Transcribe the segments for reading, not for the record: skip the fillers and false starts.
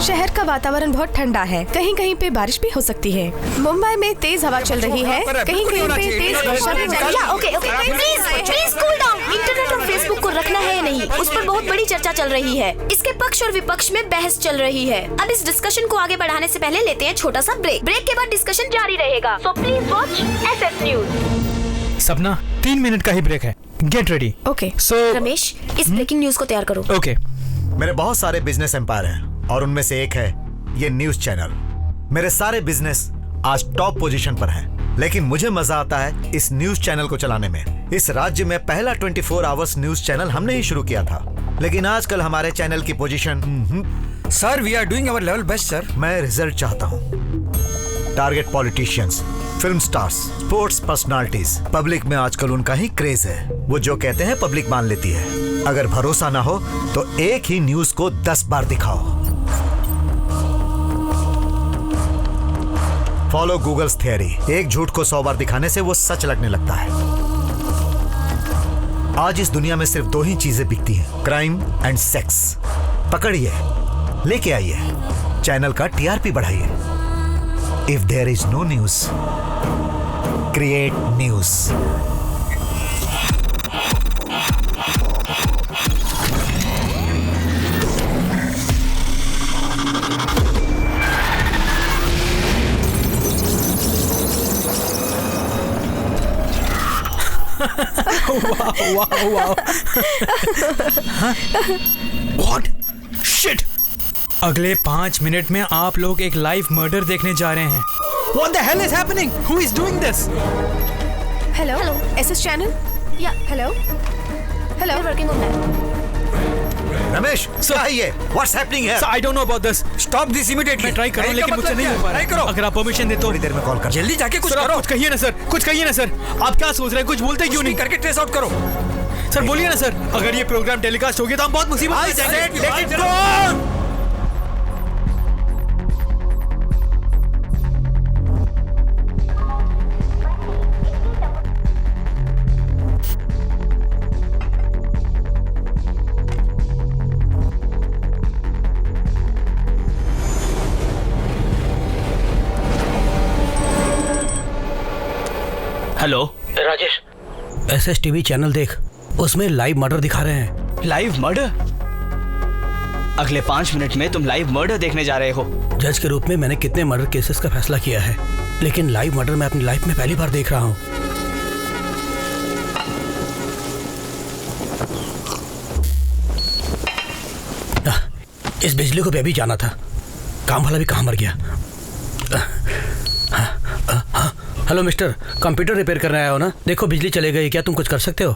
शहर का वातावरण बहुत ठंडा है, कहीं कहीं पे बारिश भी हो सकती है। मुंबई में तेज हवा चल रही है, कहीं कहीं पे तेज वर्षा भी चल रही है। Okay please cool down. Internet और फेसबुक को रखना है या नहीं, उस पर बहुत बड़ी चर्चा चल रही है। इसके पक्ष और विपक्ष में बहस चल रही है। अब इस डिस्कशन को आगे बढ़ाने से पहले लेते हैं छोटा सा ब्रेक। ब्रेक के बाद डिस्कशन जारी रहेगा, so please watch SS news. सपना 3 मिनट का ही ब्रेक है, गेट रेडी। ओके रमेश, इस ब्रेकिंग न्यूज को तैयार करो। ओके। मेरे बहुत सारे बिजनेस एम्पायर हैं और उनमें से एक है ये न्यूज चैनल। मेरे सारे बिजनेस आज टॉप पोजीशन पर हैं, लेकिन मुझे मजा आता है इस न्यूज चैनल को चलाने में। इस राज्य में पहला 24 आवर्स न्यूज चैनल हमने ही शुरू किया था, लेकिन आजकल हमारे चैनल की position sir we are doing our level best sir. मैं रिजल्ट चाहता हूँ। Target politicians, film stars, sports personalities, public में आजकल उनका ही क्रेज है। वो जो कहते हैं पब्लिक मान लेती है। अगर भरोसा ना हो तो एक ही न्यूज को 10 बार दिखाओ। फॉलो गूगल्स थियरी, एक झूठ को 100 बार दिखाने से वो सच लगने लगता है। आज इस दुनिया में सिर्फ 2 ही चीजें बिकती हैं, क्राइम एंड सेक्स। पकड़िए, लेके आइए, चैनल का TRP बढ़ाइए। If there is no news, create news. वाह। What? Shit! अगले 5 मिनट में आप लोग एक लाइव मर्डर देखने जा रहे हैं। What the hell is happening? Who is doing this? Hello SS channel. या hello working on that. Ramesh, क्या है ये? What's happening here? So I don't know about this. Stop this immediately. मैं ट्राई कर रहा हूं लेकिन मुझसे नहीं हो पा रहा है। अगर आप परमिशन दे तो थोड़ी देर में कॉल कर। जल्दी जाके कुछ सर, आप करो। कुछ कहिए ना सर, कुछ कहिए ना सर। आप क्या सोच रहे हैं? कुछ बोलते क्यों नहीं? करके ट्रेस आउट करो। सर बोलिए ना सर। अगर ये प्रोग्राम टेलीकास्ट हो गया तो हम बहुत मुसीबत में जाएंगे। Let it go! Hello Rajesh, SSTV channel देख, उसमें लाइव मर्डर दिखा रहे हैं। Live murder? अगले 5 मिनट में तुम लाइव मर्डर देखने जा रहे हो। जज के रूप में मैंने कितने मर्डर केसेस का फैसला किया है, लेकिन लाइव मर्डर मैं अपनी लाइफ में पहली बार देख रहा हूँ। इस बिजली को भी अभी जाना था, काम वाला भी कहाँ मर गया। हेलो मिस्टर, कंप्यूटर रिपेयर करने आया हो ना? देखो बिजली चले गई, क्या तुम कुछ कर सकते हो?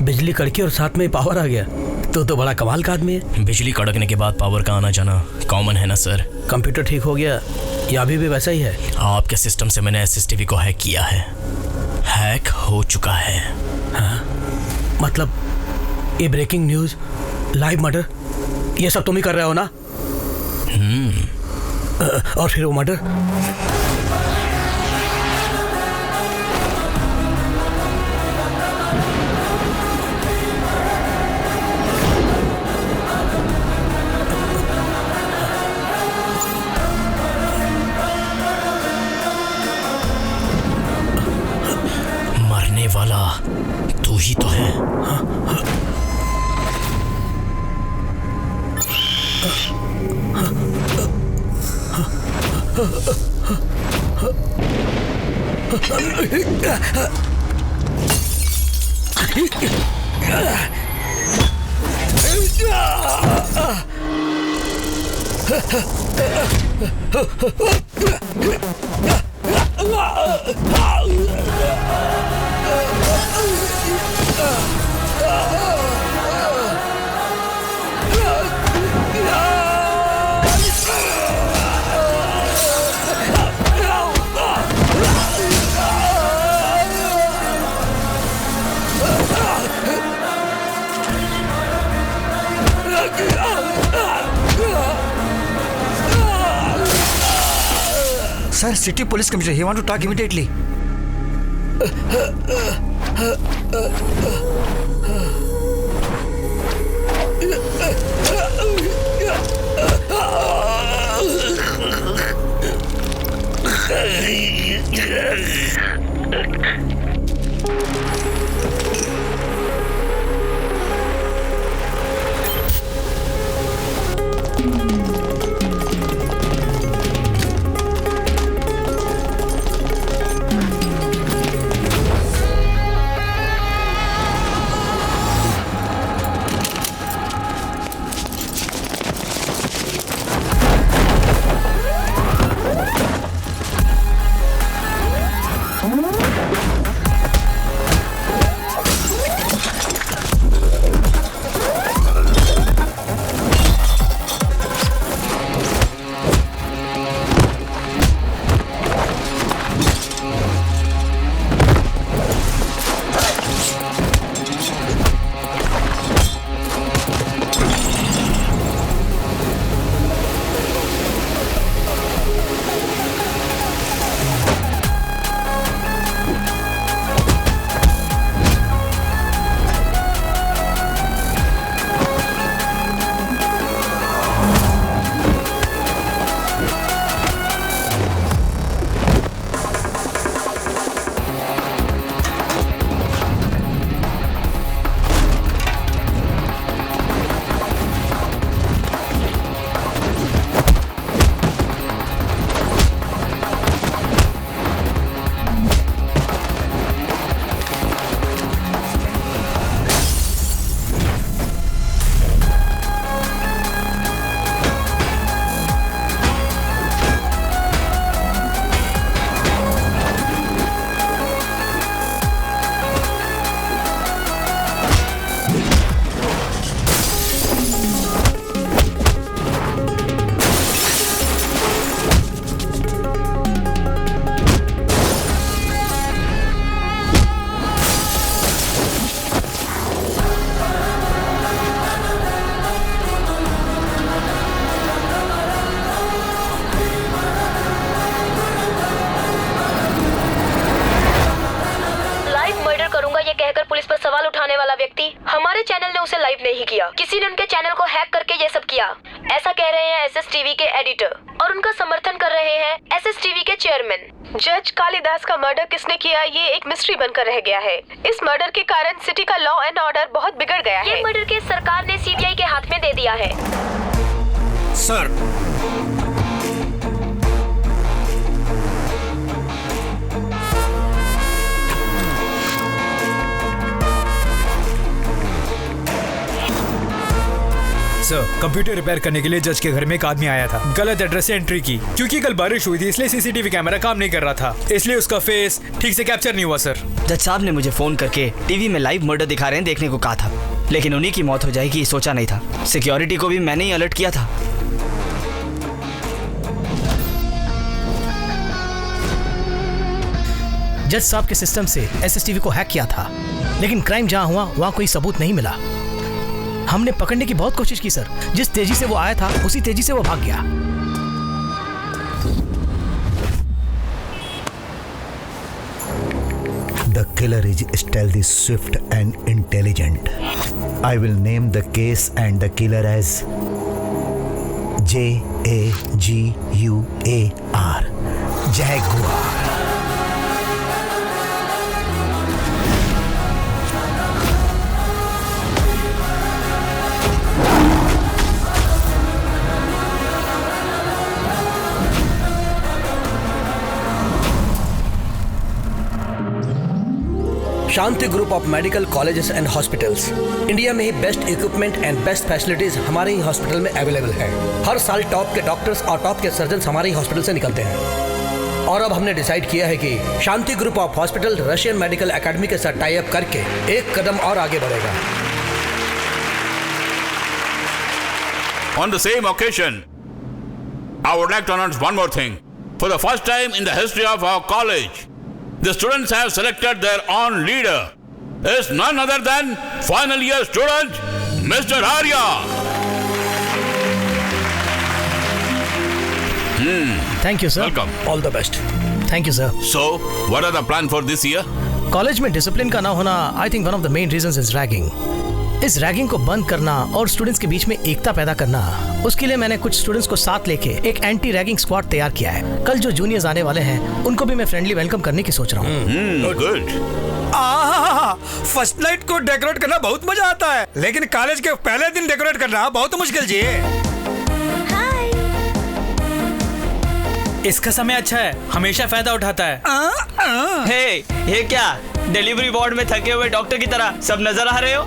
बिजली कड़की और साथ में पावर आ गया, तो बड़ा कमाल का आदमी है। बिजली कड़कने के बाद पावर का आना जाना कॉमन है ना सर। कंप्यूटर ठीक हो गया या अभी भी वैसा ही है? आपके सिस्टम से मैंने SSTV को हैक किया है, हैक हो चुका है। हाँ? मतलब ये ब्रेकिंग न्यूज, लाइव मर्डर, ये सब तुम ही कर रहे हो ना? और फिर वो मर्डर? वाला तू ही तो है। Sir, city police commissioner. He want to talk immediately. हमारे चैनल ने उसे लाइव नहीं किया, किसी ने उनके चैनल को हैक करके ये सब किया, ऐसा कह रहे हैं एसएस टीवी के एडिटर, और उनका समर्थन कर रहे हैं एसएस टीवी के चेयरमैन। जज कालिदास का मर्डर किसने किया ये एक मिस्ट्री बनकर रह गया है। इस मर्डर के कारण सिटी का लॉ एंड ऑर्डर बहुत बिगड़ गया है। ये मर्डर केस सरकार ने सीबीआई के हाथ में दे दिया है। सर, कंप्यूटर रिपेयर करने के लिए जज के घर में एक आदमी आया था, गलत एड्रेस से एंट्री की। क्योंकि कल बारिश हुई थी इसलिए सीसीटीवी कैमरा काम नहीं कर रहा था, इसलिए उसका फेस ठीक से कैप्चर नहीं हुआ। सर, जज साहब ने मुझे फोन करके टीवी में लाइव मर्डर दिखा रहे हैं देखने को कहा था, लेकिन उन्हीं की मौत हो जाएगी सोचा नहीं था। सिक्योरिटी को भी मैंने ही अलर्ट किया था। जज साहब के सिस्टम से एसएसटीवी को हैक किया था, लेकिन क्राइम जहां हुआ वहां कोई सबूत नहीं मिला। हमने पकड़ने की बहुत कोशिश की सर, जिस तेजी से वो आया था उसी तेजी से वो भाग गया। The killer is stealthy, swift and intelligent. I will name the case and the killer as Jaguar. Jaguar. Shanti group of medical colleges and hospitals India में ही best equipment and best facilities हमारे ही हॉस्पिटल में available है। हर साल top के doctors और top के सर्जन्स हमारे ही हॉस्पिटल से निकलते हैं। और अब हमने डिसाइड किया है कि Shanti group of hospital Russian medical academy के साथ टाई अप करके एक कदम और आगे बढ़ेगा। On the same occasion, I would like to announce one more thing. For the first time in the history of our college, the students have selected their own leader. It's none other than final year student, Mr. Arya. Thank you sir. Welcome. All the best. Thank you sir. So, what are the plan for this year? College में discipline का ना होना I think one of the main reasons is ragging. इस ragging को बंद करना और students के बीच में एकता पैदा करना, उसके लिए मैंने कुछ स्टूडेंट्स को साथ लेके एक एंटी रैगिंग स्क्वाड तैयार किया है। कल जो जूनियर्स आने वाले हैं उनको भी मैं फ्रेंडली वेलकम करने की सोच रहा हूँ। Good. फर्स्ट नाइट को डेकोरेट करना बहुत मजा आता है, लेकिन कॉलेज के पहले दिन डेकोरेट करना बहुत मुश्किल जी। इसका समय अच्छा है, हमेशा फायदा उठाता है। ये क्या डिलीवरी वार्ड में थके हुए डॉक्टर की तरह सब नजर आ रहे हो?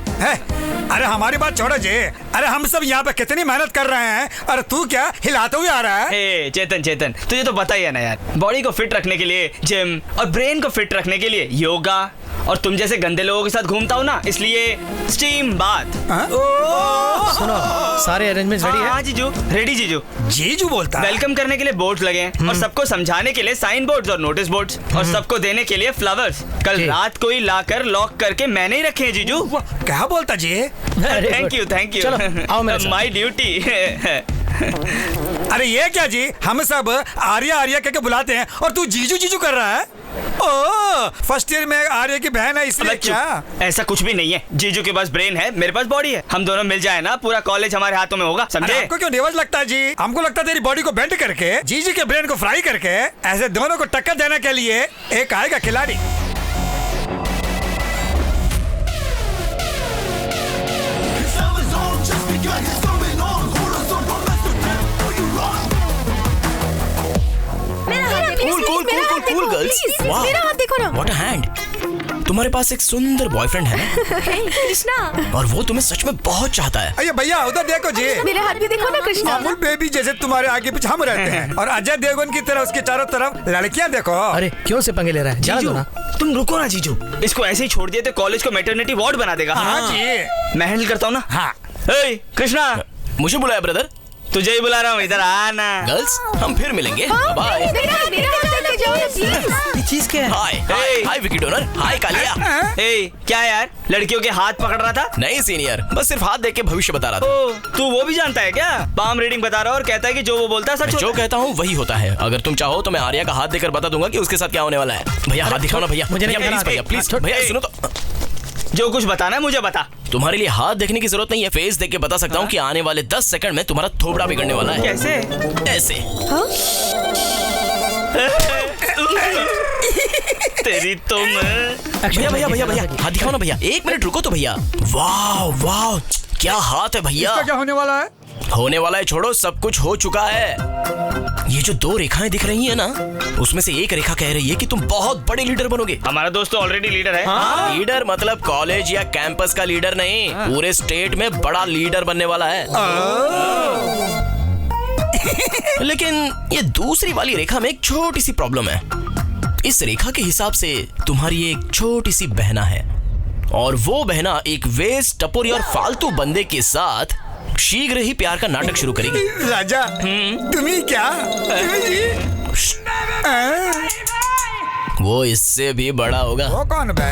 अरे हमारी बात छोड़ो जी। अरे हम सब यहाँ पे कितनी मेहनत कर रहे हैं, और तू क्या हिलाते हुए आ रहा है? चेतन तुझे तो पता ही है ना यार, बॉडी को फिट रखने के लिए जिम और ब्रेन को फिट रखने के लिए योगा, और तुम जैसे गंदे लोगों के साथ घूमता हूँ ना, इसलिए स्टीम बाथ। सुनो, सारे अरेंजमेंट्स रेडी है? हाँ जीजू, रेडी जीजू। जीजू बोलता है। वेलकम करने के लिए बोर्ड्स लगे हैं, और सबको समझाने के लिए साइन बोर्ड्स और नोटिस बोर्ड्स, और सबको देने के लिए फ्लावर्स कल रात को ही लाकर लॉक करके मैंने ही रखे हैं जीजू। क्या बोलता जी? थैंक यू चलो, आओ मेरे साथ। My duty. अरे ये क्या जी, हम सब आर्या आर्या कहके बुलाते हैं और तू जीजू जीजू कर रहा है? ओ, फर्स्ट ईयर में आर्या की बहन है इसलिए क्या? ऐसा कुछ भी नहीं है, जीजू के पास ब्रेन है, मेरे पास बॉडी है, हम दोनों मिल जाए ना पूरा कॉलेज हमारे हाथों में होगा, समझे? आपको क्यों बेवज लगता है जी? हमको लगता है तेरी बॉडी को बेंड करके जीजू के ब्रेन को फ्राई करके ऐसे दोनों को टक्कर देने के लिए एक आएगा खिलाड़ी। Cool girls. मेरा हाथ देखो ना। What a hand. तुम्हारे पास एक सुंदर बॉयफ्रेंड है ना? कृष्णा, और वो तुम्हें सच में बहुत चाहता है। अरे भैया उधर देखो जी, मेरे हाथ भी देखो ना कृष्णा। अमूल बेबी जैसे तुम्हारे आगे पीछे हम रहते हैं, और अजय देवगन की तरह उसके चारों तरफ लड़कियां देखो। अरे क्यों से पंगे ले रहा है? जा दो ना। तुम रुको ना जीजू, इसको ऐसे ही छोड़ दिए तो कॉलेज को मैटरनिटी वार्ड बना देगा। हाँ जी, मैं हैंडल करता हूँ ना। हाँ। कृष्णा, मुझे बुलाया ब्रदर? तुझे ही बुला रहा हूँ, इधर आना। गर्ल्स, हम फिर मिलेंगे। बाय। चीज क्या है? हाय विकी डोनर। हाय कालिया। क्या यार, लड़कियों के हाथ पकड़ रहा था? नहीं सीनियर, बस सिर्फ हाथ देख के भविष्य बता रहा था। तू वो भी जानता है क्या? पाम रीडिंग बता रहा है और कहता है कि जो वो बोलता है सच। जो कहता हूँ वही होता है। अगर तुम चाहो तो मैं आर्या का हाथ देकर बता दूंगा कि उसके साथ क्या होने वाला है। भैया हाथ दिखाओ ना भैया। मुझे नहीं भैया प्लीज भैया सुनो तो। जो कुछ बताना है मुझे बता। तुम्हारे लिए हाथ देखने की जरूरत नहीं है, फेस देख के बता सकता हूँ कि आने वाले 10 सेकंड में तुम्हारा थोबड़ा बिगड़ने वाला है। कैसे? ऐसे। तेरी तुम। भैया हाथ दिखाओ ना भैया। 1 मिनट रुको तो भैया। वाह क्या हाथ है भैया। क्या होने वाला है? होने वाला है छोड़ो, सब कुछ हो चुका है। ये जो 2 रेखाएं दिख रही है ना, उसमें से एक रेखा कह रही है कि तुम बहुत बड़े लीडर बनोगे। हमारा दोस्त तो ऑलरेडी लीडर है। लीडर मतलब कॉलेज या कैंपस का लीडर नहीं, पूरे स्टेट में बड़ा लीडर बनने वाला है। लेकिन ये दूसरी वाली रेखा में एक छोटी सी प्रॉब्लम है। इस रेखा के हिसाब से तुम्हारी एक छोटी सी बहना है, और वो बहना एक वेस्ट, टपोरी और फालतू बंदे के साथ शीघ्र ही प्यार का नाटक शुरू करेगी। राजा, तुम्हें क्या? वो इससे भी बड़ा होगा। वो कौन बे?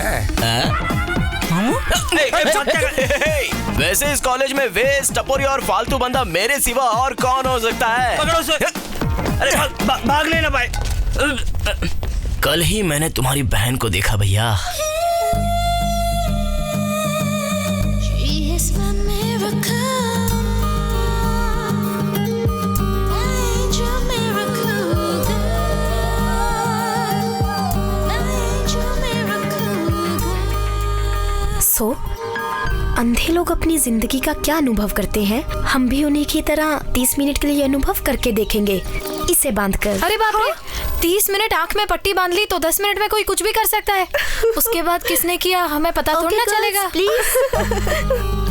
वैसे इस कॉलेज में वेस्ट, टपोरी और फालतू बंदा मेरे सिवा और कौन हो सकता है? पकड़ो उसे। अरे भाग लेना भाई। कल ही मैंने तुम्हारी बहन को देखा भैया। अंधे लोग अपनी जिंदगी का क्या अनुभव करते हैं, हम भी उन्हीं की तरह 30 मिनट के लिए अनुभव करके देखेंगे, इसे बांध कर। अरे बाप रे, 30 मिनट आँख में पट्टी बांध ली तो 10 मिनट में कोई कुछ भी कर सकता है। उसके बाद किसने किया हमें पता थोड़ी ना चलेगा। प्लीज।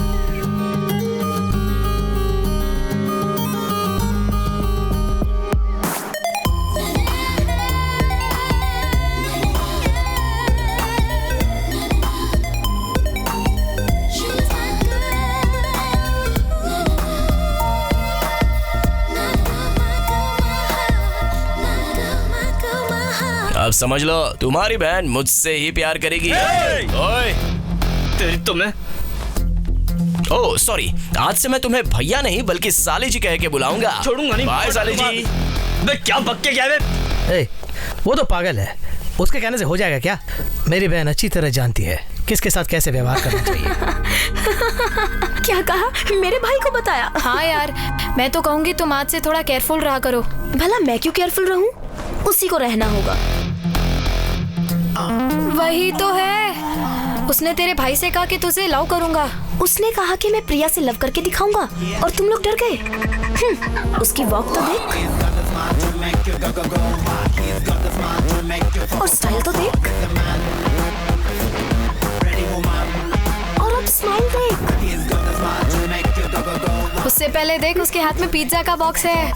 अब समझ लो, तुम्हारी बहन मुझसे ही प्यार करेगी। ओए, तेरी तुम्हें। ओह सॉरी, आज से मैं तुम्हें भैया नहीं बल्कि साली जी कह के बुलाऊंगा। छोड़ूंगा नहीं। बाय साली जी। क्या बक के क्या है? वो तो पागल है, उसके कहने से हो जाएगा क्या? मेरी बहन अच्छी तरह जानती है किसके साथ कैसे व्यवहार करना चाहिए। क्या कहा? मेरे भाई को बताया? हाँ यार, मैं तो कहूँगी तुम आज से थोड़ा केयरफुल रहा करो। भला मैं क्यों केयरफुल रहूं? उसी को रहना होगा। वही तो है, उसने तेरे भाई से कहा कि तुझे लव करूंगा। उसने कहा कि मैं प्रिया से लव करके दिखाऊंगा और तुम लोग डर गए। उसकी वॉक तो देख और स्टाइल तो देख और अब स्माइल देख। उससे पहले देख, उसके हाथ में पिज्जा का बॉक्स है।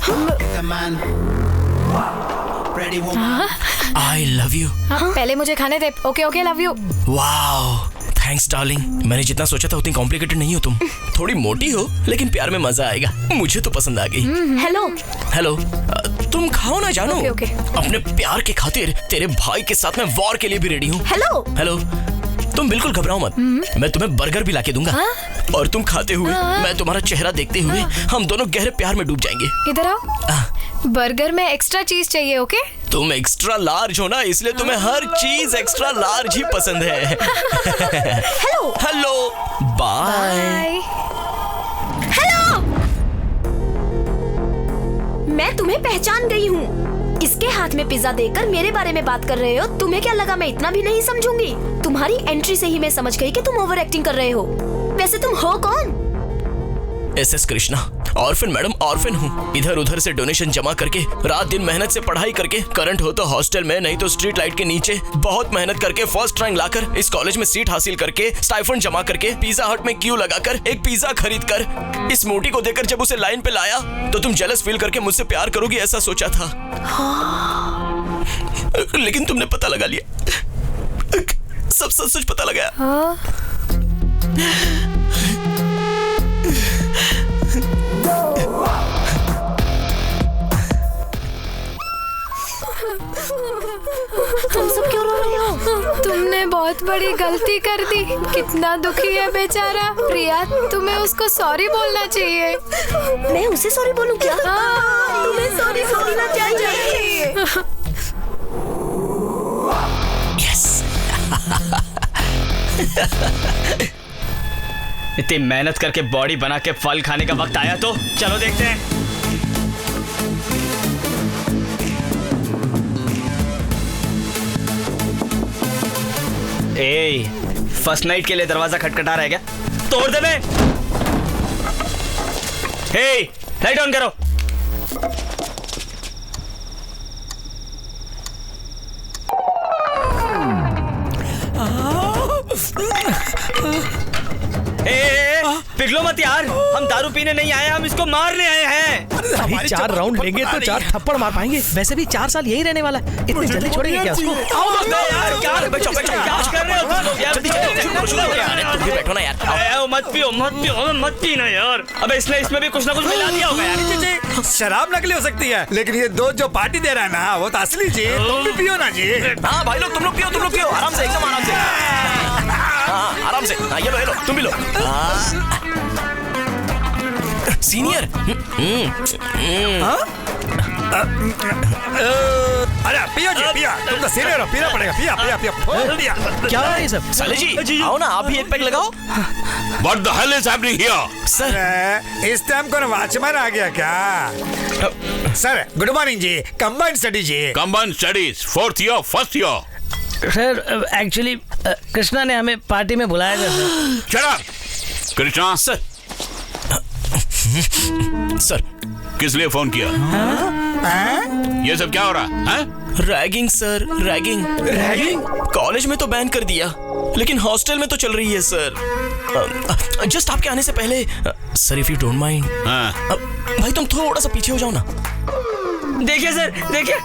I love you. हाँ, पहले मुझे खाने दे। Okay okay, love you. Wow, thanks darling. मैंने जितना सोचा था उतनी कॉम्प्लिकेटेड नहीं हो तुम। थोड़ी मोटी हो लेकिन प्यार में मजा आएगा। मुझे तो पसंद आ गई। हेलो हेलो, तुम खाओ ना जानू। Okay, okay. अपने प्यार के खातिर तेरे भाई के साथ मैं वॉर के लिए भी रेडी हूँ। हेलो हेलो, तुम बिल्कुल घबराओ मत। मैं तुम्हें बर्गर भी लाके दूंगा। और तुम खाते हुए, मैं तुम्हारा चेहरा देखते हुए हम दोनों गहरे प्यार में डूब जाएंगे। इधर आओ। बर्गर में एक्स्ट्रा चीज चाहिए, ओके? तुम एक्स्ट्रा लार्ज हो ना, इसलिए तुम्हें हर चीज एक्स्ट्रा लार्ज ही पसंद है। Hello hello, bye. हेलो, मैं तुम्हें पहचान गई हूँ। इसके हाथ में पिज्जा देकर मेरे बारे में बात कर रहे हो। तुम्हें क्या लगा मैं इतना भी नहीं समझूंगी? तुम्हारी एंट्री से ही मैं समझ गई कि तुम ओवर एक्टिंग कर रहे हो। वैसे तुम हो कौन? SS Krishna, orphan madam, orphan हूँ। इधर उधर से डोनेशन जमा करके, रात दिन मेहनत से पढ़ाई करके, करंट हो तो हॉस्टल में, नहीं तो स्ट्रीट लाइट के नीचे, बहुत मेहनत करके फर्स्ट रैंक लाकर, इस कॉलेज में सीट हासिल करके, स्टाइफंड जमा करके, पिज्जा हट में क्यू लगाकर, एक पिज्जा खरीद कर, इस मोटी को देकर जब उसे लाइन पे लाया तो तुम जेलस फील करके मुझसे प्यार करोगी ऐसा सोचा था। लेकिन तुमने पता लगा लिया, सब सच पता लगा। तुम सब क्यों रो रहे हो? तुमने बहुत बड़ी गलती कर दी। कितना दुखी है बेचारा। प्रिया, तुम्हें उसको सॉरी बोलना चाहिए। मैं उसे सॉरी बोलूं क्या? तुम्हें सॉरी बोलना चाहिए। यस। इतनी मेहनत करके बॉडी बना के फल खाने का वक्त आया तो चलो देखते हैं। फर्स्ट नाइट के लिए दरवाजा खटखटा रहा है क्या? तोड़ दे बे। लाइट ऑन करो। पिघलो मत यार, हम दारू पीने नहीं आए, हम इसको मारने आए हैं। अभी 4 राउंड लेंगे तो 4 थप्पड़ मार पाएंगे। वैसे भी 4 साल यही रहने वाला है, इतनी जल्दी छोड़ेंगे क्या उसको? यार क्या कर रहे हो तुम लोग? यार तुम भी बैठो ना यार। मत पीना यार। अबे इसमें भी कुछ ना कुछ मिला दिया होगा यार। शराब नकली हो सकती है, लेकिन ये दो जो पार्टी दे रहा है ना, वो तो असली जी। तुम भी पियो ना जी। हाँ भाई लोग, तुम लोग पियो आराम से, एकदम आराम से। आराम से। ये लो तुम भी लो। सीनियर। अरे पियो जी, पिया। तुम तो सीनियर हो, पीना पड़ेगा। पिया। क्या है ये सब? साले जी आओ ना, आप भी एक पैक लगाओ। What the hell is happening here? Sir, इस टाइम कौन वॉचमैन आ गया क्या? सर गुड मॉर्निंग जी। कंबाइंड स्टडी जी। Combined studies, 4th year, 1st year. Sir actually Krishna ने हमें पार्टी में बुलाया था। Shut up, Krishna. सर किस लिए फोन किया? ये सब क्या हो रहा है? Ragging sir, ragging. कॉलेज में तो बैन कर दिया, लेकिन हॉस्टल में तो चल रही है सर। जस्ट आपके आने से पहले, sir if you don't mind, भाई तुम थोड़ा सा पीछे हो जाओ ना। देखिए सर, देखिए।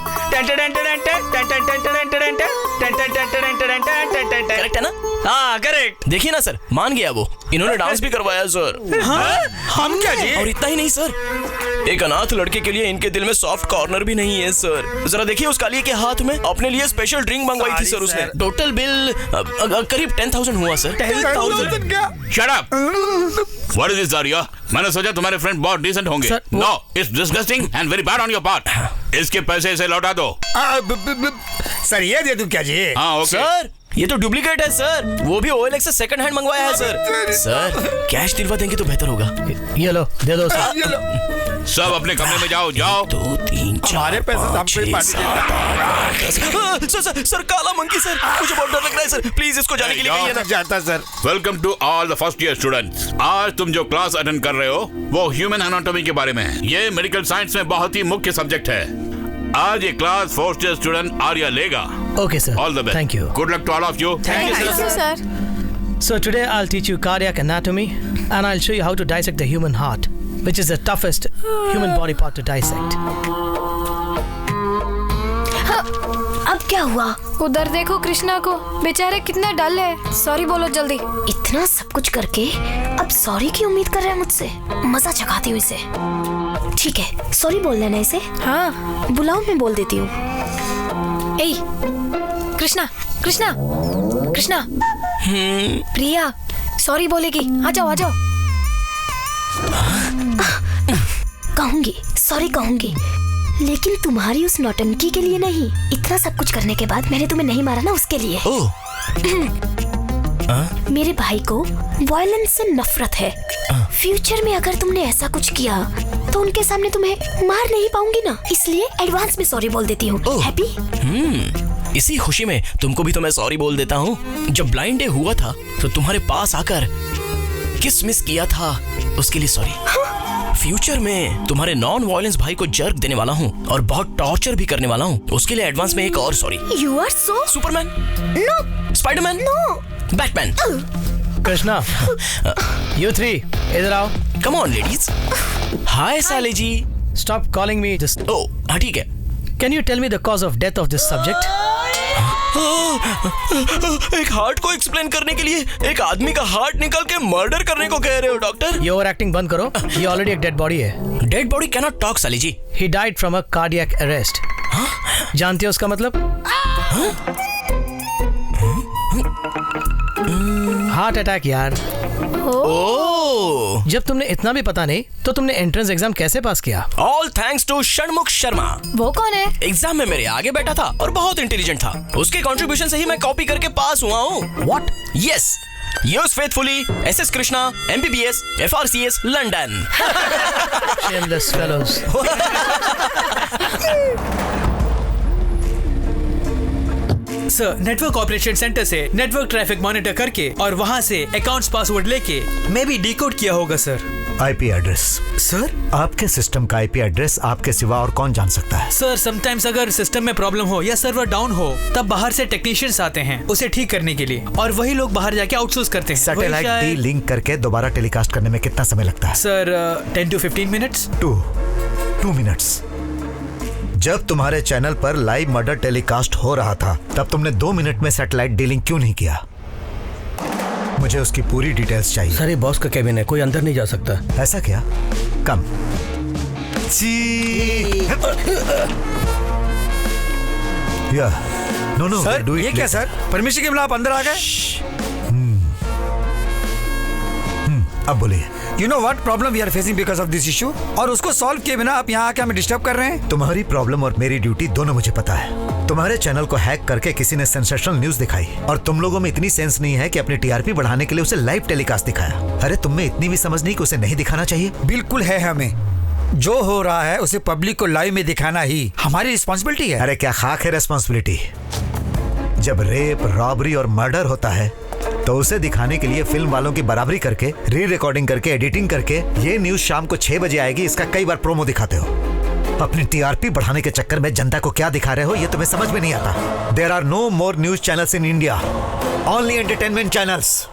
करेक्ट है ना? हाँ करेक्ट। देखिए ना सर, मान गया वो। इन्होंने डांस भी करवाया सर। हम क्या जी? और इतना ही नहीं सर, एक अनाथ लड़के के लिए इनके दिल में सॉफ्ट कॉर्नर भी नहीं है सर। जरा देखिए उस कालिए के हाथ में, अपने लिए स्पेशल ड्रिंक मंगवाई थी सर उसने। टोटल बिल करीब 10,000 हुआ सर। 10,000 क्या? Shut up! What is this, Arya? मैंने सोचा तुम्हारे फ्रेंड बहुत डिसेंट होंगे। No, it's disgusting and very bad on your part. इसके पैसे इसे लौटा दो। सर ये दे दूं क्या जी? हाँ ओके। सर ये तो डुप्लीकेट है सर, वो भी OLX से सेकंड हैंड मंगवाया है सर। सर कैश दिलवा देंगे तो बेहतर होगा। ये लो, दे दो सर। सब अपने कमरे में जाओ। 2, 3, 4, हमारे पैसे 5, हमको ही 6, पार्टी 7, 8, 10। सर काला मंकी सर, मुझे बहुत डर लग रहा है सर, प्लीज इसको जाने के लिए कहिए ना। जाता sir. Welcome to all the first year students. आज तुम जो क्लास अटेंड कर रहे हो वो ह्यूमन एनाटॉमी के बारे में है। ये मेडिकल साइंस में बहुत ही मुख्य सब्जेक्ट है। आज ये class first year student Arya लेगा। Okay sir. All the best. Thank you. Good luck to all of you. Thank you, sir. So today I'll teach you cardiac anatomy and I'll show you how to dissect the human heart, which is the toughest human body part to dissect. अब क्या हुआ? उधर देखो कृष्णा को, बेचारे कितना डल है। Sorry बोलो जल्दी। इतना सब कुछ करके अब सॉरी की उम्मीद कर रहा है मुझसे? मजा चखाती हूँ इसे। ठीक है, सॉरी बोल लेना इसे। हाँ बुलाओ, मैं बोल देती हूँ। ए कृष्णा कृष्णा कृष्णा प्रिया सॉरी बोलेगी। आ जाओ आ जाओ। कहूंगी, सॉरी कहूंगी, लेकिन तुम्हारी उस नौटंकी के लिए नहीं। इतना सब कुछ करने के बाद मैंने तुम्हें नहीं मारा ना, उसके लिए। मेरे भाई को वायलेंस से नफरत है। फ्यूचर में अगर तुमने ऐसा कुछ किया तो उनके सामने तुम्हें मार नहीं पाऊंगी ना, इसलिए एडवांस में सॉरी बोल देती हूँ। हैप्पी? इसी खुशी में तुमको भी तो मैं सॉरी बोल देता हूँ। जब ब्लाइंड डे हुआ था तो तुम्हारे पास आकर किस मिस किया था, उसके लिए सॉरी। फ्यूचर में तुम्हारे नॉन वायलेंस भाई को जर्क देने वाला हूँ और बहुत टॉर्चर भी करने वाला हूँ, उसके लिए एडवांस में एक और sorry. You are so Superman? No. Spiderman? No. Batman? Krishna, you three, इधर आओ। Come on ladies. हाय साले जी। Stop calling me just. ओ हाँ ठीक है। Can you tell me the cause of death of this subject? एक हार्ट को एक्सप्लेन करने के लिए एक आदमी का हार्ट निकाल के मर्डर करने को कह रहे हो डॉक्टर? ये ओवरएक्टिंग बंद करो। ये ऑलरेडी एक डेड बॉडी है। Dead body can not talk साली जी। He died from a cardiac arrest. जानते हो उसका मतलब? हार्ट अटैक यार। ओह, जब तुमने इतना भी पता नहीं तो तुमने एंट्रेंस एग्जाम कैसे पास किया? All thanks to Shanmukh Sharma. वो कौन है? एग्जाम में मेरे आगे बैठा था और बहुत इंटेलिजेंट था। उसके कंट्रीब्यूशन से ही मैं कॉपी करके पास हुआ हूँ। What? Yes, yours faithfully SS Krishna, MBBS, FRCS, London. Shameless fellows. Sir network operation centre से नेटवर्क ट्रैफिक मॉनिटर करके और वहाँ से अकाउंट्स पासवर्ड लेके मैं भी डिकोड किया होगा सर। IP address? सर आपके सिस्टम का आईपी एड्रेस आपके सिवा और कौन जान सकता है? सर समटाइम्स अगर सिस्टम में प्रॉब्लम हो या सर्वर डाउन हो तब बाहर से टेक्नीशियंस आते हैं उसे ठीक करने के लिए, और वही लोग बाहर जाके आउटसोर्स करते हैं। सैटेलाइट डी लिंक करके दोबारा टेलीकास्ट करने में कितना समय लगता है? Sir 10 to 15 minutes. 2 मिनट्स। जब तुम्हारे चैनल पर लाइव मर्डर टेलीकास्ट हो रहा था तब तुमने 2 मिनट में सैटेलाइट डीलिंग क्यों नहीं किया? मुझे उसकी पूरी डिटेल्स चाहिए। सर ये बॉस का केबिन है, कोई अंदर नहीं जा सकता। ऐसा क्या? कम। नो सर ये क्या सर, परमिशन के बिना आप अंदर आ गए? अब बोलिए। You know what problem we are facing because of this issue? और उसको सॉल्व किए बिना आप यहाँ आके हमें डिस्टर्ब कर रहे हैं। तुम्हारी प्रॉब्लम और मेरी ड्यूटी दोनों मुझे पता है। तुम्हारे चैनल को हैक करके किसी ने सेंसेशनल न्यूज दिखाई और तुम लोगों में इतनी सेंस नहीं है कि अपनी टीआरपी बढ़ाने के लिए उसे लाइव टेलीकास्ट दिखाया। अरे तुम में इतनी भी समझ नहीं कि उसे नहीं दिखाना चाहिए? बिल्कुल है, हमें जो हो रहा है उसे पब्लिक को लाइव में दिखाना ही हमारी रिस्पॉन्सिबिलिटी है। अरे क्या खाक है रिस्पॉन्सिबिलिटी? जब रेप, रॉबरी और मर्डर होता है तो उसे दिखाने के लिए फिल्म वालों की बराबरी करके, री रिकॉर्डिंग करके, एडिटिंग करके ये न्यूज शाम को 6 बजे आएगी इसका कई बार प्रोमो दिखाते हो। अपनी टीआरपी बढ़ाने के चक्कर में जनता को क्या दिखा रहे हो ये तुम्हें समझ में नहीं आता। There are no more news channels in India, only entertainment channels.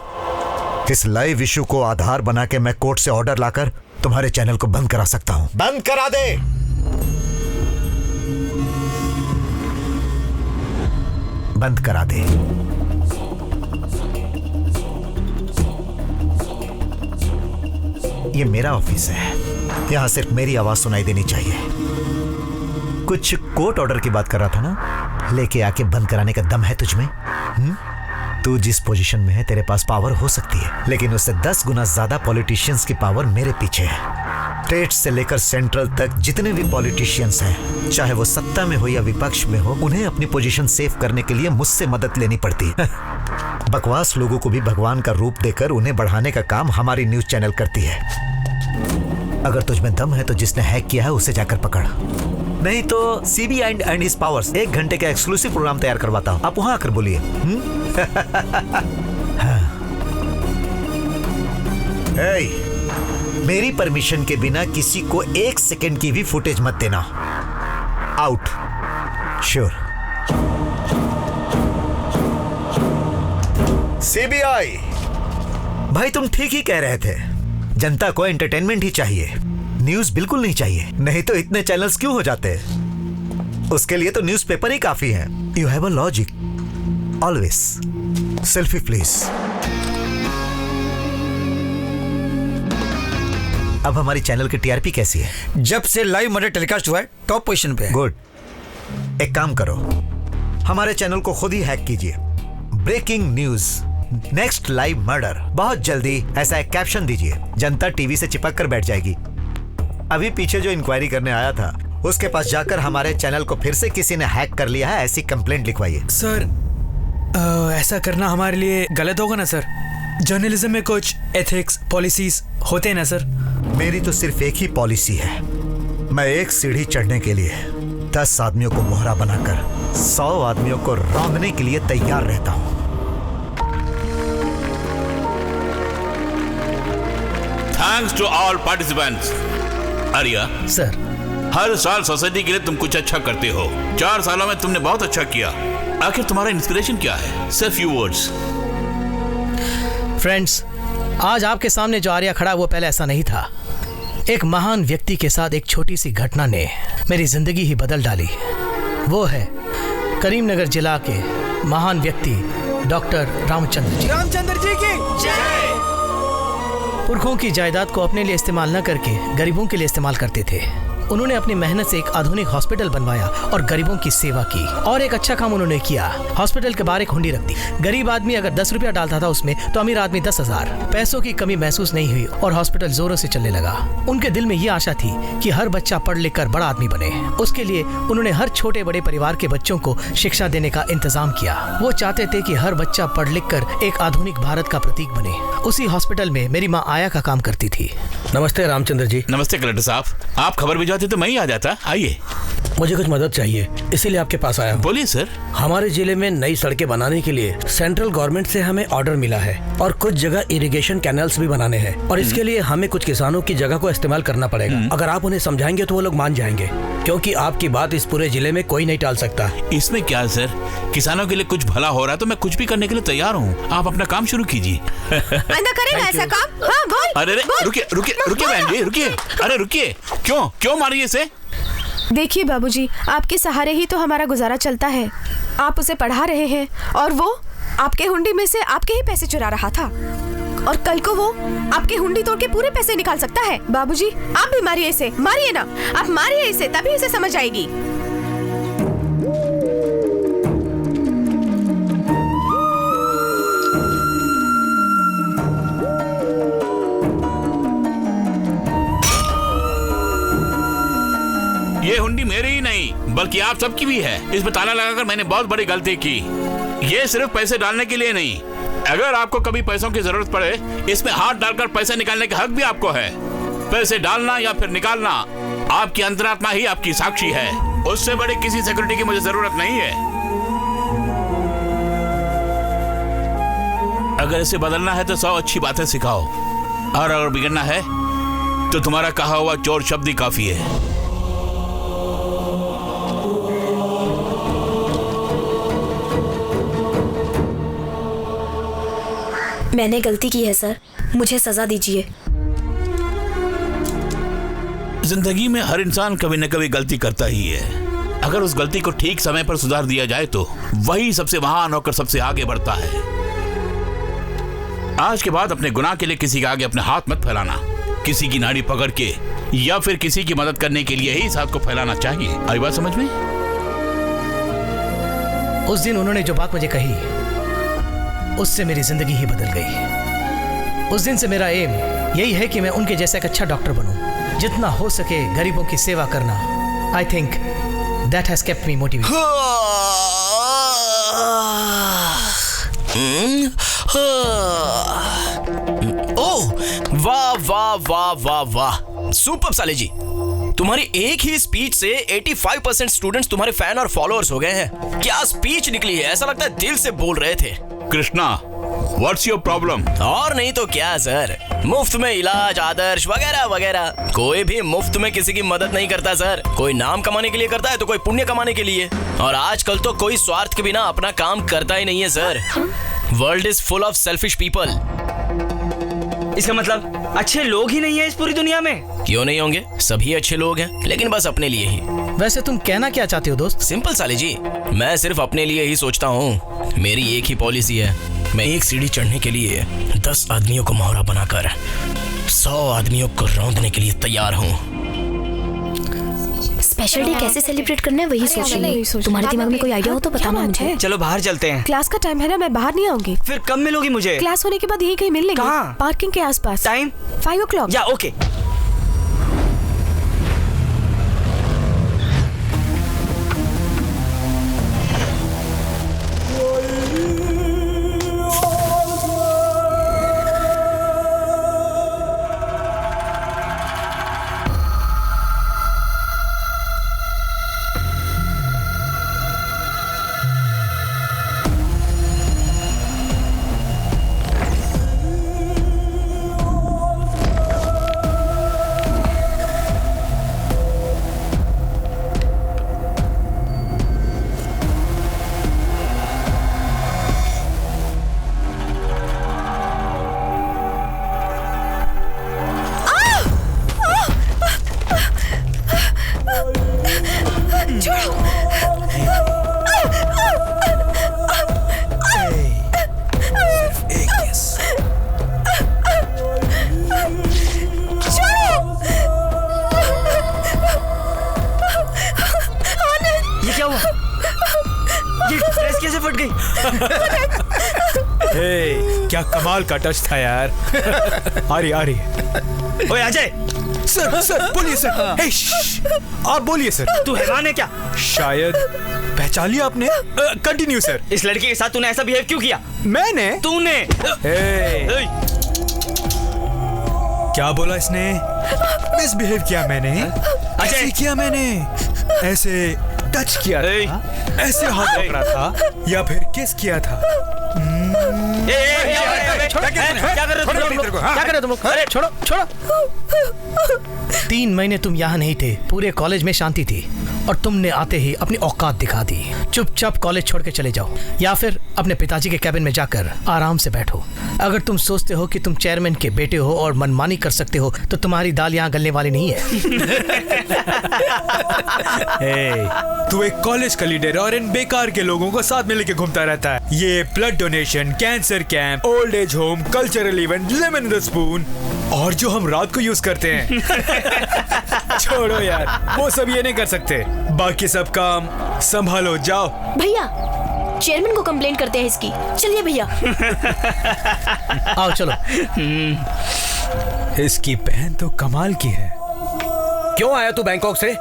इस लाइव इशू को आधार बना के मैं कोर्ट से ऑर्डर लाकर तुम्हारे चैनल को बंद करा सकता हूं। बंद करा दे। बंद करा दे। ये मेरा ऑफिस है, यहाँ सिर्फ मेरी आवाज सुनाई देनी चाहिए। कुछ कोर्ट ऑर्डर की बात कर रहा था ना, लेके आके बंद कराने का दम है तुझमें? तू जिस पोजीशन में है तेरे पास पावर हो सकती है, लेकिन उससे 10 गुना ज्यादा पॉलिटिशियंस की पावर मेरे पीछे है। स्टेट से लेकर सेंट्रल तक जितने भी पॉलिटिशियंस हैं, चाहे वो सत्ता में हो या विपक्ष में हो, उन्हें अपनी पोजीशन सेव करने के लिए मुझसे मदद लेनी पड़ती है। बकवास लोगों को भी भगवान का रूप देकर उन्हें बढ़ाने का काम हमारी न्यूज चैनल करती है। अगर तुझमें दम है तो जिसने हैक किया है उसे जाकर पकड़, नहीं तो सीबीआई एंड हिज पावर्स 1 घंटे का एक्सक्लूसिव प्रोग्राम तैयार करवाता हूं, आप वहां आकर बोलिए। हाँ। मेरी परमिशन के बिना किसी को 1 सेकंड की भी फुटेज मत देना। आउट। श्योर। सीबीआई भाई, तुम ठीक ही कह रहे थे, जनता को एंटरटेनमेंट ही चाहिए, न्यूज बिल्कुल नहीं चाहिए। नहीं तो इतने चैनल्स क्यों हो जाते हैं? उसके लिए तो न्यूज़पेपर ही काफी है। You have a logic always. Selfie please. अब हमारी चैनल की टीआरपी कैसी है? जब से लाइव मर्डर टेलीकास्ट हुआ है टॉप पोजीशन पे है। गुड। एक काम करो, हमारे चैनल को खुद ही हैक कीजिए। Breaking news, next live murder. बहुत जल्दी ऐसा एक कैप्शन दीजिए, जनता टीवी से चिपक कर बैठ जाएगी। अभी पीछे जो इंक्वायरी करने आया था, उसके पास जाकर हमारे चैनल को फिर से किसी ने हैक कर लिया है, ऐसी कंप्लेंट लिखवाइए। सर, ऐसा करना हमारे लिए गलत होगा ना सर? जर्नलिज्म में कुछ एथिक्स पॉलिसीज होते हैं ना सर? मेरी तो सिर्फ एक ही पॉलिसी है, मैं एक सीढ़ी चढ़ने के लिए 10 आदमियों को मोहरा बनाकर 100 आदमियों को रौंदने के लिए तैयार रहता हूं। Thanks to all participants. Arya sir, हर साल सोसाइटी के लिए तुम कुछ अच्छा करते हो। 4 सालों में तुमने बहुत अच्छा किया। आखिर तुम्हारा इंस्पिरेशन क्या है? सिर्फ फ्यू वर्ड्स। फ्रेंड्स, आज आपके सामने जो आर्या खड़ा वो पहले ऐसा नहीं था। एक महान व्यक्ति के साथ एक छोटी सी घटना ने मेरी जिंदगी ही बदल डाली। वो है करीमनगर जिला के महान व्यक्ति डॉक्टर रामचंद्र जी। रामचंद्र जी की जय। पुरखों की जायदाद को अपने लिए इस्तेमाल न करके गरीबों के लिए इस्तेमाल करते थे। उन्होंने अपनी मेहनत से एक आधुनिक हॉस्पिटल बनवाया और गरीबों की सेवा की। और एक अच्छा काम उन्होंने किया, हॉस्पिटल के बाहर एक हुंडी रख दी। गरीब आदमी अगर 10 रुपया डालता था उसमें, तो अमीर आदमी 10,000। पैसों की कमी महसूस नहीं हुई और हॉस्पिटल जोरों से चलने लगा। उनके दिल में ये आशा थी कि हर बच्चा पढ़ लिख कर बड़ा आदमी बने। उसके लिए उन्होंने हर छोटे बड़े परिवार के बच्चों को शिक्षा देने का इंतजाम किया। वो चाहते थे कि हर बच्चा पढ़ लिख कर एक आधुनिक भारत का प्रतीक बने। उसी हॉस्पिटल में मेरी माँ आया का काम करती थी। नमस्ते रामचंद्र जी। नमस्ते कलेक्टर साहब, आप खबर भिजवाते तो मैं ही आ जाता। आइए। मुझे कुछ मदद चाहिए, इसीलिए आपके पास आया हूँ। बोलिए सर। हमारे जिले में नई सड़कें बनाने के लिए सेंट्रल गवर्नमेंट से हमें ऑर्डर मिला है और कुछ जगह इरिगेशन कैनल्स भी बनाने हैं और इसके लिए हमें कुछ किसानों की जगह को इस्तेमाल करना पड़ेगा। अगर आप उन्हें समझाएंगे तो वो लोग मान जाएंगे, क्योंकि आपकी बात इस पूरे जिले में कोई नहीं टाल सकता। इसमें क्या है सर, किसानों के लिए कुछ भला हो रहा है तो मैं कुछ भी करने के लिए तैयार हूँ। आप अपना काम शुरू कीजिए। करेगा ऐसा काम? हाँ, बोल। अरे रुकिए रुकिए रुकिए बहन जी, रुकिए। अरे रुकिए, क्यों मारिए इसे? देखिए बाबूजी, आपके सहारे ही तो हमारा गुजारा चलता है। आप उसे पढ़ा रहे हैं और वो आपके हुंडी में से आपके ही पैसे चुरा रहा था, और कल को वो आपके हुंडी तोड़ के पूरे पैसे निकाल सकता है। बाबूजी, आप भी मारिए इसे, मारिए ना, आप मारिए इसे, तभी इसे समझ आएगी। ये हुंडी मेरी ही नहीं बल्कि आप सबकी भी है। इसमें ताला लगाकर मैंने बहुत बड़ी गलती की। ये सिर्फ पैसे डालने के लिए नहीं, अगर आपको कभी पैसों की जरूरत पड़े, इसमें हाथ डालकर पैसे निकालने का हक भी आपको है। पैसे डालना या फिर निकालना आपकी अंतरात्मा ही आपकी साक्षी है। उससे बड़ी किसी सिक्योरिटी की मुझे जरूरत नहीं है। अगर इसे बदलना है तो 100 अच्छी बातें सिखाओ, और अगर बिगड़ना है तो तुम्हारा कहा हुआ चोर शब्द ही काफी है। मैंने गलती की है सर, मुझे सजा दीजिए। जिंदगी में हर इंसान कभी न कभी गलती करता ही है। अगर उस गलती को ठीक समय पर सुधार दिया जाए तो वही सबसे महान होकर सबसे आगे बढ़ता है। आज के बाद अपने गुनाह के लिए किसी के आगे अपने हाथ मत फैलाना। किसी की नाड़ी पकड़ के या फिर किसी की मदद करने के लिए ही इस हाथ को फैलाना चाहिए। आई बात समझ में? उस दिन उन्होंने जो बात मुझे कही, उससे मेरी जिंदगी ही बदल गई। उस दिन से मेरा एम यही है कि मैं उनके जैसा एक अच्छा डॉक्टर बनूं, जितना हो सके गरीबों की सेवा करना। I think that has kept me motivated. Oh, वाह वाह वाह वाह वाह, सुपर साले जी। तुम्हारी एक ही स्पीच से 85% स्टूडेंट्स तुम्हारे फैन और फॉलोअर्स हो गए हैं। क्या स्पीच निकली है, ऐसा लगता है दिल से बोल रहे थे। Krishna, what's your problem? और नहीं तो क्या सर, मुफ्त में इलाज, आदर्श वगैरह वगैरह। कोई भी मुफ्त में किसी की मदद नहीं करता सर। कोई नाम कमाने के लिए करता है तो कोई पुण्य कमाने के लिए। और आजकल तो कोई स्वार्थ के बिना अपना काम करता ही नहीं है sir. World is full of selfish people. इसका मतलब अच्छे लोग ही नहीं है इस पूरी दुनिया में? क्यों नहीं होंगे, सभी अच्छे लोग हैं, लेकिन बस अपने लिए ही। वैसे तुम कहना क्या चाहते हो दोस्त? सिंपल साले जी, मैं सिर्फ अपने लिए ही सोचता हूँ। मेरी एक ही पॉलिसी है, मैं एक सीढ़ी चढ़ने के लिए 10 आदमियों को मोहरा बनाकर 100 आदमियों को रौंदने के लिए तैयार हूँ। स्पेशल डे कैसे सेलिब्रेट करना है वही सोच रही हूँ। तुम्हारे दिमाग में कोई आइडिया हो तो बताना मुझे। चलो बाहर चलते हैं। क्लास का टाइम है ना, मैं बाहर नहीं आऊंगी। फिर कब मिलोगी मुझे? क्लास होने के बाद यहीं कहीं मिल लेंगे। कहाँ? पार्किंग के आसपास। Time 5 o'clock। या ओके। क्या कमाल का टच था यार। आ रही। ओए अजय। सर बोलिए सर। हे, आप बोलिए सर। तू हैवान है क्या? शायद पहचान लिया आपने। Continue sir. इस लड़के के साथ तूने ऐसा बिहेव क्यों किया? मैंने? तूने? क्या बोला इसने? मिसबिहेव किया मैंने? ऐसे किया मैंने? ऐसे टच किया था? ऐसे हाथ पकड़ा था या फिर किस किया था? क्या कर रहे हो तुम लोग? अरे छोड़ो। 3 महीने तुम यहाँ नहीं थे, पूरे कॉलेज में शांति थी, और तुमने आते ही अपनी औकात दिखा दी। चुपचाप कॉलेज छोड़ के चले जाओ, या फिर अपने पिताजी के कैबिन में जाकर आराम से बैठो। अगर तुम सोचते हो कि तुम चेयरमैन के बेटे हो और मनमानी कर सकते हो, तो तुम्हारी दाल यहाँ गलने वाली नहीं है। तू एक कॉलेज का लीडर और इन बेकार के लोगों को साथ में लेके घूमता रहता है। ये blood donation, cancer camp, old age home, cultural event, lemon in the spoon, और जो हम रात को यूज करते हैं। छोड़ो यार, वो सब ये नहीं कर सकते। बाकी सब काम संभालो, जाओ। भैया, चेयरमैन को कंप्लेंट करते हैं इसकी। चलिए भैया। आओ चलो। इसकी बहन तो कमाल की है। क्यों आया तू बैंकॉक से?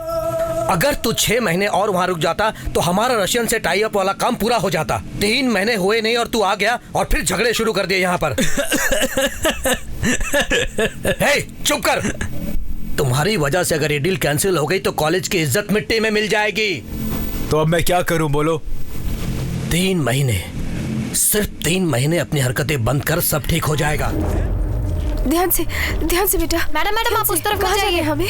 अगर तू 6 महीने और वहाँ रुक जाता तो हमारा रशियन से टाई अप वाला काम पूरा हो जाता। 3 महीने हुए नहीं और तू आ गया और फिर झगड़े शुरू कर दिए यहाँ पर। हे, चुप कर। तुम्हारी वजह से अगर ये डील कैंसिल हो गई तो कॉलेज की इज्जत मिट्टी में मिल जाएगी। तो अब मैं क्या करूं, बोलो? 3 महीने, सिर्फ 3 महीने अपनी हरकतें बंद कर, सब ठीक हो जाएगा। ध्यान से बेटा। मैडम आप उस तरफ कहाँ जाइए? हमें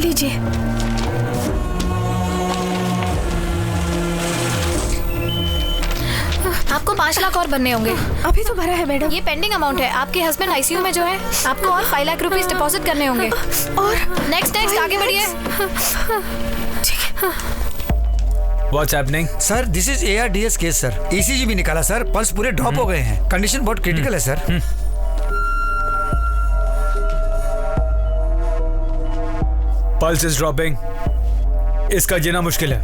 लीजिए। आपको 5 लाख और बनने होंगे। अभी तो भरा है मैडम। ये पेंडिंग अमाउंट है। आपके हस्बैंड आईसीयू में जो है, आपको और 5 लाख रुपीस डिपॉजिट करने होंगे। और नेक्स्ट आगे बढ़िए। ठीक है। What's happening? Sir this is ARDS case sir. ECG भी निकाला सर, पल्स पूरे ड्रॉप हो गए हैं। कंडीशन बहुत क्रिटिकल है सर। Pulse is dropping. इसका जीना मुश्किल है।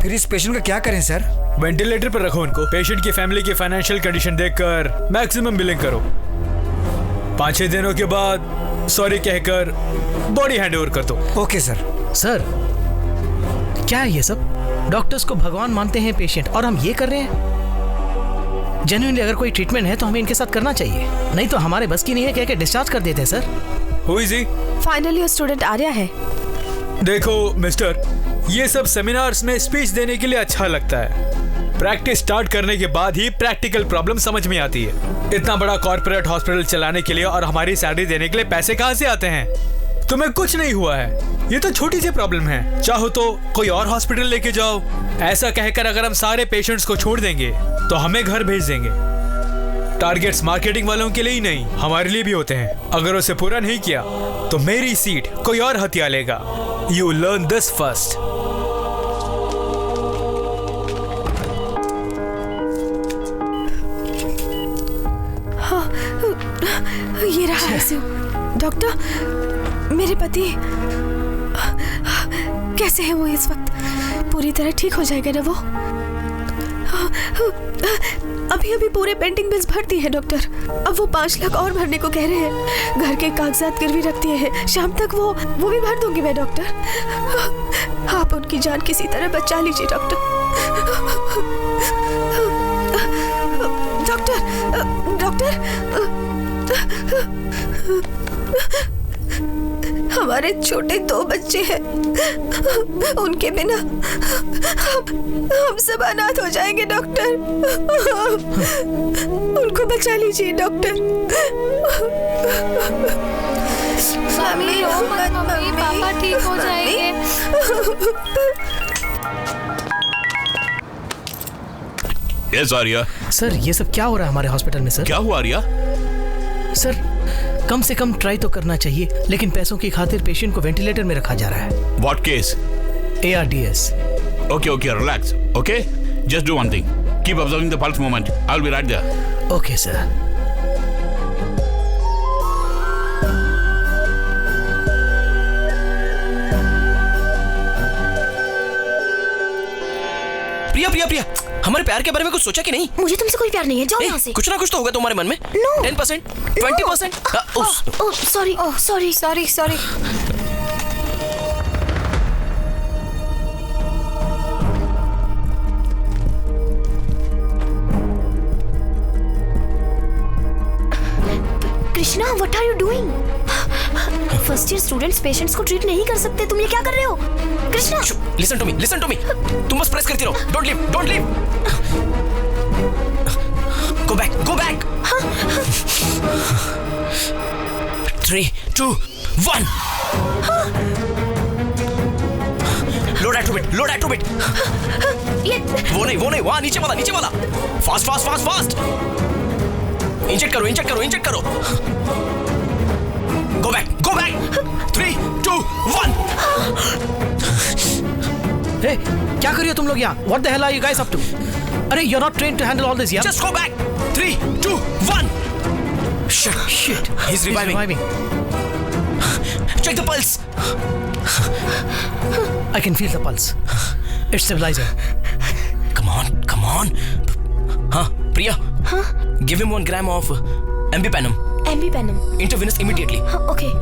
फिर इस पेशेंट का क्या करें सर? वेंटिलेटर पर रखो उनको। पेशेंट की फैमिली की फाइनेंशियल कंडीशन देखकर मैक्सिमम बिलिंग करो। 5-6 दिनों के बाद सॉरी कहकर बॉडी हैंडओवर कर दो। Okay sir. सर क्या है ये सब? डॉक्टर्स को भगवान मानते हैं पेशेंट, और हम ये कर रहे हैं। जेन्युइनली अगर कोई ट्रीटमेंट है तो हमें इनके साथ करना चाहिए, नहीं तो हमारे बस की नहीं है, कह के डिस्चार्ज कर देते हैं sir. Who is he? Finally वो स्टूडेंट आर्या है। देखो मिस्टर, ये सब सेमिनार्स में स्पीच देने के लिए अच्छा लगता है। प्रैक्टिस स्टार्ट करने के बाद ही प्रैक्टिकल प्रॉब्लम समझ में आती है। इतना बड़ा कॉर्पोरेट हॉस्पिटल चलाने के लिए और हमारी सैलरी देने के लिए पैसे कहाँ से आते हैं? तुम्हें कुछ नहीं हुआ है, ये तो छोटी सी प्रॉब्लम है। चाहो तो कोई और हॉस्पिटल लेके जाओ। ऐसा कहकर अगर हम सारे पेशेंट्स को छोड़ देंगे तो हमें घर भेज देंगे। टारगेट्स मार्केटिंग वालों के लिए ही नहीं, हमारे लिए भी होते हैं। अगर उसे पूरा नहीं किया तो मेरी सीट कोई और हथिया लेगा। You learn this first. ये रहा ICU। डॉक्टर, मेरे पति कैसे है वो इस वक्त? पूरी तरह ठीक हो जाएगा ना वो? अभी अभी पूरे पेंडिंग बिल्स भर दिए हैं डॉक्टर। अब वो 5 लाख और भरने को कह रहे हैं। घर के कागजात गिरवी रख दिए हैं। शाम तक वो भी भर दूंगी मैं डॉक्टर। आप उनकी जान किसी तरह बचा लीजिए डॉक्टर। डॉक्टर, हमारे छोटे 2 बच्चे हैं। उनके बिना हम सब अनाथ हो जाएंगे डॉक्टर। उनको बचा लीजिए डॉक्टर। मम्मी रो मत मम्मी, पापा ठीक हो जाएंगे। Yes, आर्या। सर ये सब क्या हो रहा है हमारे हॉस्पिटल में? सर क्या हुआ आर्या? सर कम से कम ट्राई तो करना चाहिए, लेकिन पैसों की खातिर पेशेंट को वेंटिलेटर में रखा जा रहा है। What case? ARDS। Okay, relax. Okay, just do one thing. Keep observing the pulse movement. I'll be right there. Okay, sir. प्रिया, हमारे प्यार के बारे में कुछ सोचा कि नहीं? मुझे तुमसे कोई प्यार नहीं है, जाओ यहाँ से। कुछ ना कुछ तो होगा तुम्हारे मन में। No. 10%, 20%। Sorry. Krishna, what are you doing? First year students patients को ट्रीट नहीं कर सकते। तुम ये क्या कर रहे हो कृष्णा? Listen to me. तुम बस प्रेस करती रहो। Don't leave. Go back. 3, 2, 1। Load at it। ये वो नहीं, वहाँ नीचे वाला। Fast। इंजेक्ट करो। Go back। 3, 2, 1। Hey, क्या कर रही हो तुम लोग यहाँ? What the hell are you guys up to? अरे you're not trained to handle all this, yeah? Just go back. 3, 2, 1। Shit. He's reviving. Check the pulse. I can feel the pulse. It's stabilizing. Come on. हाँ, Priya. हाँ? Give him 1 gram of Ambipanum. Intravenous immediately. हाँ, okay.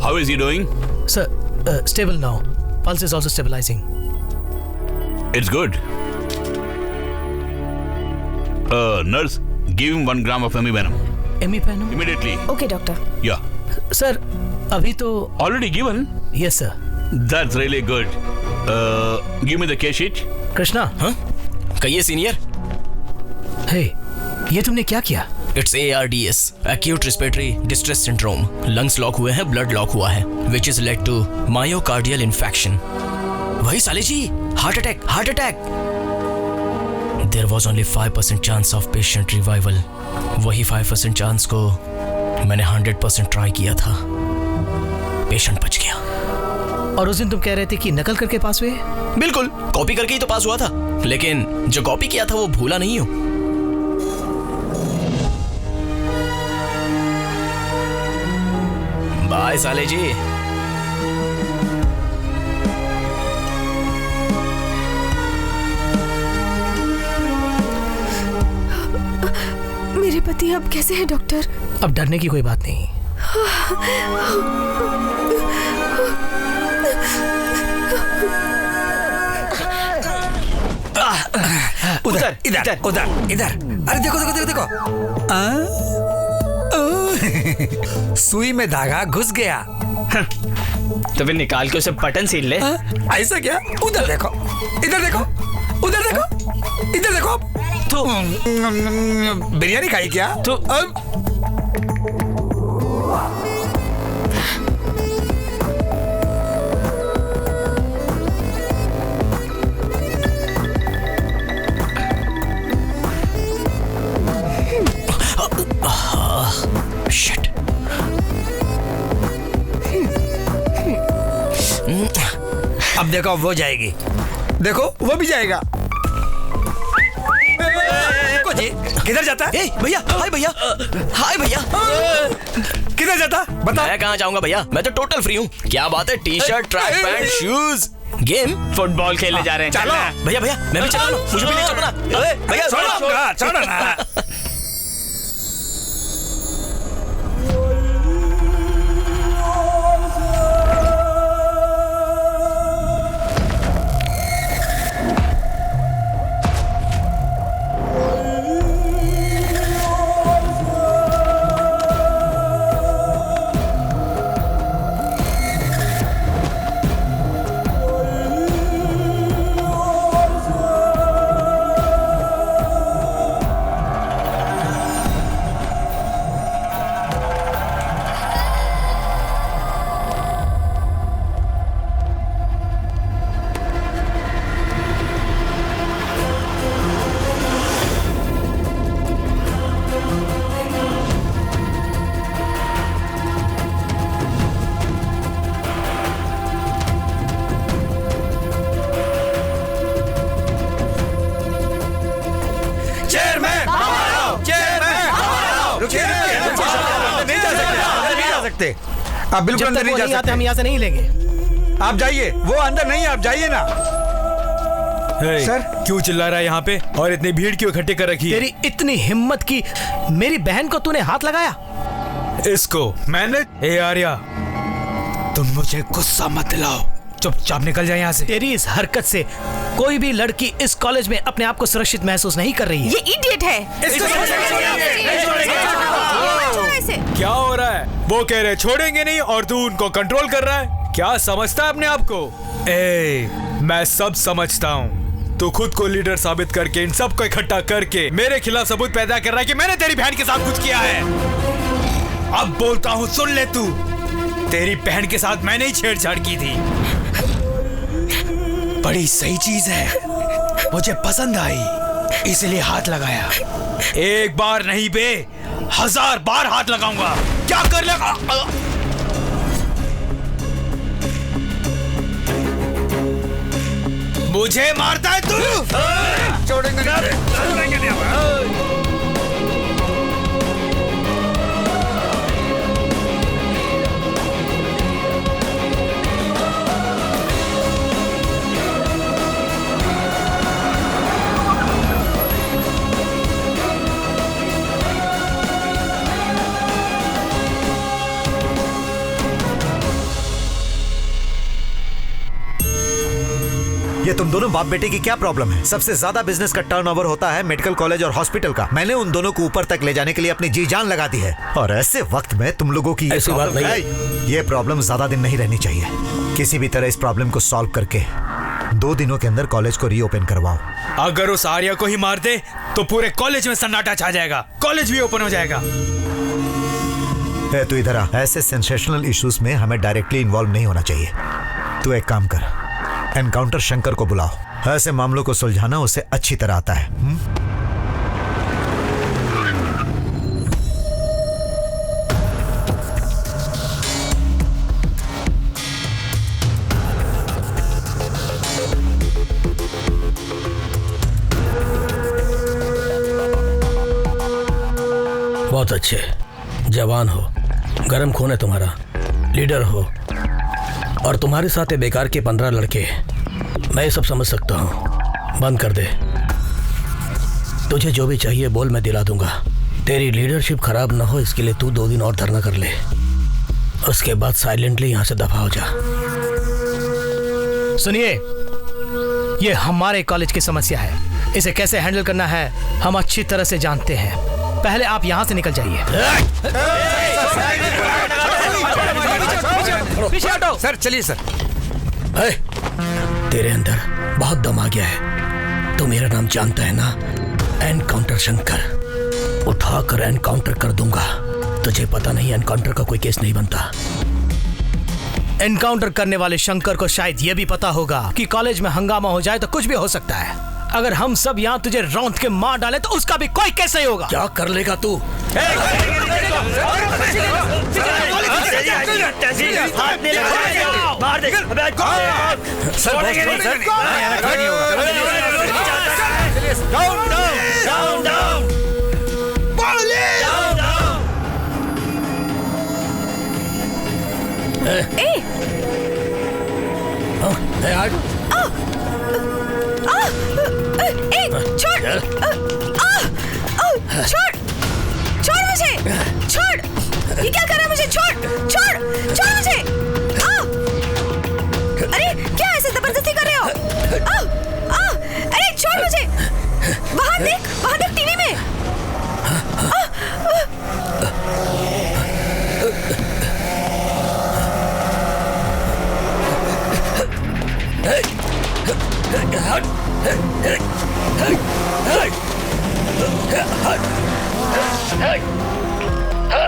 How is he doing? Sir, stable now. Pulse is also stabilizing. It's good. Nurse, give him 1 gram of Ambipanum. Ambipanum? Immediately. Okay doctor. Yeah. Sir, अभी तो Already given? Yes, sir. That's really good. Give me the case sheet. Krishna, हाँ? कहिए senior. Hey, ये तुमने क्या किया? It's ARDS, Acute Respiratory Distress Syndrome. Lungs lock हुए हैं, blood लॉक हुआ है, which is led to myocardial infarction. वही साले जी, heart attack. There was only 5% chance of patient revival. वही 5% चांस को मैंने 100% ट्राई किया था। पेशेंट बच गया। और उस दिन तुम कह रहे थे कि नकल करके पास हुए? बिल्कुल, कॉपी करके ही तो पास हुआ था, लेकिन जो कॉपी किया था वो भूला नहीं हूं। बाय साले जी। मेरे पति अब कैसे हैं डॉक्टर? अब डरने की कोई बात नहीं। उधर इधर उधर इधर। अरे देखो देखो देखो देखो। सुई में धागा घुस गया। तो फिर निकाल के उसे बटन सील ले। ऐसा क्या? उधर देखो, इधर देखो, उधर देखो, इधर देखो। तो बिरयानी खाई क्या? तो शिट। अब देखो वो जाएगी, देखो वो भी जाएगा। देखो जी, किधर जाता है? भैया, हाय भैया, हाय भैया। किधर जाता? बता। मैं कहाँ जाऊंगा भैया, मैं तो टोटल फ्री हूँ। क्या बात है, T shirt, track pant, shoes, game, football खेलने जा रहे हैं। चलो भैया भैया, मैं भी चला लूं, मुझे भी ले चलो ना। अरे भैया छोड़ो ना। आप बिल्कुल अंदर नहीं जा सकते। हम यहाँ से नहीं लेंगे। आप जाइए, वो अंदर नहीं, आप जाइए ना। सर क्यों चिल्ला रहा है यहाँ पे और इतनी भीड़ क्यों इकट्ठी कर रखी है? तेरी इतनी हिम्मत की मेरी बहन को तूने हाथ लगाया? इसको मैंने? ए आर्या, तुम मुझे गुस्सा मत दिलाओ, चुपचाप निकल जाए यहाँ से। तेरी इस हरकत से कोई भी लड़की इस कॉलेज में अपने आप को सुरक्षित महसूस नहीं कर रही है। ये इडियट है। क्या हो रहा है? वो कह रहे छोड़ेंगे नहीं और तू उनको कंट्रोल कर रहा है। क्या समझता है अपने आप को? मैं सब समझता हूँ। तू खुद को लीडर साबित करके इन सबको इकट्ठा करके मेरे खिलाफ सबूत पैदा कर रहा है कि मैंने तेरी बहन के साथ कुछ किया है। अब बोलता हूँ, सुन ले तू। तेरी बहन के साथ मैंने ही छेड़छाड़ की थी। बड़ी सही चीज है, मुझे पसंद आई, इसलिए हाथ लगाया। एक बार नहीं बे, 1000 बार हाथ लगाऊंगा। क्या कर लेगा? मुझे मारता है तू? छोड़ेंगे नहीं। ये तुम दोनों बाप बेटे की क्या प्रॉब्लम है? सबसे ज्यादा बिजनेस का टर्नओवर होता है मेडिकल कॉलेज और हॉस्पिटल का। मैंने उन दोनों को ऊपर तक ले जाने के लिए अपनी जी जान लगा दी है, और ऐसे वक्त में तुम लोगों की ऐसी बात नहीं है। ये प्रॉब्लम ज्यादा दिन नहीं रहनी चाहिए। किसी भी तरह इस प्रॉब्लम को सॉल्व करके 2 दिनों के अंदर कॉलेज को रीओपन करवाओ। अगर उस आर्या को ही मार दे तो पूरे कॉलेज में सन्नाटा छा जाएगा, कॉलेज भी ओपन हो जाएगा। तू इधर आ। ऐसे सेंसेशनल इश्यूज में हमें डायरेक्टली इन्वॉल्व नहीं होना चाहिए। तू एक काम कर, एनकाउंटर शंकर को बुलाओ। ऐसे मामलों को सुलझाना उसे अच्छी तरह आता है। बहुत अच्छे, जवान हो, गर्म खून है तुम्हारा, लीडर हो, और तुम्हारे साथ ये बेकार के 15 लड़के। मैं ये सब समझ सकता हूँ, बंद कर दे। तुझे जो भी चाहिए बोल, मैं दिला दूंगा। तेरी लीडरशिप खराब ना हो इसके लिए तू 2 दिन और धरना कर ले, उसके बाद साइलेंटली यहाँ से दफा हो जा। सुनिए, ये हमारे कॉलेज की समस्या है, इसे कैसे हैंडल करना है हम अच्छी तरह से जानते हैं। पहले आप यहाँ से निकल जाइए। पीछे हटो। सर चलिए सर। तेरे अंदर बहुत दम आ गया है। तू मेरा नाम जानता है ना, एनकाउंटर शंकर। उठाकर एनकाउंटर कर दूंगा। तुझे पता नहीं एनकाउंटर का कोई केस नहीं बनता। एनकाउंटर करने वाले शंकर को शायद ये भी पता होगा कि कॉलेज में हंगामा हो जाए तो कुछ भी हो सकता है। अगर हम सब यहाँ तुझे रौंद के मार डाले तो उसका भी कोई केस नहीं होगा। क्या कर लेगा तू? छोड़ मुझे, छोड़। ये क्या कर रहा है? मुझे छोड़ मुझे। अरे क्या ऐसे जबरदस्ती कर रहे हो? अरे छोड़ मुझे। वहां देख टीवी में।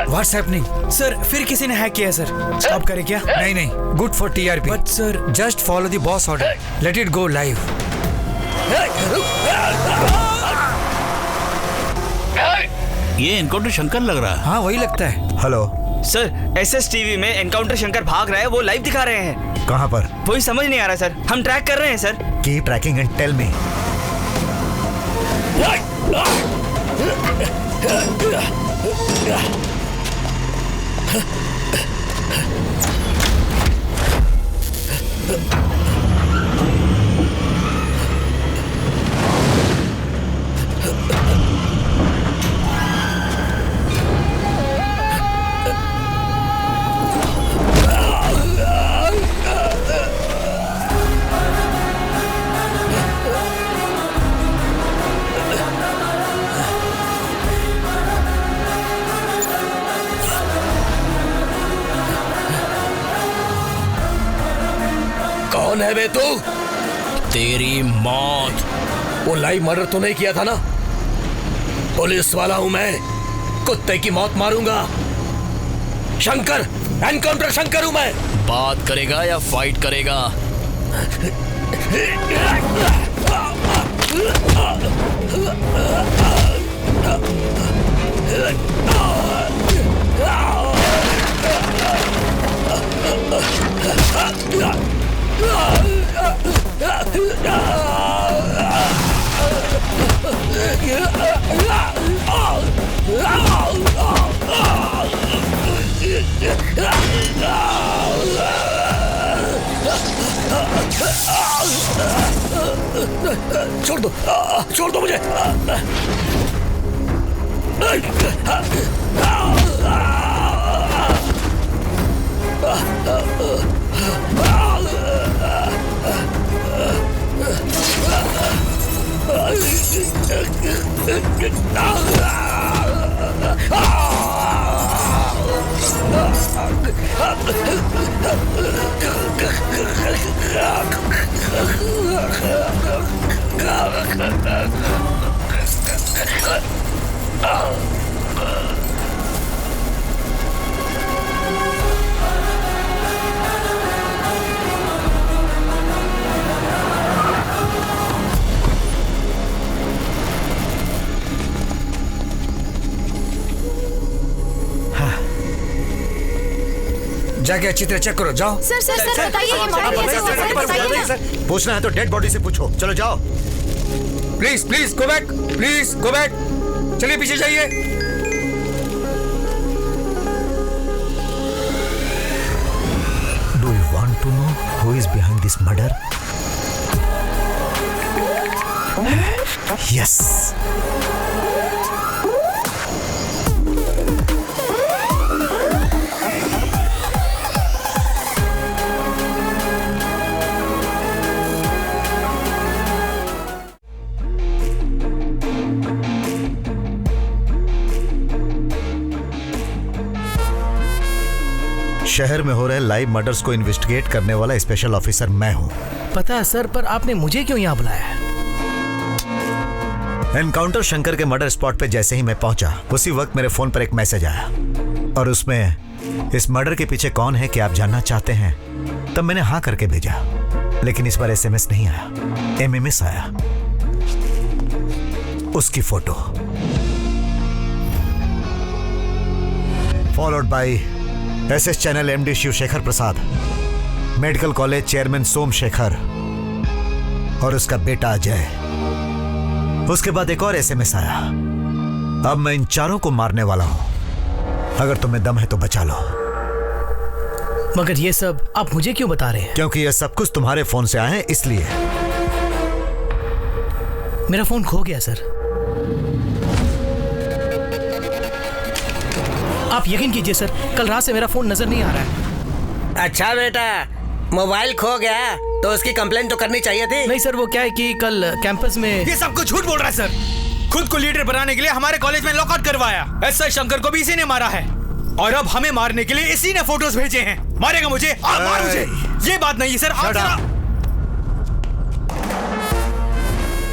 What's happening? सर फिर किसी ने हैक किया है सर। स्टॉप करें क्या? नहीं, good for TRP। But sir just follow the boss order, let it go live. ये एनकाउंटर शंकर लग रहा है। हाँ वही लगता है। हेलो सर, SS TV में एनकाउंटर शंकर भाग रहा है, वो लाइव दिखा रहे हैं। कहाँ पर? वही समझ नहीं आ रहा सर, हम ट्रैक कर रहे हैं sir. Keep tracking and tell me. कौन है बे तू? तेरी मौत। वो लाइव मर्डर तो नहीं किया था ना? पुलिस वाला हूं मैं, कुत्ते की मौत मारूंगा। शंकर, एनकाउंटर शंकर हूं मैं। बात करेगा या फाइट करेगा? छोड़ दो मुझे। जाके अच्छी तरह चेक करो, जाओ। सर बताइए ये मॉडल कैसे हुआ? सर बताइए ना। पूछना है तो डेड बॉडी से पूछो। चलो जाओ। प्लीज गो बैक, चलिए पीछे जाइए। to know who is behind this murder? Yes. शहर में हो रहे लाइव मर्डर्स को इन्वेस्टिगेट करने वाला स्पेशल ऑफिसर मैं हूं। पता है सर, पर आपने मुझे क्यों यहाँ बुलाया है? एनकाउंटर शंकर के मर्डर स्पॉट पे जैसे ही मैं पहुंचा, उसी वक्त मेरे फोन पर एक मैसेज आया और उसमें इस मर्डर के पीछे कौन है कि आप जानना चाहते हैं। तब मैंने हाँ करके भेजा, लेकिन इस बार SMS नहीं आया, MMS आया। उसकी photo followed by SS channel MD Shivshekhar Prasad, medical college chairman Somshekhar और उसका बेटा अजय। उसके बाद एक और SMS आया, अब मैं इन चारों को मारने वाला हूं, अगर तुम्हें दम है तो बचा लो। मगर ये सब आप मुझे क्यों बता रहे हैं? क्योंकि ये सब कुछ तुम्हारे फोन से आए हैं, इसलिए। मेरा फोन खो गया सर। आप यकीन कीजिए सर, कल रात से मेरा फोन नजर नहीं आ रहा है। अच्छा बेटा, मोबाइल खो गया तो उसकी कंप्लेंट तो करनी चाहिए थी। नहीं सर, वो क्या है कि कल कैंपस में ये सब कुछ झूठ बोल रहा है सर। खुद को लीडर बनाने के लिए हमारे कॉलेज में लॉकआउट करवाया। एसआई शंकर को भी इसी ने मारा है और अब हमें मारने के लिए इसी ने फोटोज भेजे हैं। मारेगा मुझे? आप मार मुझे। ये बात नहीं है सर। आप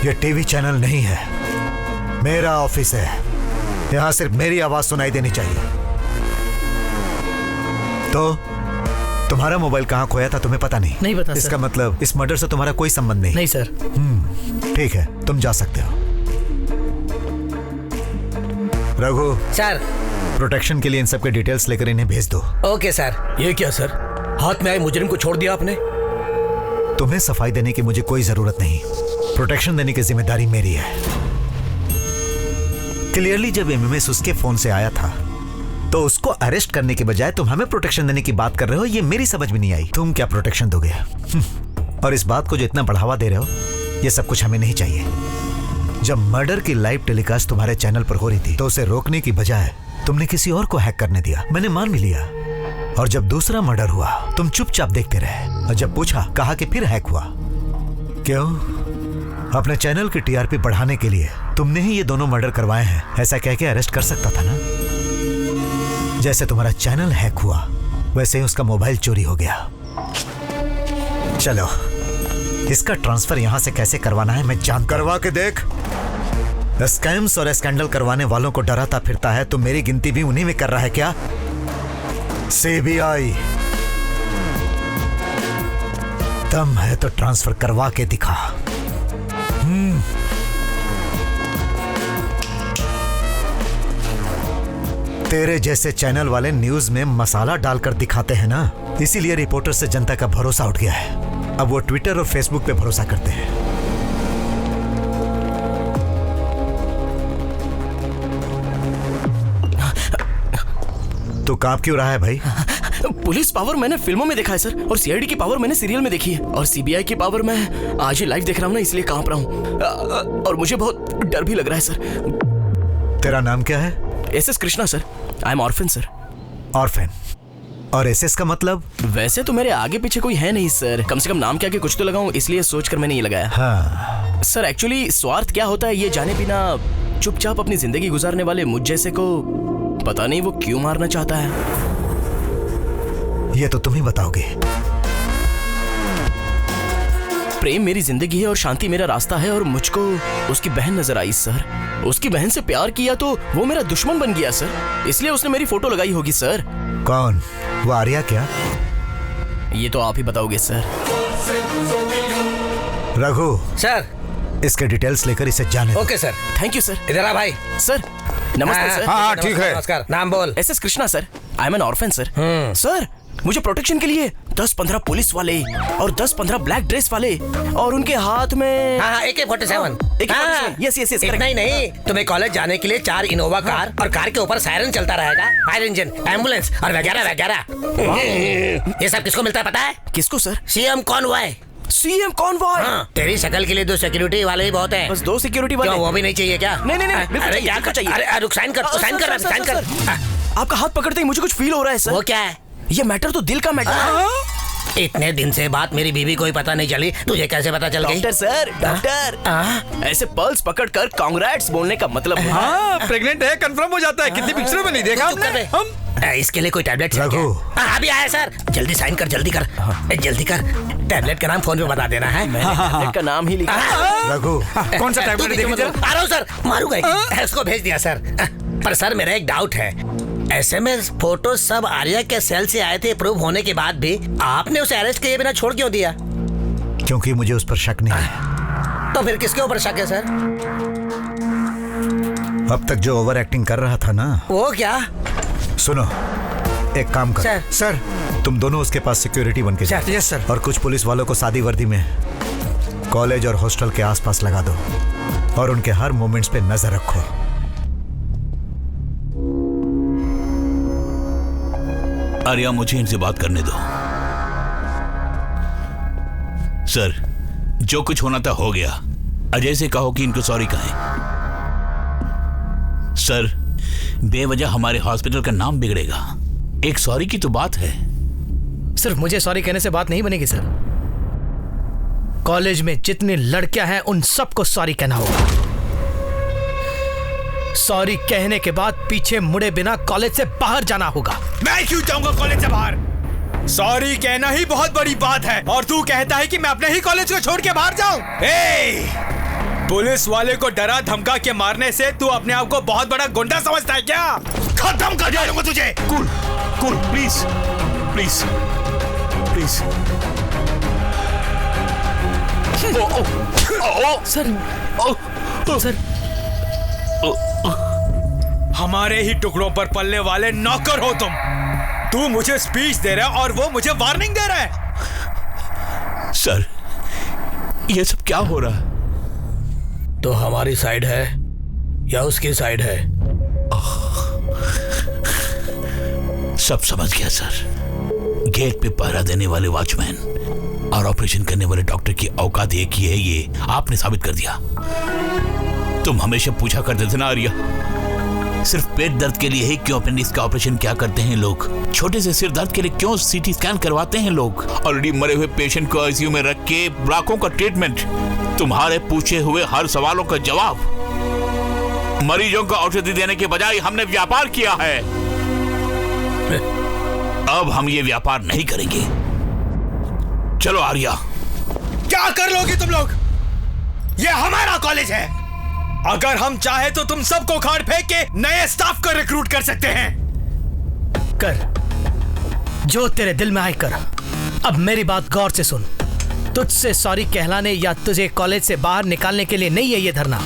ये टीवी चैनल नहीं है, मेरा ऑफिस है। यहां सिर्फ मेरी आवाज सुनाई देनी चाहिए। तो तुम्हारा मोबाइल कहाँ खोया था तुम्हें पता नहीं? नहीं पता। इसका मतलब इस मर्डर से तुम्हारा कोई संबंध नहीं? नहीं सर। ठीक है, तुम जा सकते हो। रघु सर, प्रोटेक्शन के लिए इन सब के डिटेल्स लेकर इन्हें भेज दो। Okay sir. ये क्या सर, हाथ में आए मुजरिम को छोड़ दिया आपने? तुम्हें सफाई देने की मुझे कोई जरूरत नहीं, प्रोटेक्शन देने की जिम्मेदारी मेरी है। क्लियरली जब MMS उसके फोन से आया था तो उसको अरेस्ट करने के बजाय तुम हमें प्रोटेक्शन देने की बात कर रहे हो। ये मेरी समझ में नहीं आई। तुम क्या प्रोटेक्शन दोगे? और इस बात को जो इतना बढ़ावा दे रहे हो, ये सब कुछ हमें नहीं चाहिए। जब मर्डर की लाइव टेलीकास्ट तुम्हारे चैनल पर हो रही थी तो उसे रोकने की बजाय तुमने किसी और को हैक करने दिया। मैंने मान भी लिया। और जब दूसरा मर्डर हुआ तुम चुपचाप देखते रहे, और जब पूछा कहा कि फिर हैक हुआ। क्यों? अपने चैनल की TRP बढ़ाने के लिए तुमने ही ये दोनों मर्डर करवाए हैं, ऐसा कह के अरेस्ट कर सकता था ना। जैसे तुम्हारा चैनल हैक हुआ वैसे ही उसका मोबाइल चोरी हो गया। चलो, इसका ट्रांसफर यहां से कैसे करवाना है मैं जान। करवा के देख। स्कैम्स और स्कैंडल करवाने वालों को डराता फिरता है, तो मेरी गिनती भी उन्हीं में कर रहा है क्या? CBI, दम है तो ट्रांसफर करवा के दिखा। तेरे जैसे चैनल वाले न्यूज में मसाला डालकर दिखाते हैं ना, इसीलिए रिपोर्टर से जनता का भरोसा उठ गया है। अब वो ट्विटर और फेसबुक पे भरोसा करते हैं। तो कांप क्यों रहा है भाई? पुलिस पावर मैंने फिल्मों में देखा है सर, और CID की पावर मैंने सीरियल में देखी है, और CBI की पावर मैं आज ही लाइव देख रहा हूँ ना, इसलिए कांप रहा हूँ। और मुझे बहुत डर भी लग रहा है सर। तेरा नाम क्या है? SS Krishna sir. I am orphan sir. Orphan? और SS का मतलब? वैसे तो मेरे आगे पीछे कोई है नहीं सर, कम से कम नाम क्या के कुछ तो लगाऊं, इसलिए सोचकर मैंने ये लगाया। हाँ। सर एक्चुअली स्वार्थ क्या होता है ये जाने बिना चुपचाप अपनी जिंदगी गुजारने वाले मुझ जैसे को पता नहीं वो क्यों मारना चाहता है। ये तो तुम ही बताओगे। प्रेम मेरी जिंदगी है और शांति मेरा रास्ता है, और मुझको उसकी बहन नजर आई सर। उसकी बहन से प्यार किया तो वो मेरा दुश्मन बन गया सर, इसलिए उसने मेरी फोटो लगाई होगी सर। कौन? वो आर्या क्या? ये तो आप ही बताओगे सर। रघु सर, इसके डिटेल्स लेकर इसे जाने दो। Okay sir. Thank you sir. इधर आ भाई। सर नमस्ते सर। हाँ ठीक है। नमस्कार। नाम बोल। SS Krishna sir. I am N orphan sir. Sir मुझे प्रोटेक्शन के लिए 10-15 पुलिस वाले और 10-15 ब्लैक ड्रेस वाले और उनके हाथ में हाँ, AK-47। यस इतना ही नहीं, तुम्हें कॉलेज जाने के लिए 4 इनोवा कार और कार के ऊपर सायरन चलता रहेगा, फायर इंजन, एम्बुलेंस और वगैरह वगैरह। ये सब किसको मिलता है पता है? किसको sir? CM Conway. CM Conway? हाँ, तेरी शक्ल के लिए 2 सिक्योरिटी वाले ही बहुत हैं। बस 2 सिक्योरिटी वाले? वो भी नहीं चाहिए क्या? नहीं, अरे क्या चाहिए? अरे रुक, साइन कर। आपका हाथ पकड़ते ही मुझे कुछ फील हो रहा है सर। वो क्या है? ये मैटर तो दिल का मैटर है। इतने दिन से बात मेरी बीवी को ही पता नहीं चली, तुझे कैसे पता चल गई? डॉक्टर सर, डॉक्टर ऐसे पल्स पकड़कर कांग्रेट्स बोलने का मतलब है। हाँ, प्रेग्नेंट है कंफर्म हो जाता है। कितनी पिक्चरों में नहीं देखा आपने? हम इसके लिए कोई टैबलेट है क्या? अभी आया सर, जल्दी साइन कर, जल्दी कर। जल्दी कर। टैबलेट का नाम फोन पे बता देना है। मैंने टैबलेट का नाम ही लिखा। रघु, कौन सा टैबलेट देखिए जरा? आ रहा हूँ सर, मारूंगा। उसको भेज दिया सर। पर सर मेरा एक डाउट है, SMS फोटो सब आर्या के सेल से आए थे, प्रूव होने के बाद भी आपने उसे अरेस्ट किए बिना छोड़ क्यों दिया? क्योंकि मुझे उस पर शक नहीं है। तो फिर किसके ऊपर शक है सर? अब तक जो ओवर एक्टिंग कर रहा था ना। वो क्या? सुनो, एक काम कर सर, तुम दोनों उसके पास सिक्योरिटी बन के जाओ। Yes sir. और कुछ पुलिस वालों को सादी वर्दी में कॉलेज और हॉस्टल के आसपास लगा दो और उनके हर मोमेंट्स पे नजर रखो। आर्या, मुझे इनसे बात करने दो। सर, जो कुछ होना था हो गया। अजय से कहो कि इनको सॉरी कहें। सर, बेवजह हमारे हॉस्पिटल का नाम बिगड़ेगा। एक सॉरी की तो बात है। सिर्फ मुझे सॉरी कहने से बात नहीं बनेगी सर। कॉलेज में जितनी लड़कियां हैं उन सबको सॉरी कहना होगा। सॉरी कहने के बाद पीछे मुड़े बिना कॉलेज से बाहर जाना होगा। मैं क्यों जाऊंगा कॉलेज से बाहर? सॉरी कहना ही बहुत बड़ी बात है और तू कहता है कि मैं अपने ही कॉलेज को छोड़ के बाहर जाऊं? पुलिस वाले को डरा धमका के मारने से तू अपने आप को बहुत बड़ा गुंडा समझता है क्या? खत्म कर दूंगा तुझे। Cool, please please please. Sir, हमारे ही टुकड़ों पर पलने वाले नौकर हो तुम। तू मुझे स्पीच दे रहा है और वो मुझे वार्निंग दे रहा है। सर, ये सब क्या हो रहा है? तो हमारी साइड है या उसकी साइड है? सब समझ गया सर। गेट पे पहरा देने वाले वॉचमैन और ऑपरेशन करने वाले डॉक्टर की औकात एक ही है, ये आपने साबित कर दिया। तुम हमेशा पूछा करते थे ना आर्या, सिर्फ पेट दर्द के लिए ही क्यों अपेंडिक्स का ऑपरेशन क्या करते हैं लोग? छोटे से सिर दर्द के लिए क्यों CT स्कैन करवाते हैं लोग? ऑलरेडी मरे हुए पेशेंट को ICU में रख के लाखों का ट्रीटमेंट, तुम्हारे पूछे हुए हर सवालों का जवाब। मरीजों को औषधि देने के बजाय हमने व्यापार किया है। अब हम ये व्यापार नहीं करेंगे। चलो आर्या। क्या कर लोगे तुम लोग? ये हमारा कॉलेज है। अगर हम चाहे तो तुम सबको खाड़ फेंक के नए स्टाफ को रिक्रूट कर सकते हैं। कर जो तेरे दिल में आए कर। अब मेरी बात गौर से सुन। तुझसे सॉरी कहलाने या तुझे कॉलेज से बाहर निकालने के लिए नहीं है ये धरना।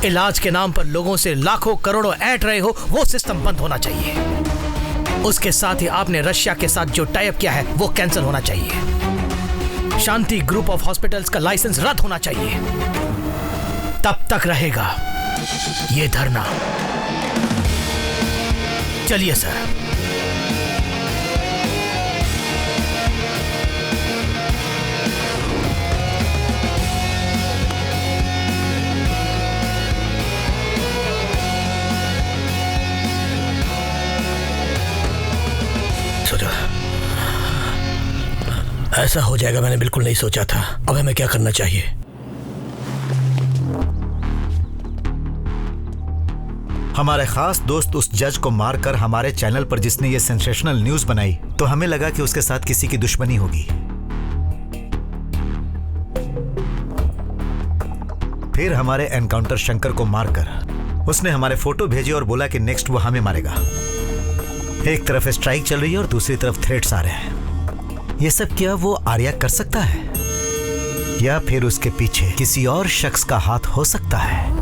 इलाज के नाम पर लोगों से लाखों करोड़ों ऐंठ रहे हो, वो सिस्टम बंद होना चाहिए। उसके साथ ही आपने रशिया के साथ जो टाई अप किया है वो कैंसिल होना चाहिए। शांति ग्रुप ऑफ हॉस्पिटल्स का लाइसेंस रद्द होना चाहिए। तब तक रहेगा ये धरना। चलिए सर। सोचा ऐसा हो जाएगा, मैंने बिल्कुल नहीं सोचा था। अब हमें क्या करना चाहिए? हमारे खास दोस्त उस जज को मारकर हमारे चैनल पर जिसने ये सेंसेशनल न्यूज बनाई, तो हमें लगा कि उसके साथ किसी की दुश्मनी होगी। फिर हमारे एनकाउंटर शंकर को मारकर उसने हमारे फोटो भेजे और बोला कि नेक्स्ट वो हमें मारेगा। एक तरफ स्ट्राइक चल रही है और दूसरी तरफ थ्रेट्स आ रहे हैं। ये सब क्या वो आर्या कर सकता है या फिर उसके पीछे किसी और शख्स का हाथ हो सकता है?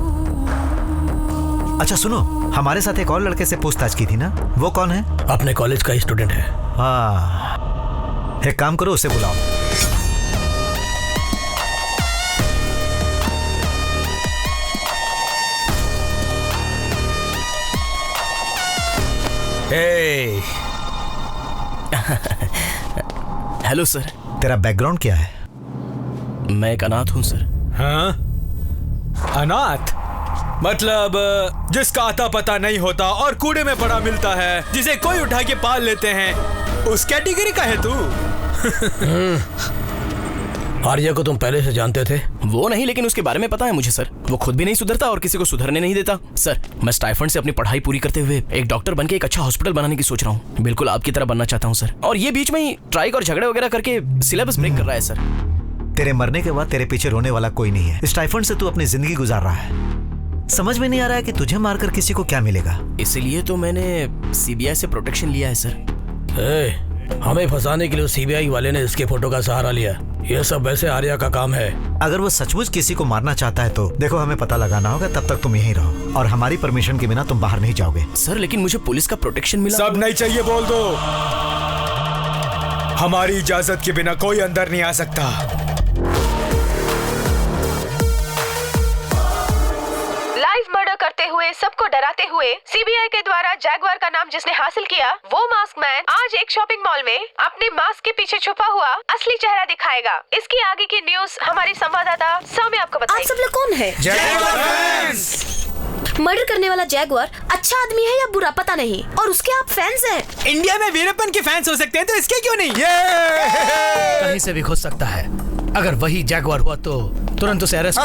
अच्छा सुनो, हमारे साथ एक और लड़के से पूछताछ की थी ना, वो कौन है? अपने कॉलेज का स्टूडेंट है। एक काम करो, उसे बुलाओ। Hello sir. तेरा बैकग्राउंड क्या है? मैं एक अनाथ हूँ सर। हाँ? अनाथ मतलब जिसका आता पता नहीं होता और कूड़े में पड़ा मिलता है, जिसे कोई उठा के पाल लेते हैं, उस कैटेगरी का है तू? आर्या को तुम पहले से जानते थे? वो नहीं, लेकिन उसके बारे में पता है मुझे सर। वो खुद भी नहीं सुधरता और किसी को सुधरने नहीं देता। सर, मैं स्टाइफंड से अपनी पढ़ाई पूरी करते हुए एक डॉक्टर बनके एक अच्छा हॉस्पिटल बनाने की सोच रहा हूँ। बिल्कुल आपकी तरह बनना चाहता हूँ सर। और ये बीच में ही स्ट्राइक और झगड़े वगैरह करके सिलेबस ब्रेक कर रहा है सर। तेरे मरने के बाद तेरे पीछे रोने वाला कोई नहीं है। स्टाइफंड से तू अपनी जिंदगी गुजार रहा है। समझ में नहीं आ रहा है कि तुझे मारकर किसी को क्या मिलेगा। इसीलिए तो मैंने सीबीआई से प्रोटेक्शन लिया है सर। हमें फंसाने के लिए सीबीआई वाले ने इसके फोटो का सहारा लिया। ये सब वैसे आर्या का काम है। अगर वो सचमुच किसी को मारना चाहता है तो देखो, हमें पता लगाना होगा। तब तक तुम यहीं रहो और हमारी परमिशन के बिना तुम बाहर नहीं जाओगे। सर, लेकिन मुझे पुलिस का प्रोटेक्शन मिला। सब नहीं चाहिए बोल दो। हमारी इजाजत के बिना कोई अंदर नहीं आ सकता। लाइव मर्डर करते हुए, सबको डराते हुए सीबीआई के द्वारा जैगवार का नाम जिसने हासिल किया, वो मास्क मैन आज एक शॉपिंग मॉल में अपने मास्क के पीछे छुपा हुआ असली चेहरा दिखाएगा। इसकी आगे की न्यूज हमारी संवाददाता सौम्य आपको बताएगी। आप सब लोग कौन है? मर्डर करने वाला जैगवार अच्छा आदमी है या बुरा पता नहीं, और उसके आप फैंस हैं। इंडिया में वीरप्पन के फैंस हो सकते हैं तो इसके क्यों नहीं? कहीं से भी घुस सकता है। अगर वही जैगवार हुआ तो तुरंत उसे अरेस्ट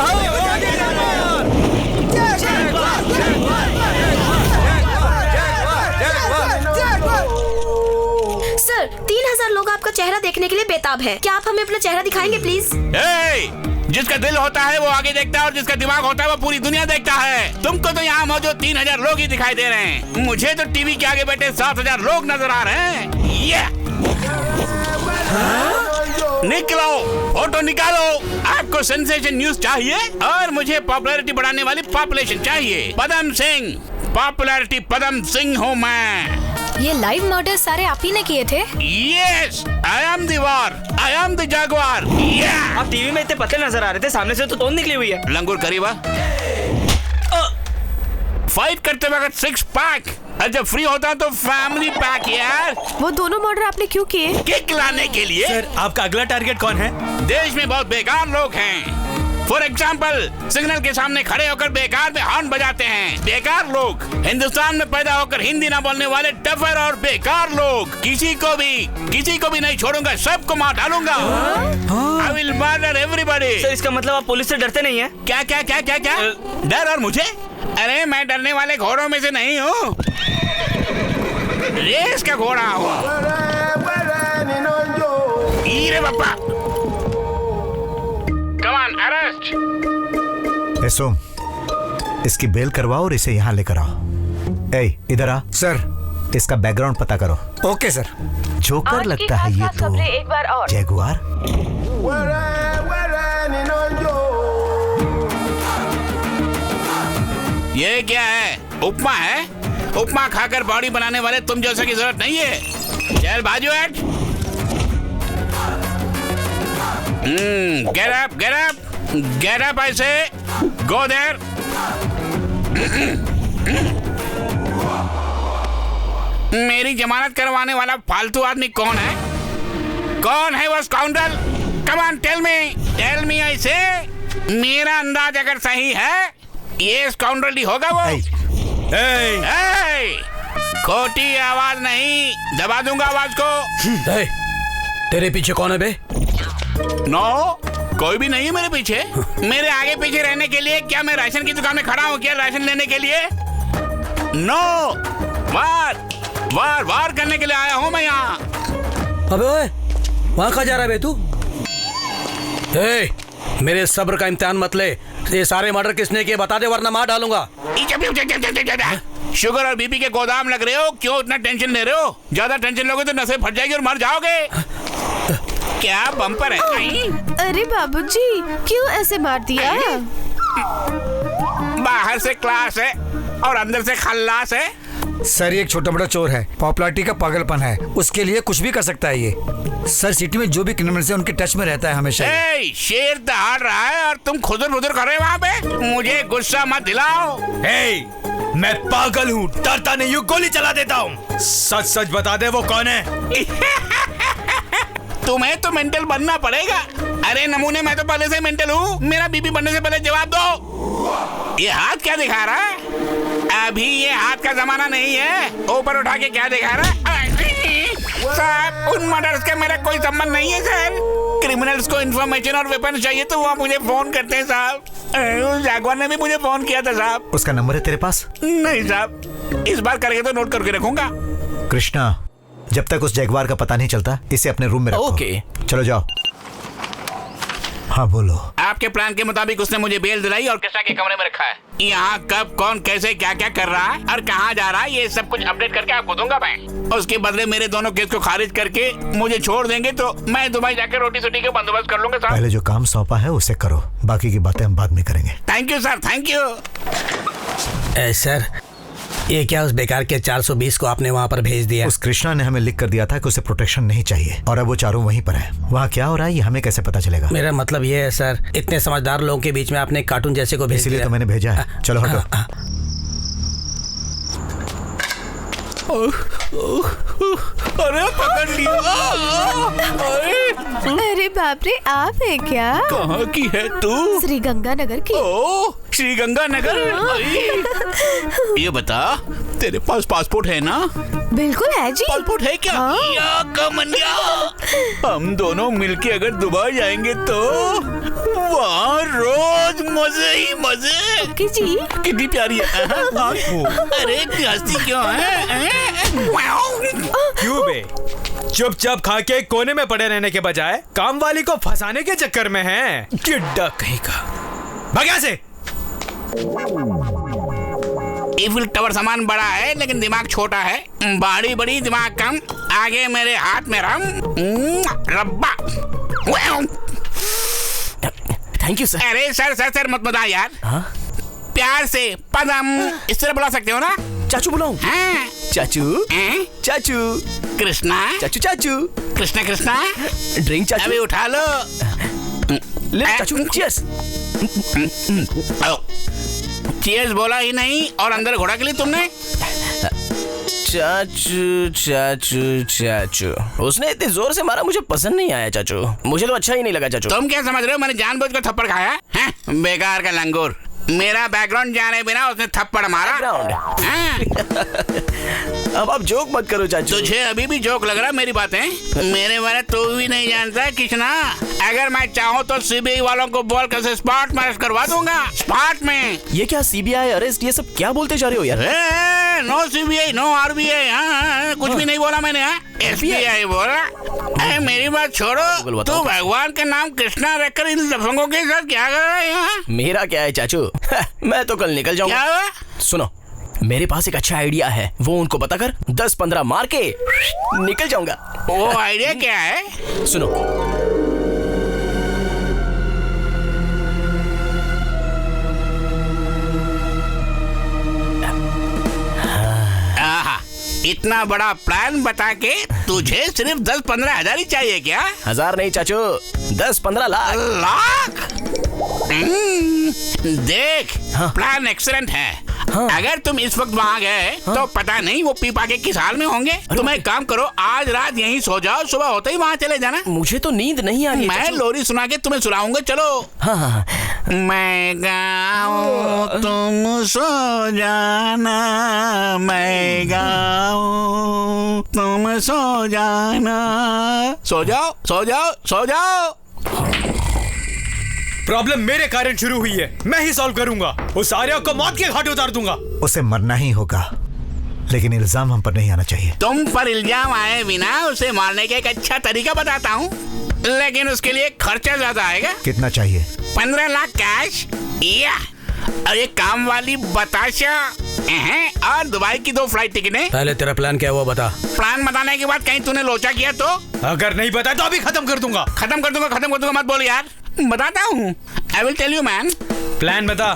सर, 3000 लोग आपका चेहरा देखने के लिए बेताब हैं। क्या आप हमें अपना चेहरा दिखाएंगे प्लीज? जिसका दिल होता है वो आगे देखता है और जिसका दिमाग होता है वो पूरी दुनिया देखता है। तुमको तो यहाँ मौजूद 3000 लोग ही दिखाई दे रहे हैं। मुझे तो टीवी के आगे बैठे 7000 लोग नजर आ रहे हैं। निकलो, फोटो निकालो। आपको सेंसेशन न्यूज चाहिए और मुझे पॉपुलैरिटी बढ़ाने वाली पॉपुलेशन चाहिए। पदम सिंह, पॉपुलैरिटी पदम सिंह हूँ मैं। ये लाइव मर्डर सारे आप ही ने किए थे? Yes, I am the war, I am the jaguar. Yeah. आप टीवी में इतने पतले नजर आ रहे थे, सामने से तो तोंद निकली हुई है। लंगूर करीबा। फाइट करते वक्त 6 पैक, और जब फ्री होता तो फैमिली पैक यार। वो दोनों मर्डर आपने क्यों किए? किक लाने के लिए। सर, आपका अगला टारगेट कौन है? देश में बहुत बेकार लोग हैं। फॉर एग्जाम्पल, सिग्नल के सामने खड़े होकर बेकार में हॉर्न बजाते हैं। बेकार लोग। हिंदुस्तान में पैदा होकर हिंदी ना बोलने वाले टफर और बेकार लोग। किसी को भी नहीं छोड़ूंगा, सबको मार डालूंगा। I will murder everybody. Sir, इसका मतलब आप पुलिस से डरते नहीं हैं? क्या? डर और मुझे? अरे मैं डरने वाले घोड़ों में से नहीं हूँ। रेस का घोड़ा हूँ। ईरे बापा। Come on, arrest. सोम, इसकी बेल करवाओ और इसे यहाँ लेकर आओ। इधर आ। सर, इसका बैकग्राउंड पता करो। Okay sir. जोकर लगता है ये तो। एक बार और। जैगुआर। ये क्या है? उपमा है? उपमा खाकर बॉडी बनाने वाले तुम जैसे की जरूरत नहीं है। चल बाजू हट। Get up, I say. Go there. मेरी जमानत करवाने वाला फालतू आदमी कौन है? कौन है वो स्काउंडल? Come on, tell me, I say. मेरा अंदाज अगर सही है, ये स्काउंडल ही होगा वो। खोटी आवाज नहीं, दबा दूंगा आवाज को। तेरे पीछे कौन है बे? नो, कोई भी नहीं है मेरे पीछे। मेरे आगे पीछे रहने के लिए क्या मैं राशन की दुकान में खड़ा हूँ क्या राशन लेने के लिए? नो, वार करने के लिए आया हूँ मैं यहाँ। अबे ओए, वहाँ कहाँ जा रहा है बे तू? मेरे सब्र का इम्तिहान मत ले। ये सारे मर्डर किसने किए बता दे, वरना मार डालूंगा। शुगर और बीपी के गोदाम लग रहे हो, क्यों इतना टेंशन ले रहे हो? ज्यादा टेंशन लोगे तो नसें फट जाएगी और मर जाओगे। क्या बम्पर है? अरे बाबूजी, क्यों ऐसे मार दिया? बाहर से क्लास है और अंदर से खल्लास है। सर ये एक छोटा मोटा चोर है, पॉपुलैरिटी का पागलपन है, उसके लिए कुछ भी कर सकता है ये। सर सिटी में जो भी क्रिमिनल्स है उनके टच में रहता है हमेशा। शेर दहाड़ रहा है और तुम खुदर बुदर कर रहे हो वहाँ पे। मुझे गुस्सा मत दिलाओ। मैं पागल हूँ, डरता नहीं हूँ, गोली चला देता हूँ। सच सच बता दे वो कौन है। तुम्हें तो मेंटल बनना पड़ेगा। अरे नमूने, मैं तो पहले से मेंटल हूँ। मेरा बीपी बढ़ने से पहले जवाब दो। ये हाथ क्या दिखा रहा है? अभी ये हाथ का जमाना नहीं है। ऊपर उठा के क्या दिखा रहा है? साहब, उन मर्डर्स का मेरा कोई संबंध नहीं है सर। क्रिमिनल्स को इन्फॉर्मेशन और वेपन चाहिए तो वो मुझे फोन करते हैं साहब। उस जागवार ने भी मुझे फोन किया था साहब। उसका नंबर है तेरे पास? नहीं साहब, इस बार करके तो नोट करके रखूंगा। कृष्णा, जब तक उस जगवार का पता नहीं चलता इसे अपने रूम में रखो। ओके। चलो जाओ। हाँ बोलो। आपके प्लान के मुताबिक उसने मुझे बेल दिलाई और कृष्णा के कमरे में रखा है। यहाँ कब कौन कैसे क्या क्या कर रहा है और कहाँ जा रहा है ये सब कुछ अपडेट करके आपको दूंगा मैं। उसके बदले मेरे दोनों केस को खारिज करके मुझे छोड़ देंगे तो मैं दुबई जाकर रोटी सोटी का बंदोबस्त कर लूंगा साहब। पहले जो काम सौंपा है उसे करो, बाकी की बातें हम बाद में करेंगे। Thank you sir, thank you. Sir ये क्या उस बेकार के 420 को आपने वहाँ पर भेज दिया? उस कृष्णा ने हमें लिख कर दिया था कि उसे प्रोटेक्शन नहीं चाहिए और अब वो चारों वहीं पर है। वहाँ क्या हो रहा है ये हमें कैसे पता चलेगा? मेरा मतलब ये है सर, इतने समझदार लोगों के बीच में आपने कार्टून जैसे को भेज दिया। इसीलिए तो मैंने भेजा है। चलो हटो। अरे पकड़ लिया। अरे बाप रे, आप है क्या? कहाँ की है तू? श्री गंगानगर की। ओ, श्री गंगानगर। ये बता, तेरे पास पासपोर्ट है ना? बिल्कुल है जी। पासपोर्ट है क्या? या कमनिया, हम दोनों मिलके अगर दुबई जाएंगे तो वहाँ रोज मजे ही मजे। जी कितनी प्यारी है। अरे हंसती क्यों है? क्यों बे? चुपचाप खा के कोने में पड़े रहने के बजाय काम वाली को फंसाने के चक्कर में है। टिड्डा कहीं का। भाग यहाँ से। ईफिल टावर सामान बड़ा है लेकिन दिमाग छोटा है। बाड़ी बड़ी दिमाग कम। आगे मेरे हाथ में रम रब्बा। Thank you sir. अरे सर सर सर मत बता यार। प्यार से पदम इस तरह बुला सकते हो ना? चाचू बुलाऊं? हाँ। चाचू चाचू कृष्णा चाचू चाचू कृष्णा कृष्णा ड्रिंक चाचू। अभी उठा लो। ले चाचू, चीयर्स। चीयर्स बोला ही नहीं और अंदर घोड़ा के लिए तुमने। चाचू चाचू चाचू, उसने इतने जोर से मारा, मुझे पसंद नहीं आया चाचू। मुझे तो अच्छा ही नहीं लगा चाचू। तुम क्या समझ रहे हो मैंने जानबूझ कर थप्पड़ खाया है? बेकार का लंगूर। मेरा बैकग्राउंड जाने बिना उसने थप्पड़ मारा। अब आप जोक मत करो चाचू। तुझे अभी भी जोक लग रहा है मेरी बातें? मेरे बारे तो भी नहीं जानता कृष्णा। अगर मैं चाहूँ तो सीबीआई वालों को बोल कर स्पॉट में अरेस्ट करवा दूंगा। स्पॉट में। ये क्या सीबीआई अरेस्ट, ये सब क्या बोलते जा रहे हो यार? No CBI no RBI. कुछ भी नहीं बोला मैंने। एसबीआई बोला। मेरी बात छोड़ो, तू भगवान के नाम कृष्णा रखकर इन लफंगों के साथ क्या कर रहा है यहाँ? मेरा क्या है चाचू, मैं तो कल निकल जाऊंगा। क्या? सुनो, मेरे पास एक अच्छा आइडिया है, वो उनको बताकर 10-15 मार के निकल जाऊंगा। वो आइडिया क्या है? सुनो, इतना बड़ा प्लान बता के तुझे सिर्फ 10-15 हजार ही चाहिए क्या? हजार नहीं चाचू, 10-15 लाख। लाख? देख, प्लान एक्सीलेंट है। अगर तुम इस वक्त वहाँ गए तो पता नहीं वो पीपा के किस हाल में होंगे। तुम एक काम करो, आज रात यहीं सो जाओ, सुबह होते ही वहाँ चले जाना। मुझे तो नींद नहीं आ रही। मैं लोरी सुना के तुम्हें सुनाऊंगा। चलो। हाँ। मैं गाऊं तुम सो जाना, मैं गाऊं तुम सो जाना। सो जाओ सो जाओ सो जाओ। प्रॉब्लम मेरे कारण शुरू हुई है, मैं ही सॉल्व करूंगा। उस आर्या को मौत के घाट उतार दूंगा। उसे मरना ही होगा, लेकिन इल्जाम हम पर नहीं आना चाहिए। तुम पर इल्जाम आए बिना उसे मारने का एक अच्छा तरीका बताता हूँ, लेकिन उसके लिए खर्चा ज्यादा आएगा। कितना चाहिए? 15 लाख कैश या और ये काम वाली बताशा और दुबई की 2 फ्लाइट टिकटें। पहले तेरा प्लान क्या हुआ बता। प्लान बताने के बाद कहीं तूने लोचा किया तो? अगर नहीं बताया तो अभी खत्म कर दूंगा। खत्म कर दूंगा मत बोल यार। बताता हूँ। I will tell you man। Plan बता।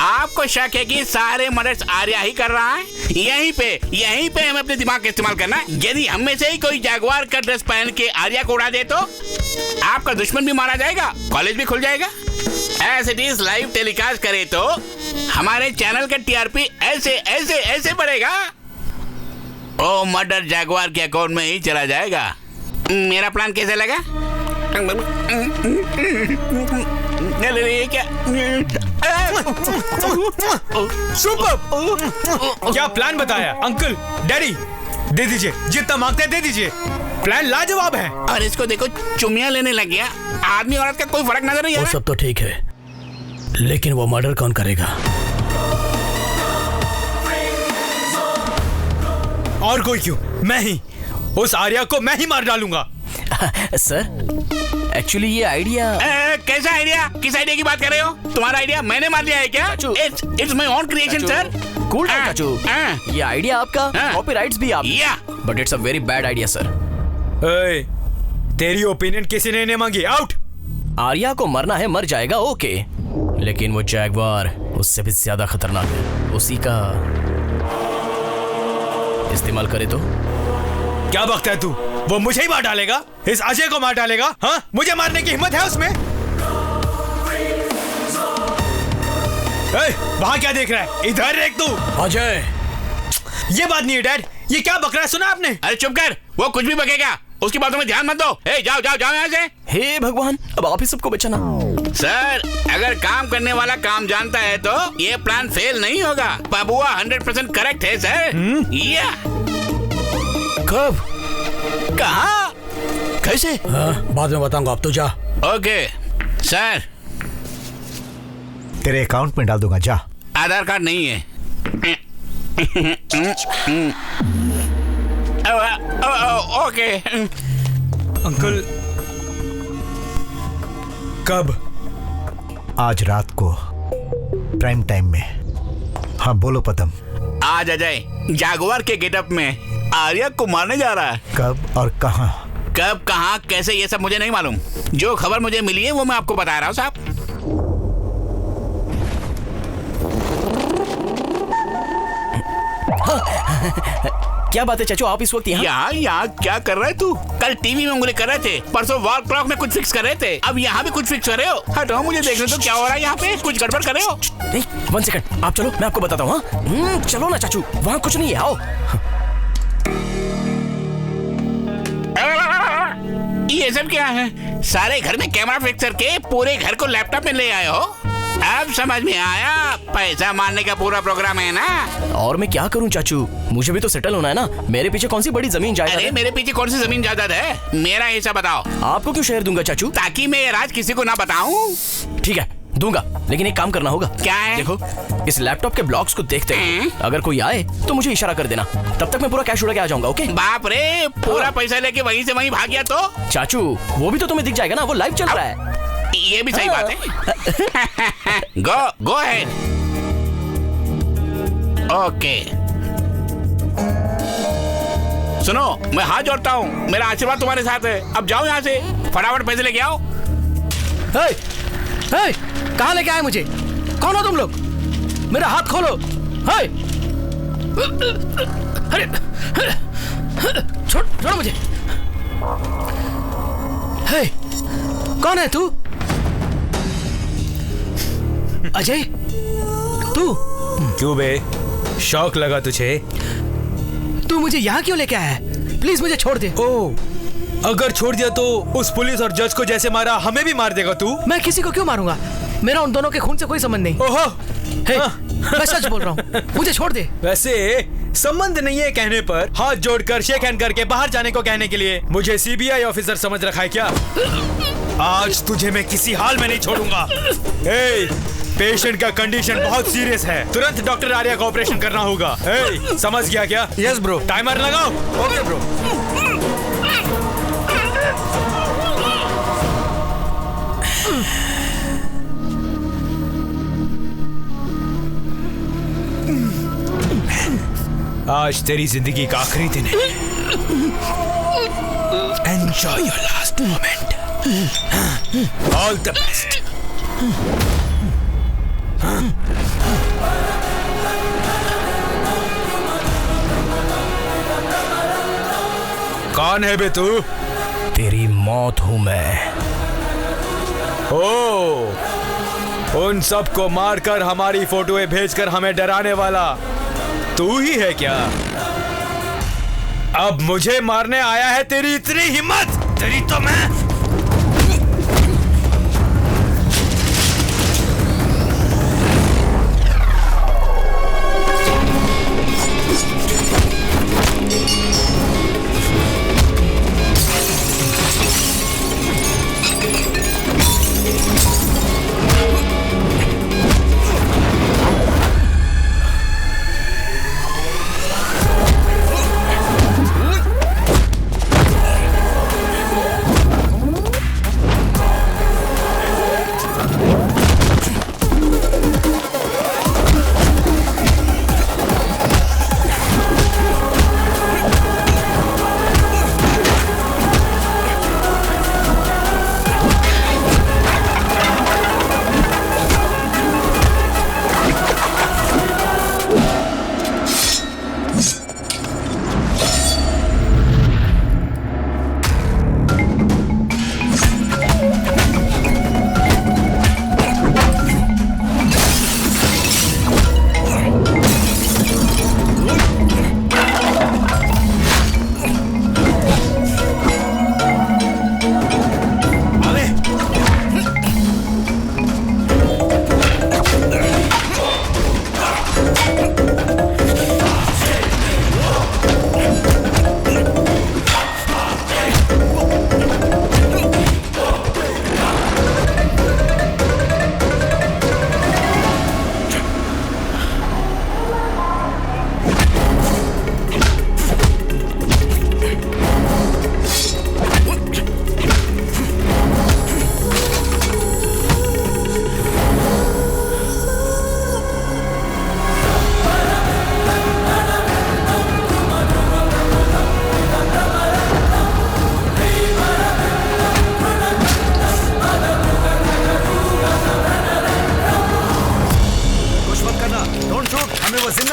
आपको शक है कि सारे मर्डर्स आर्या ही कर रहा है? यहीं पे हमें अपने दिमाग का इस्तेमाल करना है। यदि हम में से ही कोई जैगुआर का ड्रेस पहन के आर्या को उड़ा दे तो आपका दुश्मन भी मारा जाएगा, कॉलेज भी खुल जाएगा। As it is live telecast करे तो हमारे चैनल का टीआरपी ऐसे बढ़ेगा। ओ मर्डर जैगुआर के अकाउंट में ही चला जाएगा। मेरा प्लान कैसे लगा? क्या सुपर! क्या प्लान बताया अंकल? डैडी दे दीजिए, जितना मांगते हैं दे दीजिए। प्लान लाजवाब है। और इसको देखो, चुम्मियां लेने लग गया। आदमी औरत का कोई फर्क नजर नहीं आ वो रहा। सब तो ठीक है, लेकिन वो मर्डर कौन करेगा? और कोई क्यों? मैं ही। उस आर्या को मैं ही मार डालूंगा। सर एक्चुअली ये आइडिया कैसा आइडिया? किस आइडिया की बात कर रहे हो? तुम्हारा आइडिया मैंने मार लिया है क्या? It's my own creation sir. Cool down चाचू, ये आइडिया आपका, कॉपीराइट्स भी आप, but it's a very bad idea sir. तेरी ओपिनियन किसी ने नहीं मांगी। आउट। आर्या को मरना है, मर जाएगा, ओके, लेकिन वो जैगवार उससे भी ज्यादा खतरनाक है। उसी का इस्तेमाल करे तो? क्या बकता है तू? वो मुझे ही मार डालेगा? इस अजय को मार डालेगा? हाँ, मुझे मारने की हिम्मत है उसमें? वहाँ क्या देख रहा है? इधर देख तू। अजय, ये बात नहीं है डैड। ये क्या बक रहा है? सुना आपने? अरे चुप कर, वो कुछ भी बकेगा, उसकी बातों में ध्यान मत दो। जाओ यहाँ से। हे भगवान, अब आप ही सबको बचाना। सर, अगर काम करने वाला काम जानता है तो ये प्लान फेल नहीं होगा। बबुआ 100% करेक्ट है सर। कब? कहाँ? कैसे? बाद में बताऊंगा, अब तो जा। Okay sir. तेरे अकाउंट में डाल दूंगा, जा। आधार कार्ड नहीं है। ओके अंकल, कब? आज रात को प्राइम टाइम में। हाँ बोलो पदम। आज अजय जागुआर के गेटअप में आर्या को मारने जा रहा है। कब और कहाँ? कब, कहाँ, कैसे, ये सब मुझे नहीं मालूम। जो खबर मुझे मिली है वो मैं आपको बता रहा हूँ साहब। क्या बात है चाचू, आप इस वक्त यहाँ क्या कर रहे तू? कल टीवी में उंगली कर रहे थे, परसों वॉल क्लॉक में कुछ फिक्स कर रहे थे, अब यहाँ भी कुछ फिक्स कर रहे हो। हटो, मुझे देखने तो क्या हो रहा है यहाँ पे। कुछ गड़बड़ कर रहे हो? नहीं, 1 सेकंड, आप चलो, मैं आपको बताता हूँ। चलो ना चाचू, वहाँ कुछ नहीं है, आओ। ये सब क्या है? सारे घर में कैमरा फिक्स करके पूरे घर को लैपटॉप में ले आए हो? अब समझ में आया, पैसा मारने का पूरा प्रोग्राम है ना। और मैं क्या करूं चाचू, मुझे भी तो सेटल होना है ना। मेरे पीछे कौन सी बड़ी जमीन जायदाद है? मेरे पीछे कौन सी जमीन जायदाद है? मेरा हिस्सा बताओ। आपको क्यों शेयर दूंगा चाचू? ताकि मैं ये राज किसी को ना बताऊं। ठीक है, दूंगा, लेकिन एक काम करना होगा। क्या है? देखो, इस लैपटॉप के ब्लॉक्स को देखते हैं, अगर कोई आए तो मुझे इशारा कर देना, तब तक मैं पूरा कैश उड़ा के आ जाऊंगा, ओके? बाप रे, पूरा पैसा लेके वहीं से वहीं भाग गया तो? चाचू, वो भी तो तुम्हें दिख जाएगा ना, वो लाइव चल रहा है। ये भी सही बात है। Go ahead. ओके, सुनो, मैं हाथ जोड़ता हूँ, मेरा आशीर्वाद तुम्हारे साथ है। अब जाओ यहाँ से, फटाफट पैसे लेके आओ। कहाँ लेके आए मुझे? कौन हो तुम लोग? मेरा हाथ खोलो। अरे छोड़ो मुझे। कौन है तू? अजय, तू? क्यों बे, शौक लगा तुझे? तू मुझे यहाँ क्यों लेके आया है? प्लीज मुझे छोड़ दे। ओह, अगर छोड़ दिया तो उस पुलिस और जज को जैसे मारा हमें भी मार देगा तू? मैं किसी को क्यों मारूंगा? मेरा उन दोनों के खून से कोई संबंध नहीं। ओहो, मैं सच बोल रहा हूँ, मुझे छोड़ दे। वैसे संबंध नहीं है कहने पर हाथ जोड़कर शेक हैंड करके बाहर जाने को कहने के लिए मुझे सीबीआई ऑफिसर समझ रखा है क्या? आज तुझे मैं किसी हाल में नहीं छोड़ूंगा। पेशेंट का कंडीशन बहुत सीरियस है, तुरंत डॉक्टर आर्या का ऑपरेशन करना होगा। समझ गया क्या? Yes bro. टाइमर लगाओ। Okay bro. आज तेरी जिंदगी का आखिरी दिन है। Enjoy your last moment. All the best. कौन है बे तू? तेरी मौत हूं मैं। ओ, उन सबको मारकर हमारी फोटोएं भेजकर हमें डराने वाला तू ही है क्या? अब मुझे मारने आया है? तेरी इतनी हिम्मत? तेरी तो मैं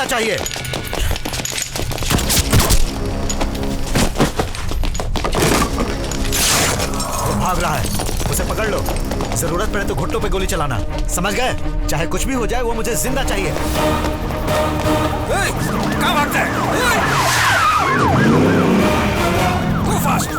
चाहिए। वो भाग रहा है, उसे पकड़ लो। जरूरत पड़े तो घुटनों पे गोली चलाना, समझ गए? चाहे कुछ भी हो जाए, वो मुझे जिंदा चाहिए। कहाँ भागता है? Go fast!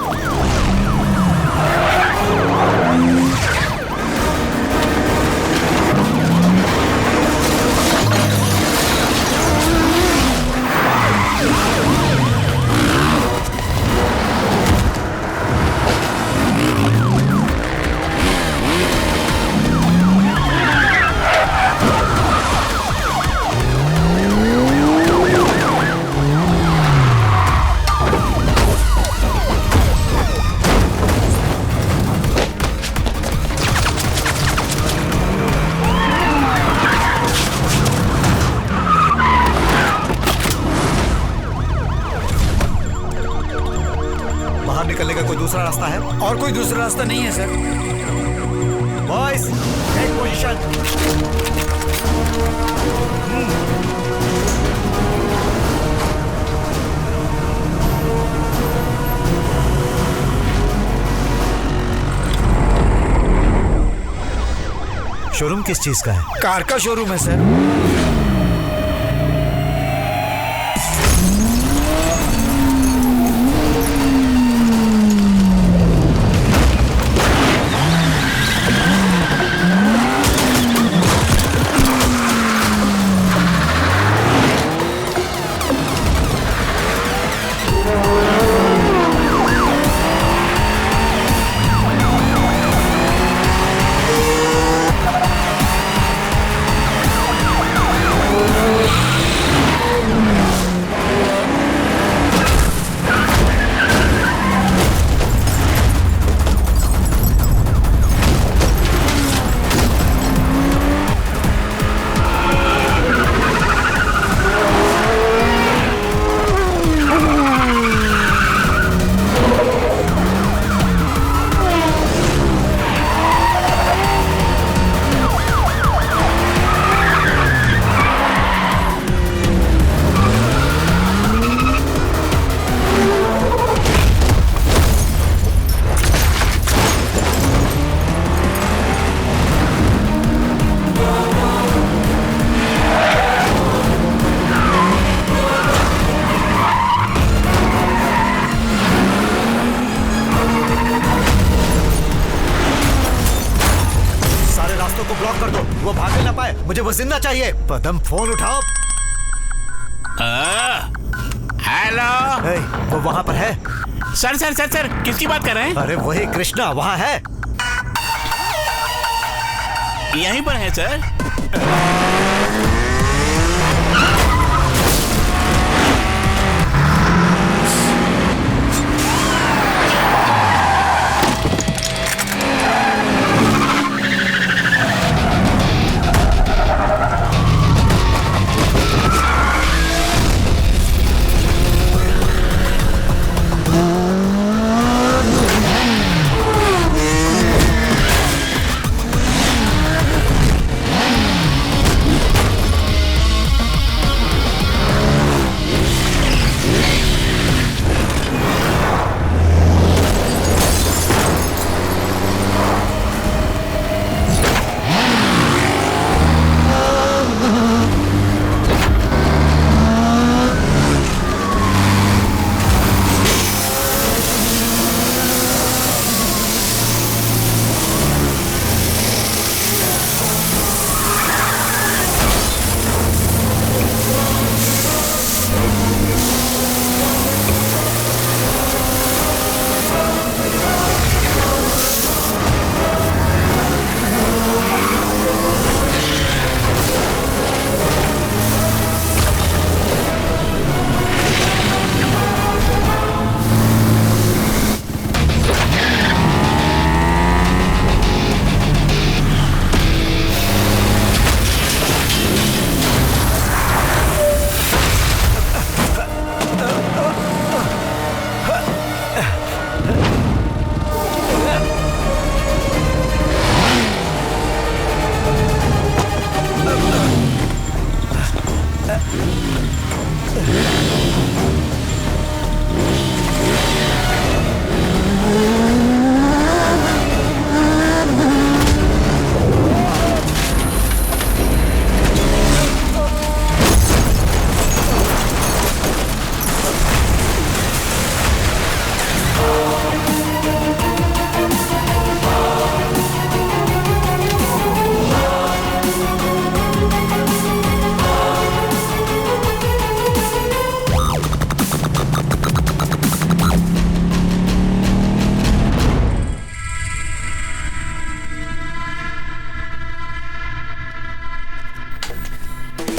निकलने का कोई दूसरा रास्ता है? और कोई दूसरा रास्ता नहीं है sir. Boys, take position. Showroom किस चीज का है? कार का शोरूम है सर। वो भाग ना पाए, मुझे वो जिंदा चाहिए। पदम फोन उठाओ। हेलो। वो वहाँ पर है। सर सर सर सर किसकी बात कर रहे हैं? अरे वही कृष्णा वहाँ है। यहीं पर है सर।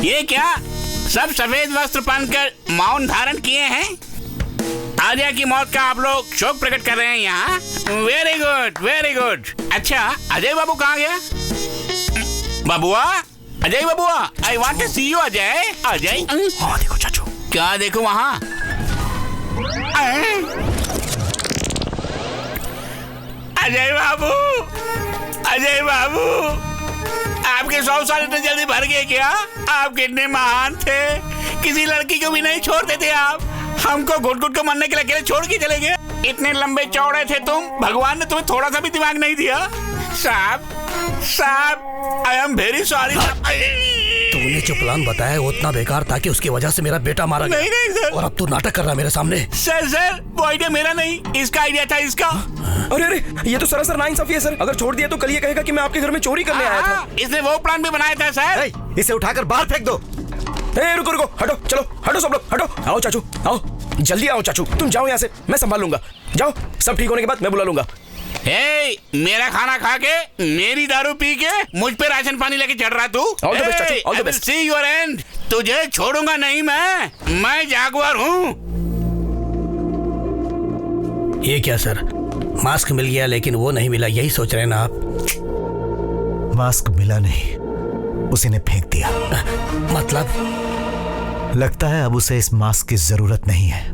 ये क्या सब सफेद वस्त्र पहनकर मौन धारण किए हैं? आर्या की मौत का आप लोग शोक प्रकट कर रहे हैं यहाँ। Very good very good. अच्छा अजय बाबू कहाँ गया? बाबुआ, अजय बाबुआ, I want to see you. Ajay Ajay हाँ देखो चाचू। क्या देखो वहाँ? अजय बाबू, अजय बाबू, आपके 100 साल इतने जल्दी भर गए क्या? आप कितने महान थे, किसी लड़की को भी नहीं छोड़ते थे आप। हमको घुट घुट को मरने के लिए अकेले छोड़ के चले गए। इतने लंबे चौड़े थे तुम, भगवान ने तुम्हें थोड़ा सा भी दिमाग नहीं दिया। साहब साहब आई एम वेरी सॉरी। तूने जो प्लान बताया वो उतना बेकार था कि उसकी वजह से मेरा बेटा मारा गया। नहीं सर। और अब तू नाटक कर रहा है मेरे सामने। सर वो आइडिया मेरा नहीं, इसका आइडिया था इसका। अरे अरे ये तो सरासर नाइंसाफी है सर। अगर छोड़ दिया तो कल ये कहेगा कि मैं आपके घर में चोरी करने आया था। इसने वो प्लान भी बनाया था सर। इसे उठाकर बाहर फेंक दो। रुको रुको, हटो, चलो हटो सब लोग, हटो। आओ चाचू आओ, जल्दी आओ चाचू, तुम जाओ यहाँ से, मैं संभाल लूंगा। जाओ, सब ठीक होने के बाद मैं बुला लूंगा। मेरा खाना खा के, मेरी दारू पी के मुझ पे राशन पानी लेके चढ़ रहा तू। ऑल द बेस्ट चाचू, all the best. See your and. तुझे छोड़ूंगा नहीं मैं जागुआर हूँ। ये क्या सर, मास्क मिल गया लेकिन वो नहीं मिला, यही सोच रहे हैं ना आप? मास्क मिला नहीं, उसी ने फेंक दिया। मतलब? लगता है अब उसे इस मास्क की जरूरत नहीं है।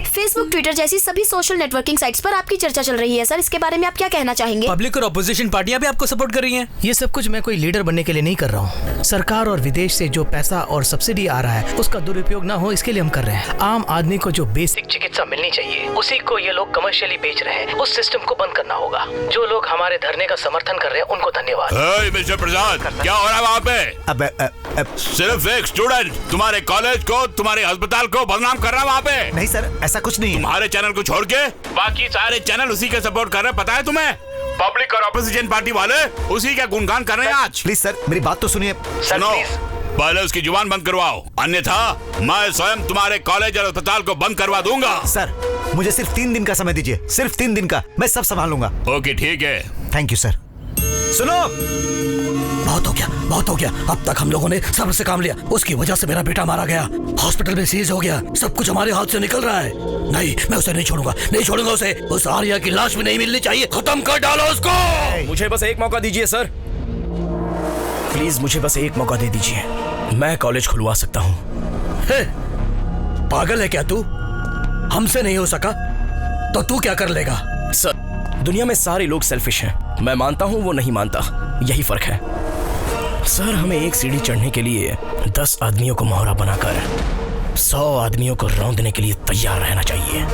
फेसबुक, ट्विटर जैसी सभी सोशल नेटवर्किंग साइट्स पर आपकी चर्चा चल रही है सर, इसके बारे में आप क्या कहना चाहेंगे? पब्लिक और अपोजिशन पार्टियां भी आपको सपोर्ट कर रही हैं। ये सब कुछ मैं कोई लीडर बनने के लिए नहीं कर रहा हूँ। सरकार और विदेश से जो पैसा और सब्सिडी आ रहा है उसका दुरुपयोग ना हो, इसके लिए हम कर रहे हैं। आम आदमी को जो बेसिक चिकित्सा मिलनी चाहिए उसी को ये लोग कमर्शियली बेच रहे हैं। उस सिस्टम को बंद करना होगा। जो लोग हमारे धरने का समर्थन कर रहे हैं उनको धन्यवाद। मिस्टर प्रसाद, क्या हो रहा है वहाँ पे? सिर्फ एक स्टूडेंट तुम्हारे कॉलेज को, तुम्हारे अस्पताल को बदनाम कर रहा है वहाँ पे। नहीं सर, ऐसा कुछ नहीं है। तुम्हारे चैनल को छोड़ के बाकी सारे चैनल उसी के सपोर्ट कर रहे हैं, पता है तुम्हें? पब्लिक और ऑपोजिशन पार्टी वाले उसी का गुणगान कर रहे हैं आज। प्लीज सर, मेरी बात तो सुनिए। सुनो, पहले उसकी जुबान बंद करवाओ, अन्यथा मैं स्वयं तुम्हारे कॉलेज और अस्पताल को बंद करवा दूंगा। सर, मुझे सिर्फ 3 दिन का समय दीजिए, सिर्फ 3 दिन का, मैं सब संभाल लूंगा। ओके ठीक है। Thank you sir. सुनो, बहुत हो गया। अब तक हम लोगों ने सब्र से काम लिया, उसकी वजह से मेरा बेटा मारा गया, हॉस्पिटल में सीज हो गया, सब कुछ हमारे हाथ से निकल रहा है। नहीं, मैं उसे नहीं छोड़ूंगा उसे। उस आर्या की लाश भी नहीं मिलनी चाहिए। खत्म कर डालो उसको। मुझे बस एक मौका दीजिए सर, प्लीज मुझे बस एक मौका दे दीजिए, मैं कॉलेज खुलवा सकता हूँ। पागल है क्या तू? हमसे नहीं हो सका तो तू क्या कर लेगा? सर, दुनिया में सारे लोग सेल्फिश हैं, मैं मानता हूँ, वो नहीं मानता, यही फर्क है। सर, हमें एक सीढ़ी चढ़ने के लिए 10 आदमियों को मोहरा बनाकर 100 आदमियों को रौंदने के लिए तैयार रहना चाहिए।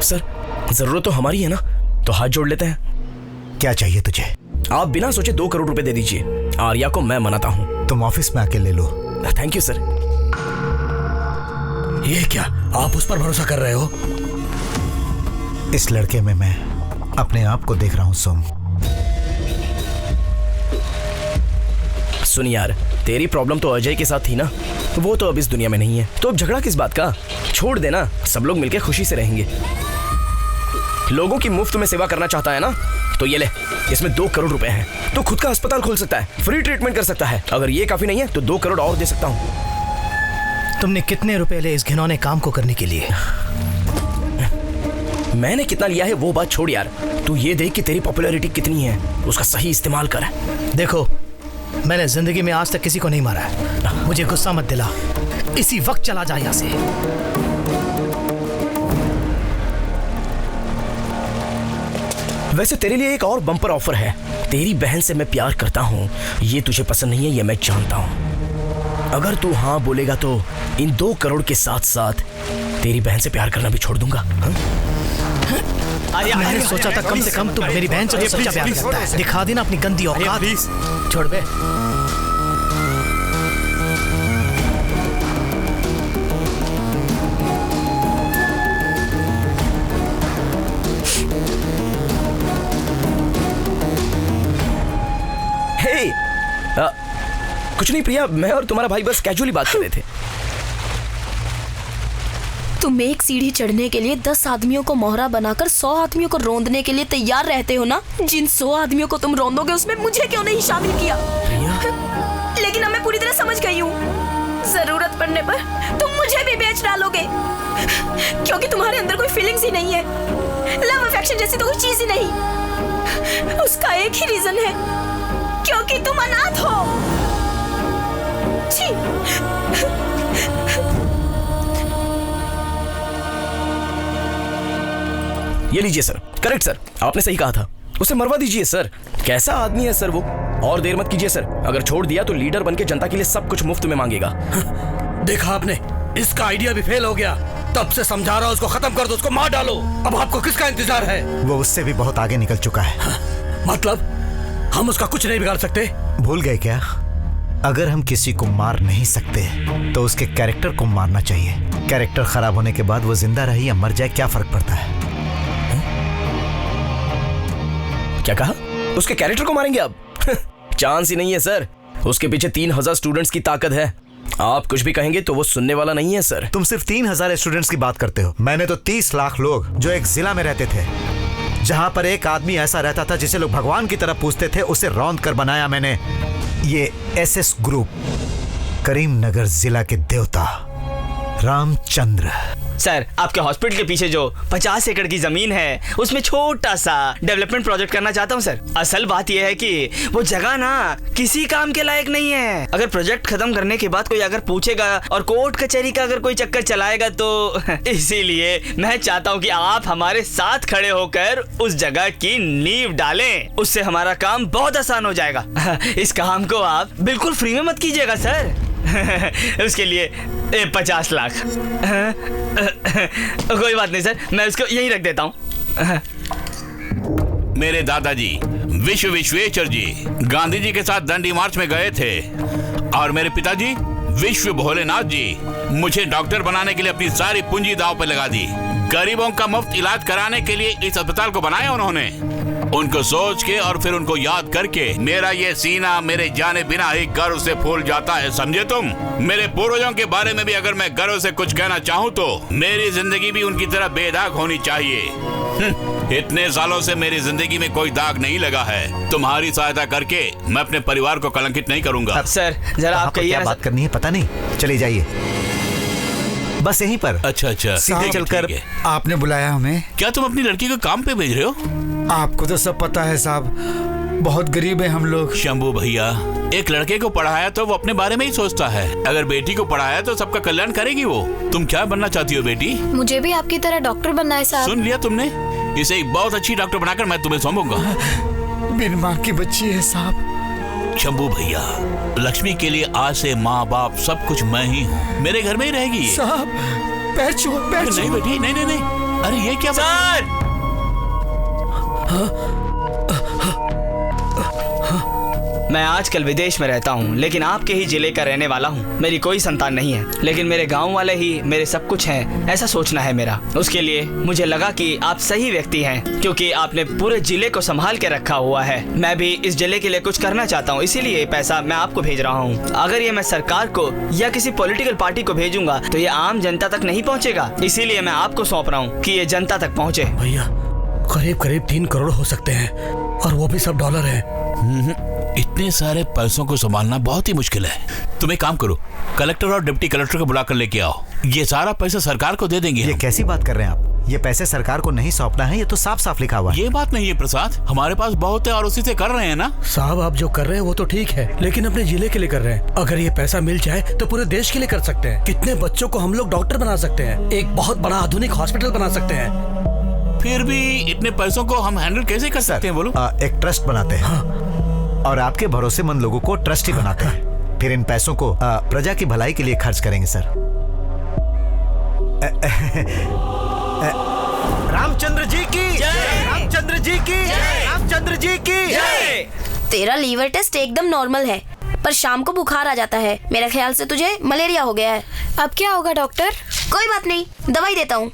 सर, जरूरत तो हमारी है ना, तो हाथ जोड़ लेते हैं। क्या चाहिए तुझे? आप बिना सोचे 2 करोड़ रुपए दे दीजिए, आर्या को मैं मनाता हूँ। तुम ऑफिस में आके ले लो। Thank you sir. ये क्या, आप उस पर भरोसा कर रहे हो? इस लड़के में मैं अपने आप को देख रहा हूँ सोम। सुन यार, तेरी प्रॉब्लम तो अजय के साथ थी ना, वो तो अब इस दुनिया में नहीं है, तो अब झगड़ा किस बात का? छोड़ देना, सब लोग मिलकर खुशी से रहेंगे। लोगों की मुफ्त में सेवा करना चाहता है ना, तो ये ले, इसमें 2 करोड़ रुपए हैं, तो खुद का अस्पताल खोल सकता है, फ्री ट्रीटमेंट कर सकता है। अगर ये काफी नहीं है तो 2 करोड़ और दे सकता हूँ। तुमने कितने रुपए ले इस घिनौने काम को करने के लिए? मैंने कितना लिया है वो बात छोड़ यार, तू ये देख कि तेरी पॉपुलैरिटी कितनी है, उसका सही इस्तेमाल कर। देखो, मैंने जिंदगी में आज तक किसी को नहीं मारा है, मुझे गुस्सा मत दिला, इसी वक्त चला जा यहाँ से। वैसे तेरे लिए एक और बम्पर ऑफर है, तेरी बहन से मैं प्यार करता हूँ, ये तुझे पसंद नहीं है, ये मैं जानता हूँ। अगर तू हाँ बोलेगा तो इन 2 करोड़ के साथ साथ तेरी बहन से प्यार करना भी छोड़ दूंगा। मैंने सोचा था कम से कम तू मेरी बहन से सच्चा प्यार करता है। दिखा देना अपनी गंदी औकात। छोड़ बे। कुछ नहीं प्रिया, मैं और तुम्हारा भाई बस कैजुअली बात कर रहे थे। तुम एक सीढ़ी चढ़ने के लिए 10 आदमियों को मोहरा बनाकर 100 आदमियों को रौंदने के लिए तैयार रहते हो ना? जिन 100 आदमियों को तुम रौंदोगे उसमें मुझे क्यों नहीं शामिल किया? लेकिन अब मैं पूरी तरह समझ गई हूँ, जरूरत पड़ने पर तुम मुझे भी बेच डालोगे, क्योंकि तुम्हारे अंदर कोई फीलिंग्स ही नहीं है, लव अफेक्शन जैसी तो कोई चीज ही नहीं। उसका एक ही रीजन है, क्योंकि तुम अनाथ हो। ये लीजिए सर, करेक्ट सर, आपने सही कहा था, उसे मरवा दीजिए सर। कैसा आदमी है सर वो, और देर मत कीजिए सर, अगर छोड़ दिया तो लीडर बनके जनता के लिए सब कुछ मुफ्त में मांगेगा। देखा आपने, इसका आइडिया भी फेल हो गया, तब से समझा रहा हूं उसको खत्म कर दो, उसको मार डालो। अब आपको किसका इंतजार है? वो उससे भी बहुत आगे निकल चुका है। मतलब हम उसका कुछ नहीं बिगाड़ सकते? भूल गए क्या? अगर हम किसी को मार नहीं सकते तो उसके कैरेक्टर को मारना चाहिए। कैरेक्टर खराब होने के बाद वो जिंदा रहे या मर जाए, क्या फर्क पड़ता है? क्या कहा? उसके कैरेक्टर को मारेंगे अब? चांस ही नहीं है सर, उसके पीछे 3000 स्टूडेंट्स की ताकत है। आप कुछ भी कहेंगे तो वो सुनने वाला नहीं है सर। तुम सिर्फ 3000 स्टूडेंट्स की बात करते हो, मैंने तो 30 लाख लोग जो एक जिला में रहते थे, जहां पर एक आदमी ऐसा रहता था जिसे लोग भगवान की तरह पूजते थे, उसे रौंद कर बनाया मैंने ये SS ग्रुप। करीमनगर जिला के देवता रामचंद्र। सर, आपके हॉस्पिटल के पीछे जो 50 एकड़ की जमीन है उसमें छोटा सा डेवलपमेंट प्रोजेक्ट करना चाहता हूँ सर। असल बात यह है कि वो जगह ना किसी काम के लायक नहीं है। अगर प्रोजेक्ट खत्म करने के बाद कोई अगर पूछेगा और कोर्ट कचहरी का अगर कोई चक्कर चलाएगा तो इसीलिए मैं चाहता हूँ कि आप हमारे साथ खड़े होकर उस जगह की नींव डालें, उससे हमारा काम बहुत आसान हो जाएगा। इस काम को आप बिल्कुल फ्री में मत कीजिएगा सर। उसके लिए 50 लाख। कोई बात नहीं सर, मैं उसको यहीं रख देता हूँ। मेरे दादाजी विश्वेश्वर जी गांधी जी के साथ दंडी मार्च में गए थे, और मेरे पिताजी विश्व भोलेनाथ जी मुझे डॉक्टर बनाने के लिए अपनी सारी पूंजी दांव पर लगा दी। गरीबों का मुफ्त इलाज कराने के लिए इस अस्पताल को बनाया उन्होंने। उनको सोच के और फिर उनको याद करके मेरा ये सीना मेरे जाने बिना ही गर्व से फूल जाता है, समझे तुम? मेरे पूर्वजों के बारे में भी अगर मैं गर्व से कुछ कहना चाहूँ तो मेरी जिंदगी भी उनकी तरह बेदाग होनी चाहिए। इतने सालों से मेरी जिंदगी में कोई दाग नहीं लगा है। तुम्हारी सहायता करके मैं अपने परिवार को कलंकित नहीं करूंगा। सर जरा आप क्या बात करनी है पता नहीं, चले जाइए बस यहीं पर। अच्छा सीधे चलकर आपने बुलाया हमें? क्या तुम अपनी लड़की को काम पे भेज रहे हो? आपको तो सब पता है साहब, बहुत गरीब है हम लोग। शंभू भैया, एक लड़के को पढ़ाया तो वो अपने बारे में ही सोचता है, अगर बेटी को पढ़ाया तो सबका कल्याण करेगी वो। तुम क्या बनना चाहती हो बेटी? मुझे भी आपकी तरह डॉक्टर बनना है साहब। सुन लिया तुमने? इसे एक बहुत अच्छी डॉक्टर बनाकर मैं तुम्हें सौंपूंगा। बिन माँ की बच्ची है साहब। शंभू भैया, लक्ष्मी के लिए आज से माँ बाप सब कुछ मैं ही हूँ, मेरे घर में ही रहेगी। साहब पैर छुओ, पैर छुओ। नहीं बेटी, नहीं। अरे ये क्या सर? मैं आजकल विदेश में रहता हूँ, लेकिन आपके ही जिले का रहने वाला हूँ। मेरी कोई संतान नहीं है, लेकिन मेरे गांव वाले ही मेरे सब कुछ हैं, ऐसा सोचना है मेरा। उसके लिए मुझे लगा कि आप सही व्यक्ति हैं, क्योंकि आपने पूरे जिले को संभाल के रखा हुआ है। मैं भी इस जिले के लिए कुछ करना चाहता हूँ, इसीलिए ये पैसा मैं आपको भेज रहा हूँ। अगर ये मैं सरकार को या किसी पॉलिटिकल पार्टी को भेजूंगा तो ये आम जनता तक नहीं पहुँचेगा, इसीलिए मैं आपको सौंप रहा हूँ कि ये जनता तक पहुँचे। भैया करीब 3 करोड़ हो सकते हैं, और वो भी सब डॉलर है। इतने सारे पैसों को संभालना बहुत ही मुश्किल है। तुम एक काम करो, कलेक्टर और डिप्टी कलेक्टर को बुलाकर लेके आओ, ये सारा पैसा सरकार को दे देंगे। ये कैसी बात कर रहे हैं आप? ये पैसे सरकार को नहीं सौंपना है, ये तो साफ साफ लिखा हुआ है। ये बात नहीं है प्रसाद, हमारे पास बहुत है और उसी से कर रहे हैं ना। साहब आप जो कर रहे हैं वो तो ठीक है, लेकिन अपने जिले के लिए कर रहे हैं। अगर ये पैसा मिल जाए तो पूरे देश के लिए कर सकते हैं। कितने बच्चों को हम लोग डॉक्टर बना सकते हैं, एक बहुत बड़ा आधुनिक हॉस्पिटल बना सकते हैं। फिर भी इतने पैसों को हम हैंडल कैसे कर सकते हैं? बोलो। एक ट्रस्ट बनाते हैं और आपके भरोसेमंद लोगों को ट्रस्टी बनाते हैं। फिर इन पैसों को प्रजा की भलाई के लिए खर्च करेंगे सर। रामचंद्र जी की जय, रामचंद्र जी की जय, रामचंद्र जी की जय। तेरा लीवर टेस्ट एकदम नॉर्मल है, पर शाम को बुखार आ जाता है। मेरा ख्याल से तुझे मलेरिया हो गया है। अब क्या होगा डॉक्टर? कोई बात नहीं, दवाई देता हूँ।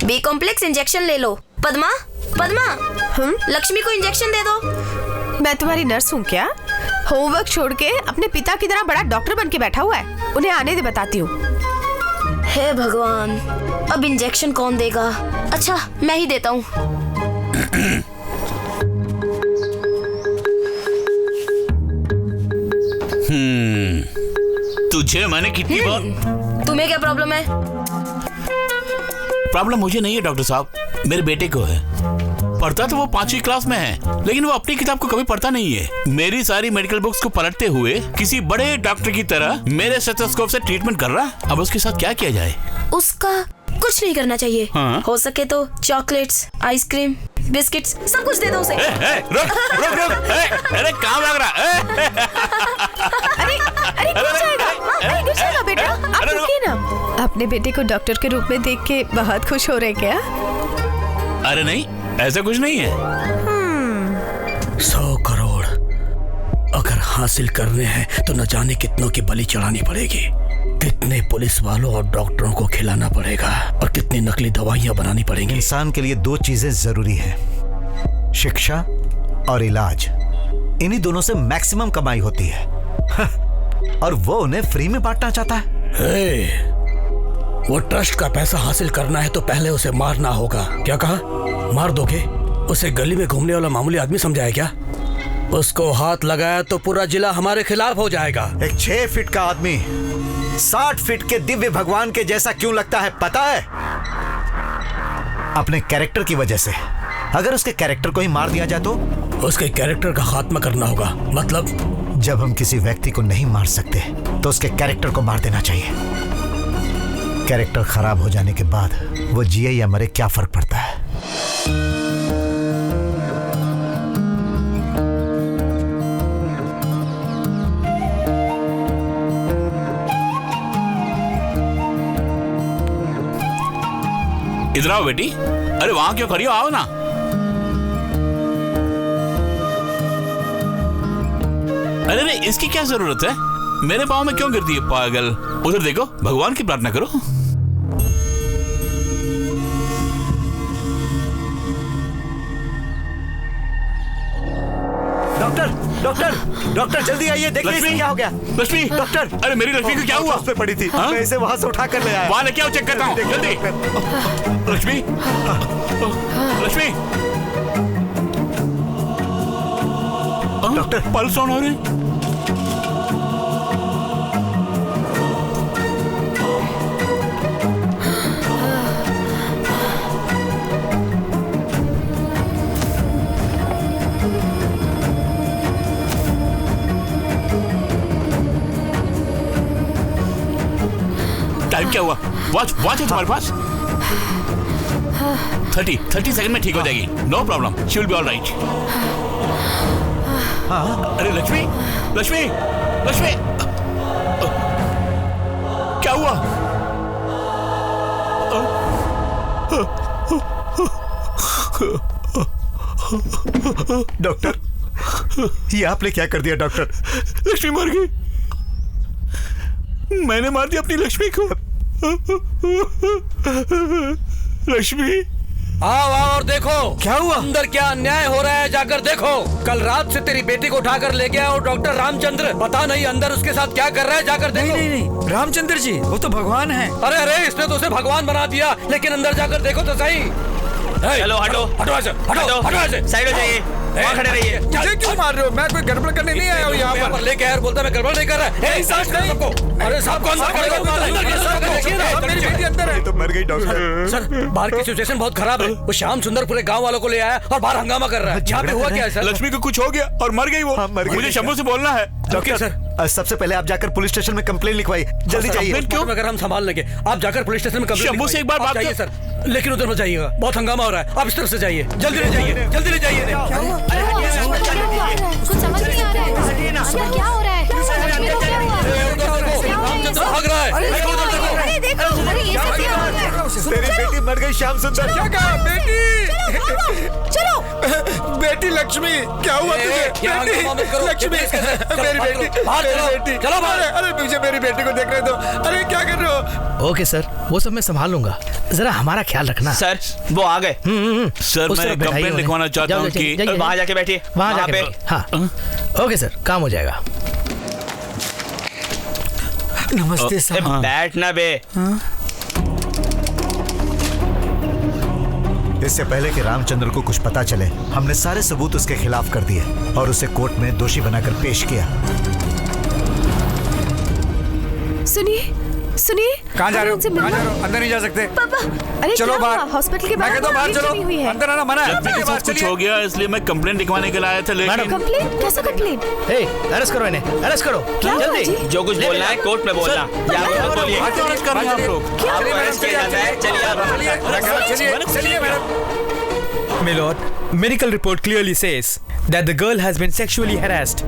बी कॉम्प्लेक्स इंजेक्शन ले लो। पद्मा, लक्ष्मी को इंजेक्शन दे दो। मैं तुम्हारी नर्स हूँ क्या? होमवर्क छोड़ के अपने पिता की तरह बड़ा डॉक्टर बन के बैठा हुआ है। उन्हें आने दे, बताती हूँ। हे भगवान, अब इंजेक्शन कौन देगा? अच्छा मैं ही देता हूँ। तुझे मैंने कितनी बार। तुम्हें क्या प्रॉब्लम है? प्रॉब्लम मुझे नहीं है डॉक्टर साहब, मेरे बेटे को है। पढ़ता तो वो 5वीं क्लास में है, लेकिन वो अपनी किताब को कभी पढ़ता नहीं है। मेरी सारी मेडिकल बुक्स को पलटते हुए किसी बड़े डॉक्टर की तरह मेरे स्टेथोस्कोप से ट्रीटमेंट कर रहा है। अब उसके साथ क्या किया जाए? उसका कुछ नहीं करना चाहिए। हाँ? हो सके तो चॉकलेट्स, आइसक्रीम, बिस्किट्स सब कुछ दे दो उसे। अरे काम लग रहा है। अरे गिर जाएगा बेटा, आप रुकिए ना। अपने बेटे को डॉक्टर के रूप में देख के बहुत खुश हो रहे क्या? अरे नहीं, ऐसा कुछ नहीं है। 100 करोड़ अगर हासिल करने हैं तो न जाने कितनों की बलि चढ़ानी पड़ेगी, कितने पुलिस वालों और डॉक्टरों को खिलाना पड़ेगा, और कितनी नकली दवाइयां बनानी पड़ेंगी। इंसान के लिए 2 चीजें जरूरी है, शिक्षा और इलाज। इन्हीं दोनों से मैक्सिमम कमाई होती है। और वो उन्हें फ्री में बांटना चाहता है। वो ट्रस्ट का पैसा हासिल करना है तो पहले उसे मारना होगा। क्या कहा? मार दोगे? उसे गली में घूमने वाला मामूली आदमी समझाया क्या? उसको हाथ लगाया तो पूरा जिला हमारे खिलाफ हो जाएगा। एक 6 फीट का आदमी 60 फीट के दिव्य भगवान के जैसा क्यों लगता है पता है? अपने कैरेक्टर की वजह से। अगर उसके कैरेक्टर को ही मार दिया जाए तो? उसके कैरेक्टर का खात्मा करना होगा। मतलब? जब हम किसी व्यक्ति को नहीं मार सकते तो उसके कैरेक्टर को मार देना चाहिए। कैरेक्टर खराब हो जाने के बाद वो जिए या मरे क्या फर्क पड़ता है? इधर आओ बेटी। अरे वहां क्यों खड़ी हो, आओ ना। अरे नहीं, इसकी क्या जरूरत है? मेरे पाँव में क्यों गिरती है पागल? उधर देखो, भगवान की प्रार्थना करो। डॉक्टर डॉक्टर डॉक्टर जल्दी आइए, देखिए लक्ष्मी, इसे क्या हो गया। लक्ष्मी, डॉक्टर, अरे मेरी लक्ष्मी को क्या हुआ? उस पे पड़ी थी, मैं इसे वहां से उठा कर ले आया। वहां लेके आओ, चेक करता हूँ जल्दी। Lakshmi, Lakshmi, doctor pulse on हो रहे। टाइम क्या हुआ? वॉच है तुम्हारे पास? 30 सेकंड में ठीक हो जाएगी। No problem, she will be all right. अरे लक्ष्मी, लक्ष्मी, लक्ष्मी, क्या हुआ? डॉक्टर, ये आपने क्या कर दिया डॉक्टर? लक्ष्मी मर गई। मैंने मार दिया अपनी लक्ष्मी को। लक्ष्मी, आओ और देखो क्या हुआ, अंदर क्या अन्याय हो रहा है, जाकर देखो। कल रात से तेरी बेटी को उठाकर ले गया और डॉक्टर रामचंद्र, पता नहीं अंदर उसके साथ क्या कर रहा है, जाकर देखो। नहीं, रामचंद्र जी वो तो भगवान है। अरे अरे, इसने तो उसे भगवान बना दिया, लेकिन अंदर जाकर देखो तो सही। चलो हटो, हटो, साइड हो जाइए, वहाँ खड़े रहिए। मुझे क्यों मार रहे हो? मैं कोई गड़बड़ करने नहीं आया हूँ यहाँ पर। लेके यार बोलता मैं गड़बड़ नहीं कर रहा। अरे सबको अंदर ये तो मर गई डॉक्टर। सर, बाहर की सिचुएशन बहुत खराब है। वो श्याम सुंदर पूरे गांव वालों को ले आया और बाहर हंगामा कर रहा है। यहाँ पे हुआ क्या है सर? लक्ष्मी को कुछ हो गया और मर गई वो। मुझे शंभू से बोलना है। डॉक्टर सर, सबसे पहले आप जाकर पुलिस स्टेशन में कंप्लेंट लिखवाइए, जल्दी जाइए। क्यों? अगर हम संभाल लेंगे, आप जाकर पुलिस स्टेशन में कंप्लेंट शंभू से एक बार बात चाहिए सर, लेकिन उधर मत जाइएगा, बहुत हंगामा हो रहा है। आप इस तरफ से जाइए, जल्दी ले जाइए, जल्दी ले जाइए। कुछ समझ नहीं आ रहा है, क्या हो रहा है? भाग रहा है। अरे देखो, अरे ये सब क्या हो रहा है? तेरी बेटी मर गई श्याम सुंदर। क्या कहा? बेटी, चलो बेटी लक्ष्मी, क्या हुआ तुझे? लक्ष्मी, मेरी बेटी, चलो बाहर। अरे पीछे मेरी बेटी को देख रहे हो? अरे क्या कर रहे हो? ओके सर, वो सब मैं संभाल लूंगा, जरा हमारा ख्याल रखना। सर वो आ गए। सर मैं कंप्लेंट लिखवाना चाहता हूँ कि वहाँ जाके बैठिए, वहाँ जाके हाँ, ओके सर, काम हो जाएगा। नमस्ते सर। बैठना बे। इससे पहले कि रामचंद्र को कुछ पता चले, हमने सारे सबूत उसके खिलाफ कर दिए और उसे कोर्ट में दोषी बनाकर पेश किया। सुनिए सुनिए, कहाँ जा रहे हो? कहाँ जा रहे हो? अंदर नहीं जा सकते। पापा, अरे चलो बाहर। हॉस्पिटल के मैं कहता हूँ बाहर चलो, अंदर आना मना है। लक्ष्मी के साथ कुछ हो गया इसलिए मैं कंप्लेंट लिखवाने के लिए आया था, लेकिन कंप्लेंट? कैसा कंप्लेंट? अरेस्ट करो इन्हें, अरेस्ट करो जल्दी। जो कुछ बोलना है कोर्ट में बोलना। बोलिए, अरेस्ट कर रहे हैं आप लोग। आपको अरेस्ट किया जाता है। चलिए madam. My lord, medical report clearly says that the girl has been sexually harassed.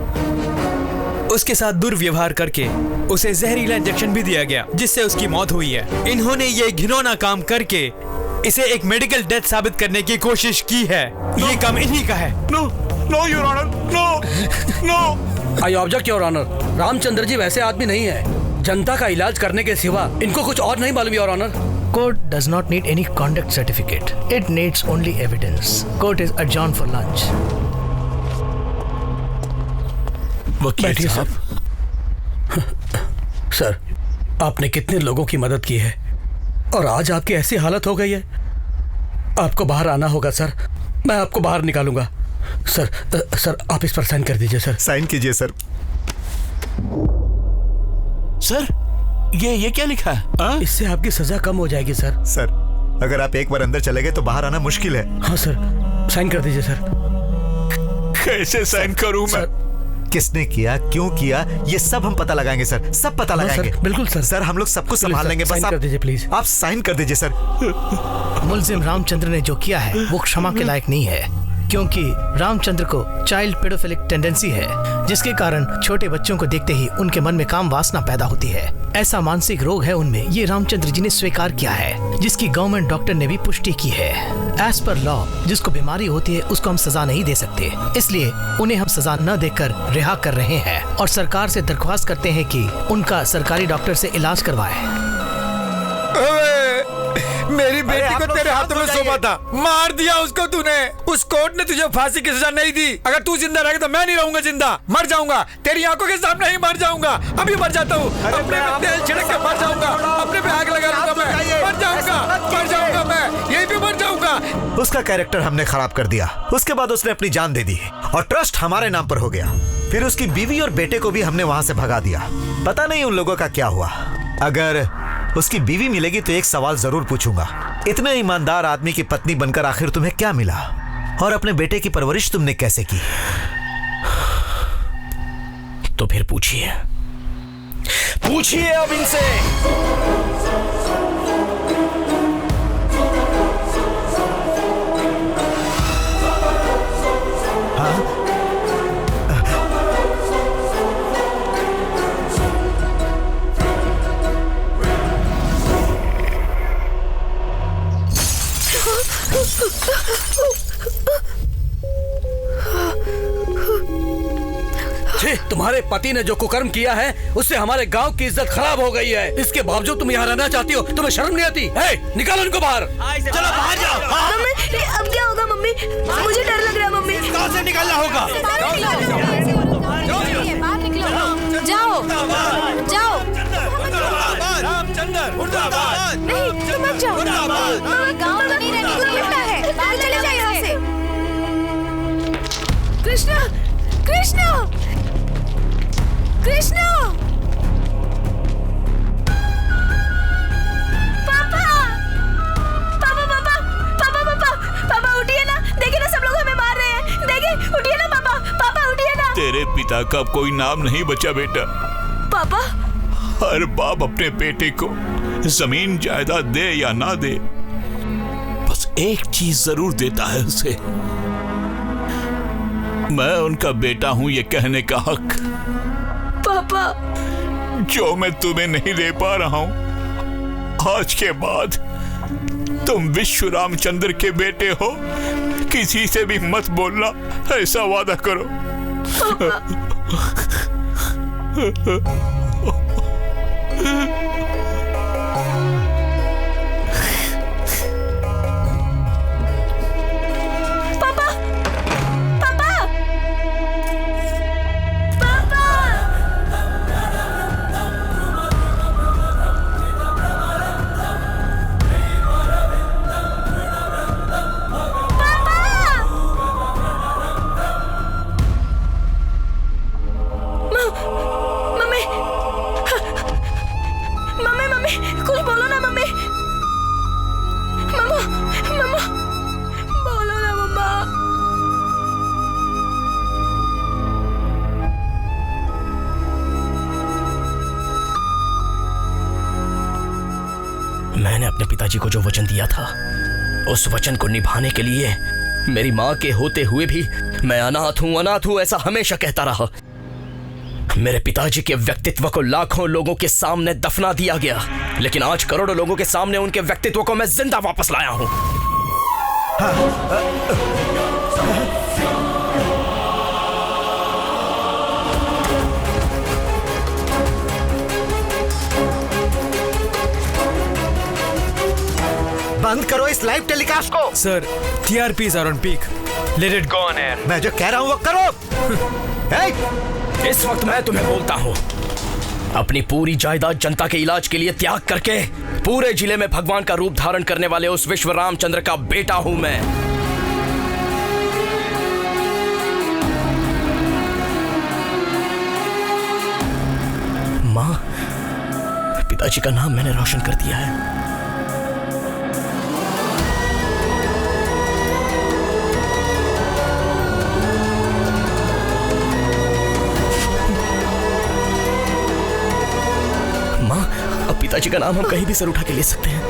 उसके साथ दुर्व्यवहार करके उसे जहरीला इंजेक्शन भी दिया गया, जिससे उसकी मौत हुई है। इन्होंने ये घिनौना काम करके इसे एक मेडिकल डेथ साबित करने की कोशिश की है। ये काम इन्हीं का है। No no your honour, no no. I object your honour, Ramchandra ji वैसे आदमी नहीं है। जनता का इलाज करने के सिवा इनको कुछ और नहीं मालूम your honour. Court does not need any conduct certificate. It needs only evidence. Court is adjourned for lunch. वकील साहब, सर, आपने कितने लोगों की मदद की है और आज आपकी ऐसी हालत हो गई है। आपको बाहर आना होगा सर, मैं आपको बाहर निकालूंगा। सर आप इस पर साइन कर दीजिए सर। साइन कीजिए सर। सर ये क्या लिखा है? इससे आपकी सजा कम हो जाएगी सर। सर, अगर आप एक बार अंदर चले गए तो बाहर आना मुश्किल है। हाँ सर, साइन कर दीजिए सर। कैसे साइन करूं मैं? किसने किया, क्यों किया, ये सब हम पता लगाएंगे सर, सब पता लगाएंगे। बिल्कुल सर। सर हम लोग सब कुछ संभाल लेंगे, बस कर दीजिए प्लीज। आप साइन कर दीजिए सर। मुलजिम रामचंद्र ने जो किया है वो क्षमा के लायक नहीं है, क्योंकि रामचंद्र को चाइल्ड पेडोफिलिक टेंडेंसी है, जिसके कारण छोटे बच्चों को देखते ही उनके मन में काम वासना पैदा होती है। ऐसा मानसिक रोग है उनमें, ये रामचंद्र जी ने स्वीकार किया है, जिसकी गवर्नमेंट डॉक्टर ने भी पुष्टि की है। एज पर लॉ जिसको बीमारी होती है उसको हम सजा नहीं दे सकते, इसलिए उन्हें हम सजा न देकर रिहा कर रहे हैं और सरकार से दरख्वास्त करते हैं कि उनका सरकारी डॉक्टर से इलाज करवाए। मेरी बेटी को तेरे हाथों में सौंपा था, मार दिया उसको तूने। उस कोर्ट ने तुझे फांसी की सजा नहीं दी। अगर तू जिंदा रहेगा तो मैं नहीं रहूंगा जिंदा, मर जाऊंगा। तेरी आंखों के सामने ही मर जाऊंगा। अभी मर जाता हूँ, अपने पे तेल छिड़क के मर जाऊंगा, अपने पे आग लगा लूंगा मैं, मर जाऊंगा मैं, यहीं पे मर जाऊंगा। उसका कैरेक्टर हमने खराब कर दिया। उसके बाद उसने अपनी जान दे दी और ट्रस्ट हमारे नाम पर हो गया। फिर उसकी बीवी और बेटे को भी हमने वहां से भगा दिया। पता नहीं उन लोगों का क्या हुआ। अगर उसकी बीवी मिलेगी तो एक सवाल जरूर पूछूंगा, इतने ईमानदार आदमी की पत्नी बनकर आखिर तुम्हें क्या मिला? और अपने बेटे की परवरिश तुमने कैसे की? तो फिर पूछिए अब इनसे। तुम्हारे पति ने जो कुकर्म किया है उससे हमारे गांव की इज्जत खराब हो गई है। इसके बावजूद तुम यहाँ रहना चाहती हो? तुम्हें शर्म नहीं आती? निकालो इनको बाहर। चलो बाहर जाओ। मम्मी अब क्या होगा? मम्मी मुझे डर लग रहा है। मम्मी कहाँ से निकलना होगा? बाहर निकलो, जाओ जाओ। रामचंद्र मुर्दाबाद। नहीं तुम मत जाओ, गाँव में नहीं रहने को मिलता है। बाहर चले जाओ यहाँ से। कृष्णा कृष्णा कृष्णा, पापा पापा पापा पापा पापा पापा उठिए ना, देखिए ना सब लोग हमें मार रहे हैं। देखिए उठिए ना पापा, पापा उठिए ना। तेरे पिता का कोई नाम नहीं बचा बेटा। पापा हर बाप अपने बेटे को जमीन जायदाद दे या ना दे, बस एक चीज जरूर देता है उसे, मैं उनका बेटा हूं ये कहने का हक। पापा जो मैं तुम्हें नहीं दे पा रहा हूं, आज के बाद तुम विश्व रामचंद्र के बेटे हो, किसी से भी मत बोलना, ऐसा वादा करो। मैंने अपने पिताजी को जो वचन दिया था, उस वचन को निभाने के लिए मेरी माँ के होते हुए भी मैं अनाथ हूँ ऐसा हमेशा कहता रहा। मेरे पिताजी के व्यक्तित्व को लाखों लोगों के सामने दफना दिया गया, लेकिन आज करोड़ों लोगों के सामने उनके व्यक्तित्व को मैं जिंदा वापस लाया हूँ। बंद करो इस लाइव टेलीकास्ट को। Sir, TRPs are on peak. Let it go on air. मैं जो कह रहा हूँ वो करो। इस वक्त मैं तुम्हें बोलता हूँ, अपनी पूरी जायदाद जनता के इलाज के लिए त्याग करके पूरे जिले में भगवान का रूप धारण करने वाले उस विश्व रामचंद्र का बेटा हूं मैं। माँ, पिताजी का नाम मैंने रोशन कर दिया है। पिताजी का नाम हम कहीं भी सर उठा के ले सकते हैं।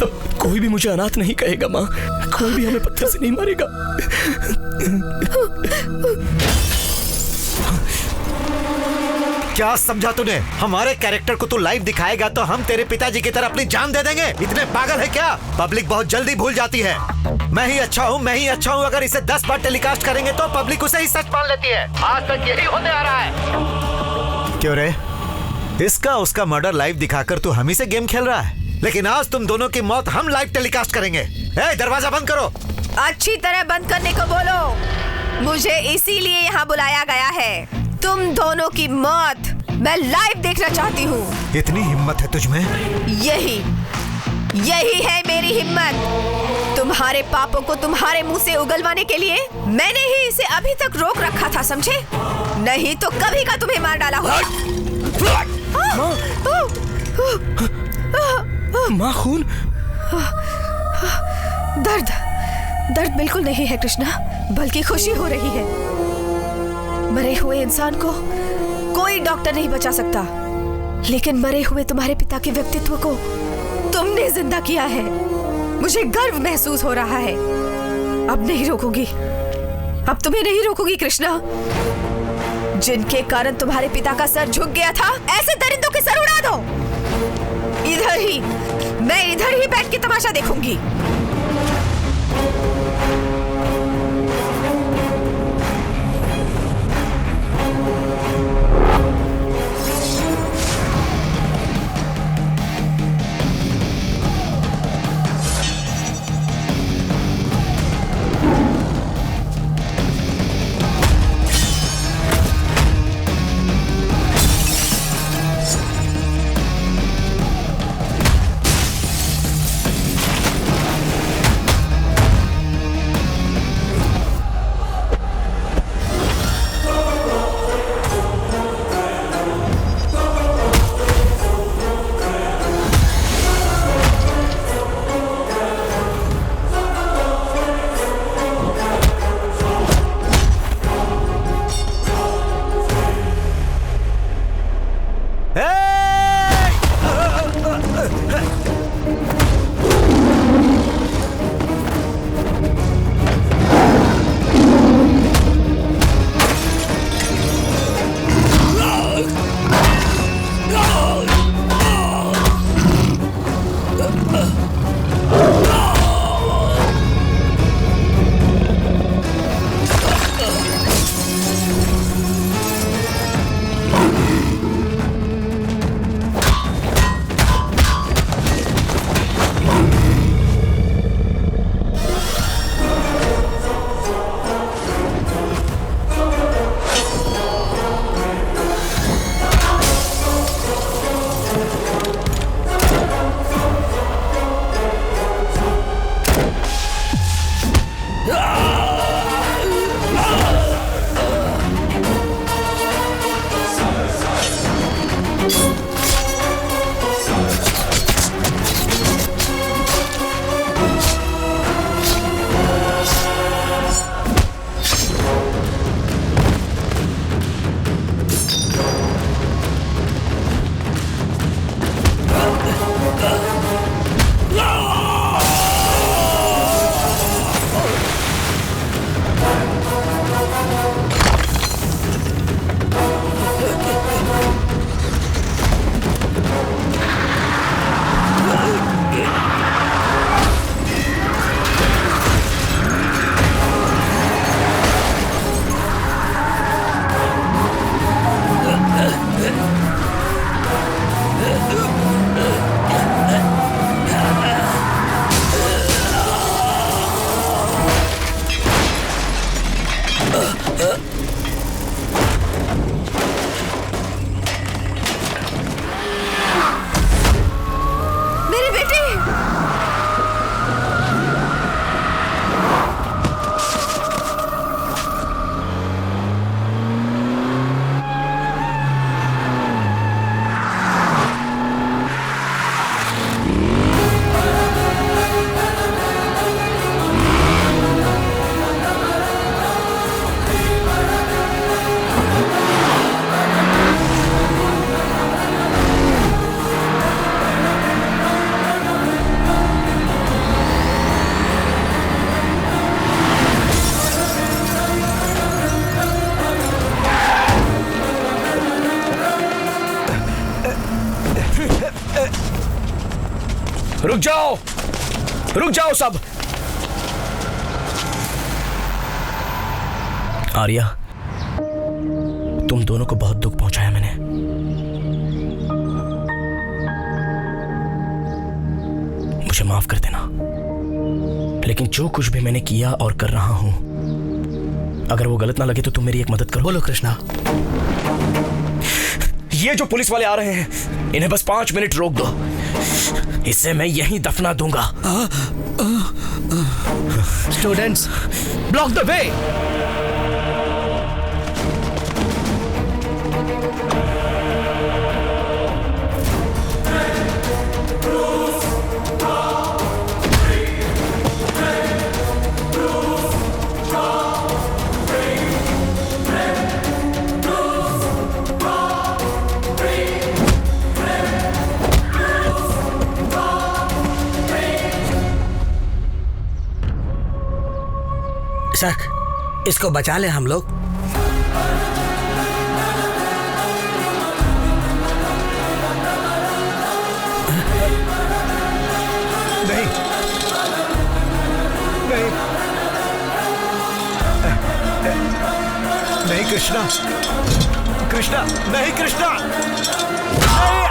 अब कोई भी मुझे अनाथ नहीं कहेगा माँ, कोई भी हमें पत्थर से नहीं मारेगा। क्या समझा तूने? हमारे कैरेक्टर को तू लाइव दिखाएगा तो हम तेरे पिताजी की तरह अपनी जान दे देंगे? इतने पागल है क्या? पब्लिक बहुत जल्दी भूल जाती है। मैं ही अच्छा हूँ। अगर इसे 10 बार टेलीकास्ट करेंगे तो पब्लिक उसे ही सच मान लेती है। आज तक यही होते आ रहा है। क्यों रे? इसका उसका मर्डर लाइव दिखाकर तू हम ही से गेम खेल रहा है? लेकिन आज तुम दोनों की मौत हम लाइव टेलीकास्ट करेंगे। दरवाजा बंद करो। अच्छी तरह बंद करने को बोलो। मुझे इसीलिए यहाँ बुलाया गया है। तुम दोनों की मौत मैं लाइव देखना चाहती हूँ। इतनी हिम्मत है तुझमें? यही है मेरी हिम्मत। तुम्हारे पापों को तुम्हारे मुंह से उगलवाने के लिए मैंने ही इसे अभी तक रोक रखा था, समझे? नहीं तो कभी का तुम्हें मार डाला होगा। माँ, खून? दर्द बिल्कुल नहीं है कृष्णा, बल्कि खुशी हो रही है। मरे हुए इंसान को कोई डॉक्टर नहीं बचा सकता, लेकिन मरे हुए तुम्हारे पिता के व्यक्तित्व को तुमने जिंदा किया है। मुझे गर्व महसूस हो रहा है। अब नहीं रोकूंगी, अब तुम्हें नहीं रोकूंगी कृष्णा। जिनके कारण तुम्हारे पिता का सर झुक गया था, ऐसे दरिंदों के सर उड़ा दो। मैं इधर ही बैठ के तमाशा देखूंगी। रुक जाओ सब। आर्या, तुम दोनों को बहुत दुख पहुंचाया मैंने। मुझे माफ कर देना, लेकिन जो कुछ भी मैंने किया और कर रहा हूं, अगर वो गलत ना लगे तो तुम मेरी एक मदद करो। बोलो कृष्णा। ये जो पुलिस वाले आ रहे हैं, इन्हें बस 5 मिनट रोक दो, इसे मैं यहीं दफना दूंगा। Students, block the way. Sir, इसको बचा ले हम लोग। नहीं नहीं नहीं कृष्णा, कृष्णा नहीं, कृष्णा नहीं।